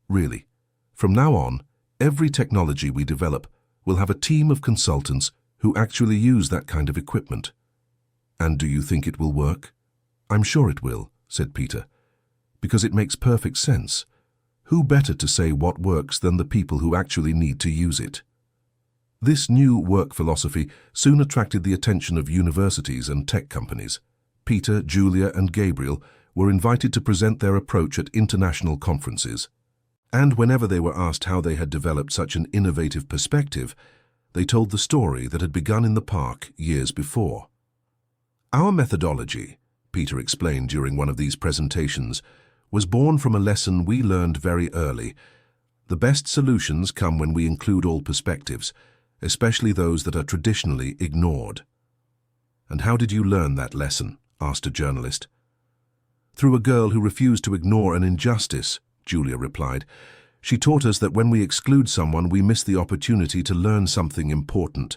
Really. From now on, every technology we develop will have a team of consultants who actually use that kind of equipment. And do you think it will work? I'm sure it will, said Peter, because it makes perfect sense. Who better to say what works than the people who actually need to use it? This new work philosophy soon attracted the attention of universities and tech companies. Peter, Julia, and Gabriel were invited to present their approach at international conferences. And whenever they were asked how they had developed such an innovative perspective, they told the story that had begun in the park years before. Our methodology, Peter explained during one of these presentations, was born from a lesson we learned very early. The best solutions come when we include all perspectives, especially those that are traditionally ignored. And how did you learn that lesson? Asked a journalist. Through a girl who refused to ignore an injustice, Julia replied. She taught us that when we exclude someone, we miss the opportunity to learn something important.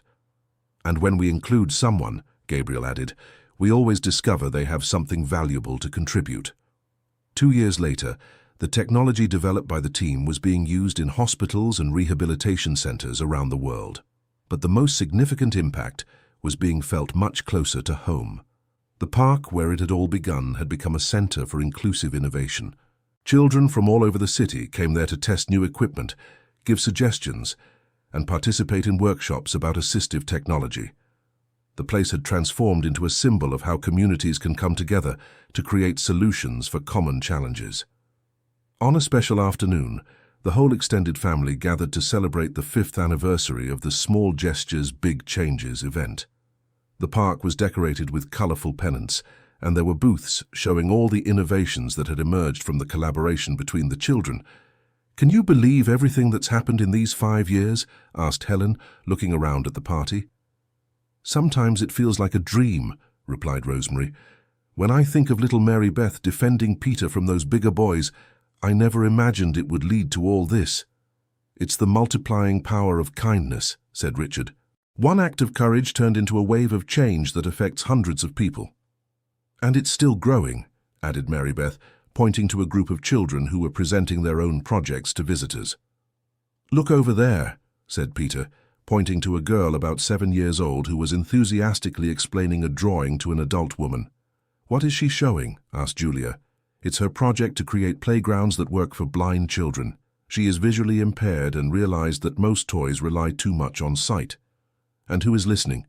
And when we include someone, Gabriel added, we always discover they have something valuable to contribute. 2 years later, the technology developed by the team was being used in hospitals and rehabilitation centers around the world. But the most significant impact was being felt much closer to home. The park where it had all begun had become a center for inclusive innovation. Children from all over the city came there to test new equipment, give suggestions, and participate in workshops about assistive technology. The place had transformed into a symbol of how communities can come together to create solutions for common challenges. On a special afternoon, the whole extended family gathered to celebrate the 5th anniversary of the Small Gestures, Big Changes event. The park was decorated with colorful pennants, and there were booths showing all the innovations that had emerged from the collaboration between the children. Can you believe everything that's happened in these 5 years? Asked Helen, looking around at the party. Sometimes it feels like a dream, replied Rosemary. When I think of little Mary Beth defending Peter from those bigger boys, I never imagined it would lead to all this. It's the multiplying power of kindness, said Richard. One act of courage turned into a wave of change that affects hundreds of people. And it's still growing, added Mary Beth, pointing to a group of children who were presenting their own projects to visitors. Look over there, said Peter, pointing to a girl about 7 years old who was enthusiastically explaining a drawing to an adult woman. What is she showing? Asked Julia. It's her project to create playgrounds that work for blind children. She is visually impaired and realized that most toys rely too much on sight. And who is listening?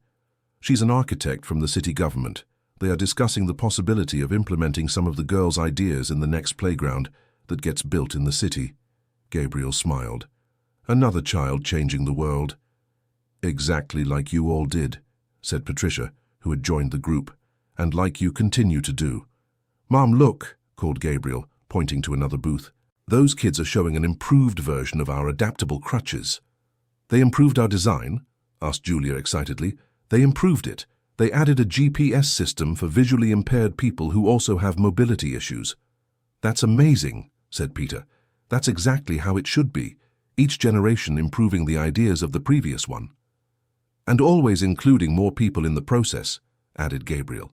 She's an architect from the city government. They are discussing the possibility of implementing some of the girl's ideas in the next playground that gets built in the city. Gabriel smiled. Another child changing the world. Exactly like you all did, said Patricia, who had joined the group, and like you continue to do. Mom, look, called Gabriel, pointing to another booth. Those kids are showing an improved version of our adaptable crutches. They improved our design? Asked Julia excitedly. They improved it. They added a GPS system for visually impaired people who also have mobility issues. That's amazing, said Peter. That's exactly how it should be, each generation improving the ideas of the previous one. And always including more people in the process, added Gabriel.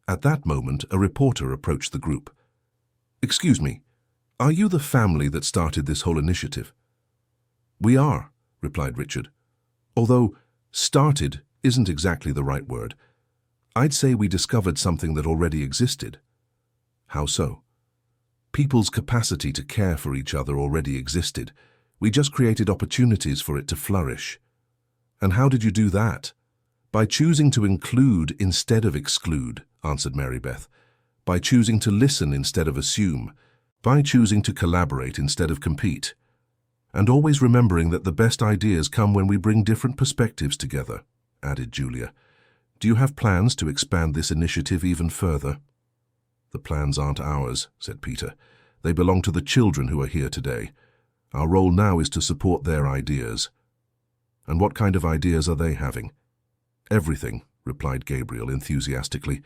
At that moment, a reporter approached the group. Excuse me, are you the family that started this whole initiative? We are, replied Richard. Although started isn't exactly the right word. I'd say we discovered something that already existed. How so? People's capacity to care for each other already existed. We just created opportunities for it to flourish. And how did you do that? By choosing to include instead of exclude, answered Mary Beth. By choosing to listen instead of assume. By choosing to collaborate instead of compete. And always remembering that the best ideas come when we bring different perspectives together, added Julia. Do you have plans to expand this initiative even further? The plans aren't ours, said Peter. They belong to the children who are here today. Our role now is to support their ideas. And what kind of ideas are they having? Everything, replied Gabriel enthusiastically.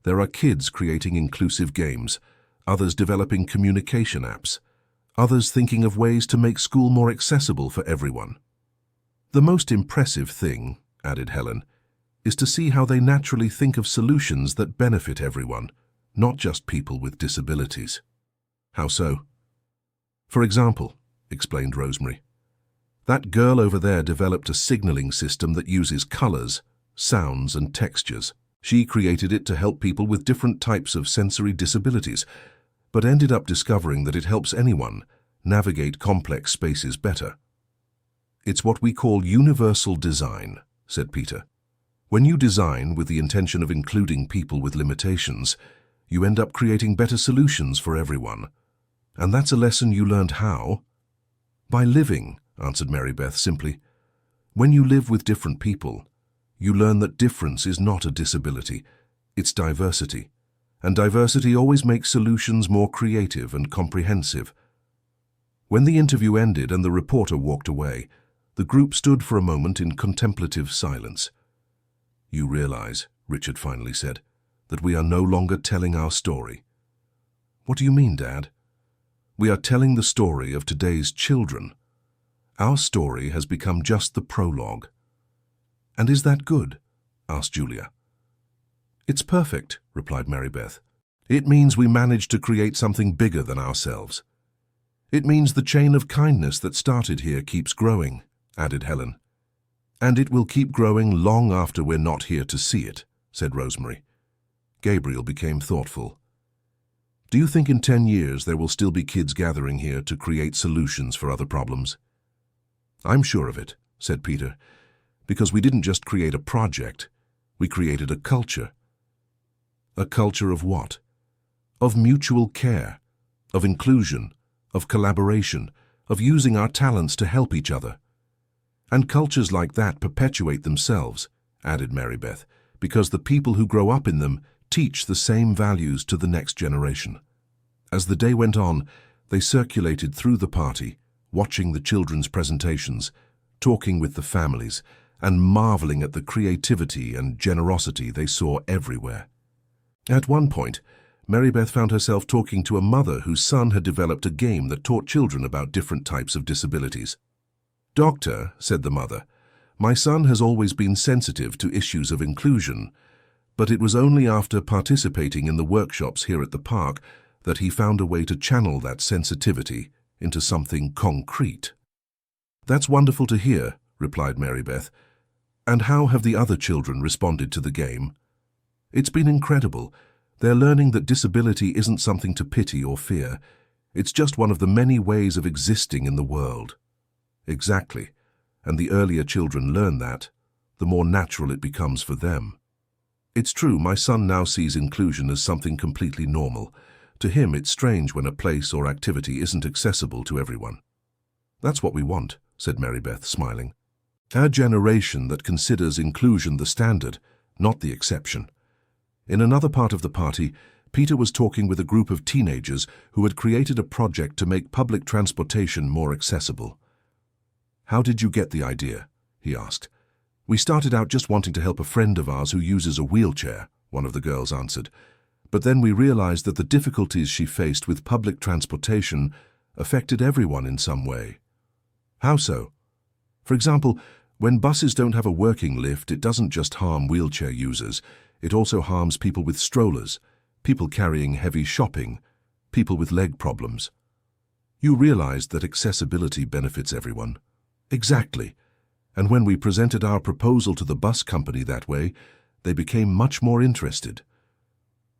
There are kids creating inclusive games, others developing communication apps, others thinking of ways to make school more accessible for everyone. The most impressive thing, added Helen, is to see how they naturally think of solutions that benefit everyone, not just people with disabilities. How so? For example, explained Rosemary, that girl over there developed a signaling system that uses colors, sounds, and textures. She created it to help people with different types of sensory disabilities, but ended up discovering that it helps anyone navigate complex spaces better. It's what we call universal design, said Peter. When you design with the intention of including people with limitations, you end up creating better solutions for everyone. And that's a lesson you learned how? By living, answered Mary Beth simply. When you live with different people, you learn that difference is not a disability, it's diversity. And diversity always makes solutions more creative and comprehensive. When the interview ended and the reporter walked away, the group stood for a moment in contemplative silence. You realize, Richard finally said, that we are no longer telling our story. What do you mean, Dad? We are telling the story of today's children. Our story has become just the prologue. And is that good? Asked Julia. It's perfect, replied Mary Beth. It means we managed to create something bigger than ourselves. It means the chain of kindness that started here keeps growing, added Helen. And it will keep growing long after we're not here to see it, said Rosemary. Gabriel became thoughtful. Do you think in 10 years there will still be kids gathering here to create solutions for other problems? I'm sure of it, said Peter, because we didn't just create a project, we created a culture. A culture of what? Of mutual care, of inclusion, of collaboration, of using our talents to help each other. And cultures like that perpetuate themselves, added Mary Beth, because the people who grow up in them teach the same values to the next generation. As the day went on, they circulated through the party, watching the children's presentations, talking with the families, and marveling at the creativity and generosity they saw everywhere. At one point, Mary Beth found herself talking to a mother whose son had developed a game that taught children about different types of disabilities. Doctor, said the mother, my son has always been sensitive to issues of inclusion, but it was only after participating in the workshops here at the park that he found a way to channel that sensitivity into something concrete. That's wonderful to hear, replied Mary Beth. And how have the other children responded to the game? It's been incredible. They're learning that disability isn't something to pity or fear. It's just one of the many ways of existing in the world. Exactly. And the earlier children learn that, the more natural it becomes for them. It's true, my son now sees inclusion as something completely normal. To him, it's strange when a place or activity isn't accessible to everyone. That's what we want, said Mary Beth, smiling. A generation that considers inclusion the standard, not the exception. In another part of the party, Peter was talking with a group of teenagers who had created a project to make public transportation more accessible. How did you get the idea? He asked. We started out just wanting to help a friend of ours who uses a wheelchair, one of the girls answered. But then we realized that the difficulties she faced with public transportation affected everyone in some way. How so? For example, when buses don't have a working lift, it doesn't just harm wheelchair users, it also harms people with strollers, people carrying heavy shopping, people with leg problems. You realized that accessibility benefits everyone. Exactly. And when we presented our proposal to the bus company that way, they became much more interested.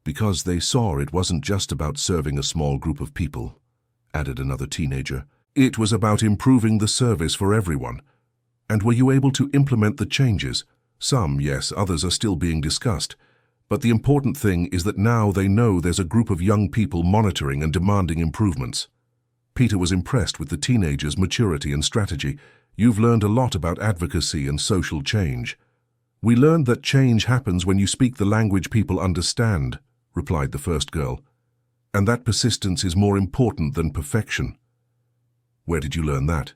Because they saw it wasn't just about serving a small group of people, added another teenager. It was about improving the service for everyone. And were you able to implement the changes? Some, yes, others are still being discussed. But the important thing is that now they know there's a group of young people monitoring and demanding improvements. Peter was impressed with the teenagers' maturity and strategy. You've learned a lot about advocacy and social change. We learned that change happens when you speak the language people understand, replied the first girl. And that persistence is more important than perfection. Where did you learn that?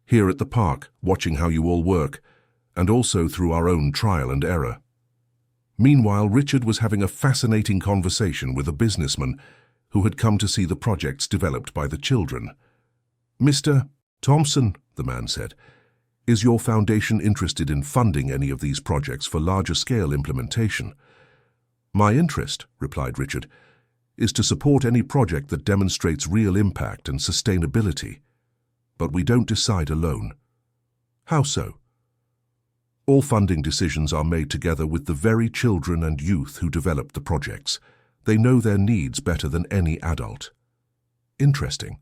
Here at the park, watching how you all work, and also through our own trial and error. Meanwhile, Richard was having a fascinating conversation with a businessman who had come to see the projects developed by the children. "Mr. Thompson," the man said, "is your foundation interested in funding any of these projects for larger-scale implementation?" "My interest," replied Richard, "is to support any project that demonstrates real impact and sustainability. But we don't decide alone." "How so?" "All funding decisions are made together with the very children and youth who developed the projects. They know their needs better than any adult." "Interesting.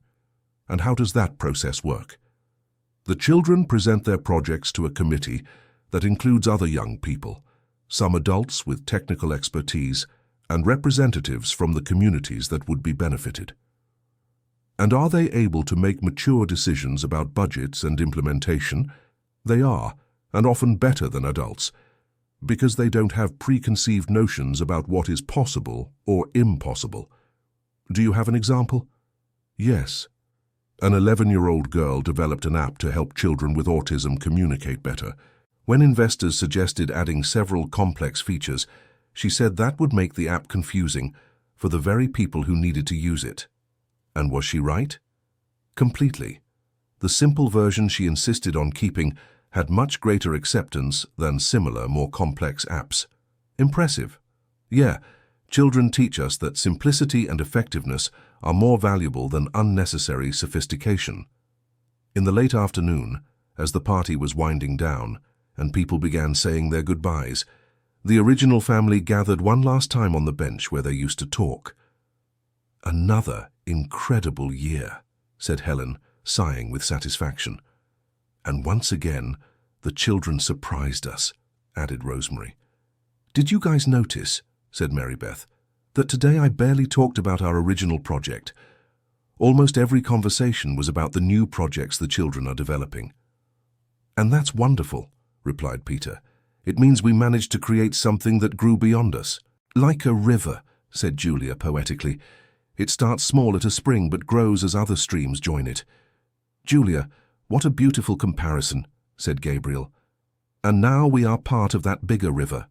And how does that process work?" "The children present their projects to a committee that includes other young people, some adults with technical expertise, and representatives from the communities that would be benefited." "And are they able to make mature decisions about budgets and implementation?" "They are, and often better than adults, because they don't have preconceived notions about what is possible or impossible." "Do you have an example?" "Yes. An 11-year-old girl developed an app to help children with autism communicate better. When investors suggested adding several complex features, she said that would make the app confusing for the very people who needed to use it. And was she right? Completely. The simple version she insisted on keeping had much greater acceptance than similar, more complex apps. Impressive. Yeah, children teach us that simplicity and effectiveness are more valuable than unnecessary sophistication. In the late afternoon, as the party was winding down and people began saying their goodbyes, the original family gathered one last time on the bench where they used to talk. "Another incredible year," said Helen, sighing with satisfaction. "And once again, the children surprised us," added Rosemary. "Did you guys notice," said Mary Beth, "that today I barely talked about our original project? Almost every conversation was about the new projects the children are developing." "And that's wonderful," replied Peter. "It means we managed to create something that grew beyond us." "Like a river," said Julia poetically. "It starts small at a spring but grows as other streams join it." "Julia, what a beautiful comparison," said Gabriel. "And now we are part of that bigger river."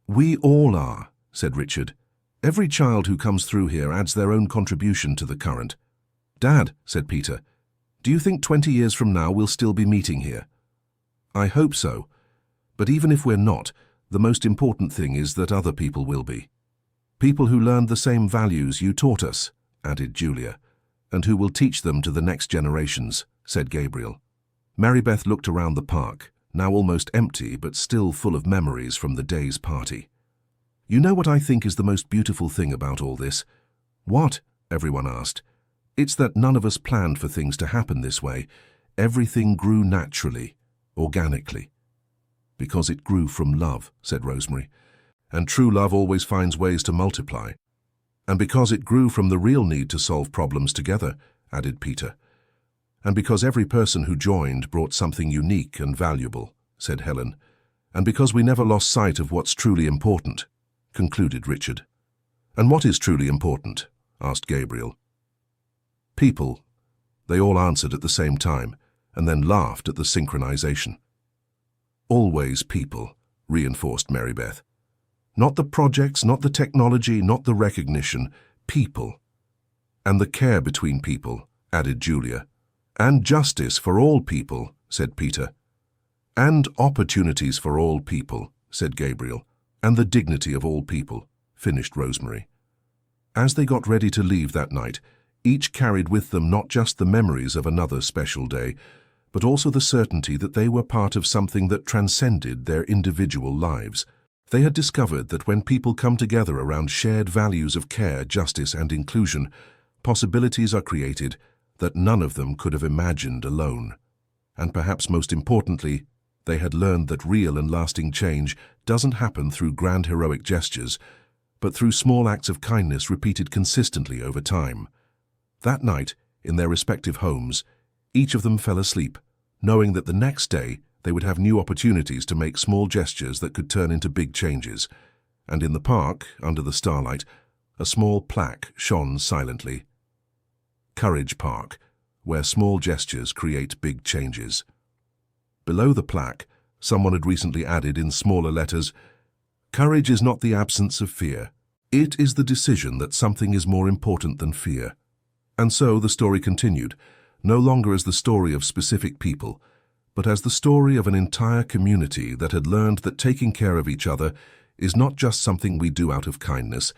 "We all are," said Richard. "Every child who comes through here adds their own contribution to the current." "Dad," said Peter, "do you think 20 years from now we'll still be meeting here?" "I hope so. But even if we're not, the most important thing is that other people will be. People who learned the same values you taught us," added Julia, "and who will teach them to the next generations," said Gabriel. Mary Beth looked around the park, now almost empty but still full of memories from the day's party. "You know what I think is the most beautiful thing about all this?" "What?" everyone asked. "It's that none of us planned for things to happen this way. Everything grew naturally, organically." "Because it grew from love," said Rosemary. "And true love always finds ways to multiply." "And because it grew from the real need to solve problems together," added Peter. "And because every person who joined brought something unique and valuable," said Helen. "And because we never lost sight of what's truly important," concluded Richard. "And what is truly important?" asked Gabriel. "People," they all answered at the same time, and then laughed at the synchronization. "Always people," reinforced Mary Beth. "Not the projects, not the technology, not the recognition, people." "And the care between people," added Julia. "And justice for all people," said Peter. "And opportunities for all people," said Gabriel. "And the dignity of all people," finished Rosemary. As they got ready to leave that night, each carried with them not just the memories of another special day, but also the certainty that they were part of something that transcended their individual lives. They had discovered that when people come together around shared values of care, justice, and inclusion, possibilities are created that none of them could have imagined alone. And perhaps most importantly, they had learned that real and lasting change doesn't happen through grand heroic gestures, but through small acts of kindness repeated consistently over time. That night, in their respective homes, each of them fell asleep, knowing that the next day they would have new opportunities to make small gestures that could turn into big changes. And in the park, under the starlight, a small plaque shone silently. Courage Park, where small gestures create big changes. Below the plaque, someone had recently added in smaller letters, "Courage is not the absence of fear. It is the decision that something is more important than fear. And so the story continued, no longer as the story of specific people, but as the story of an entire community that had learned that taking care of each other is not just something we do out of kindness,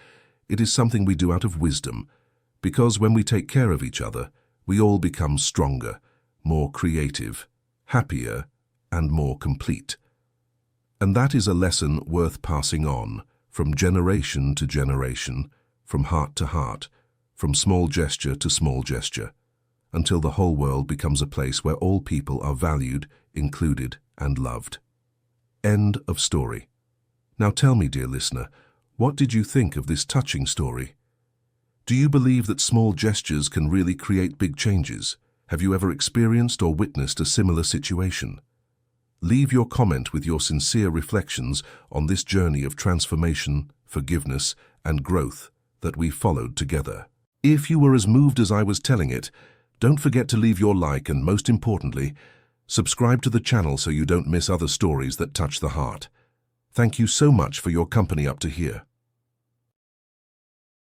it is something we do out of wisdom, because when we take care of each other, we all become stronger, more creative, happier, and more complete. And that is a lesson worth passing on, from generation to generation, from heart to heart, from small gesture to small gesture, until the whole world becomes a place where all people are valued, included, and loved. End of story. Now tell me, dear listener, what did you think of this touching story? Do you believe that small gestures can really create big changes? Have you ever experienced or witnessed a similar situation? Leave your comment with your sincere reflections on this journey of transformation, forgiveness, and growth that we followed together. If you were as moved as I was telling it, don't forget to leave your like and, most importantly, subscribe to the channel so you don't miss other stories that touch the heart. Thank you so much for your company up to here.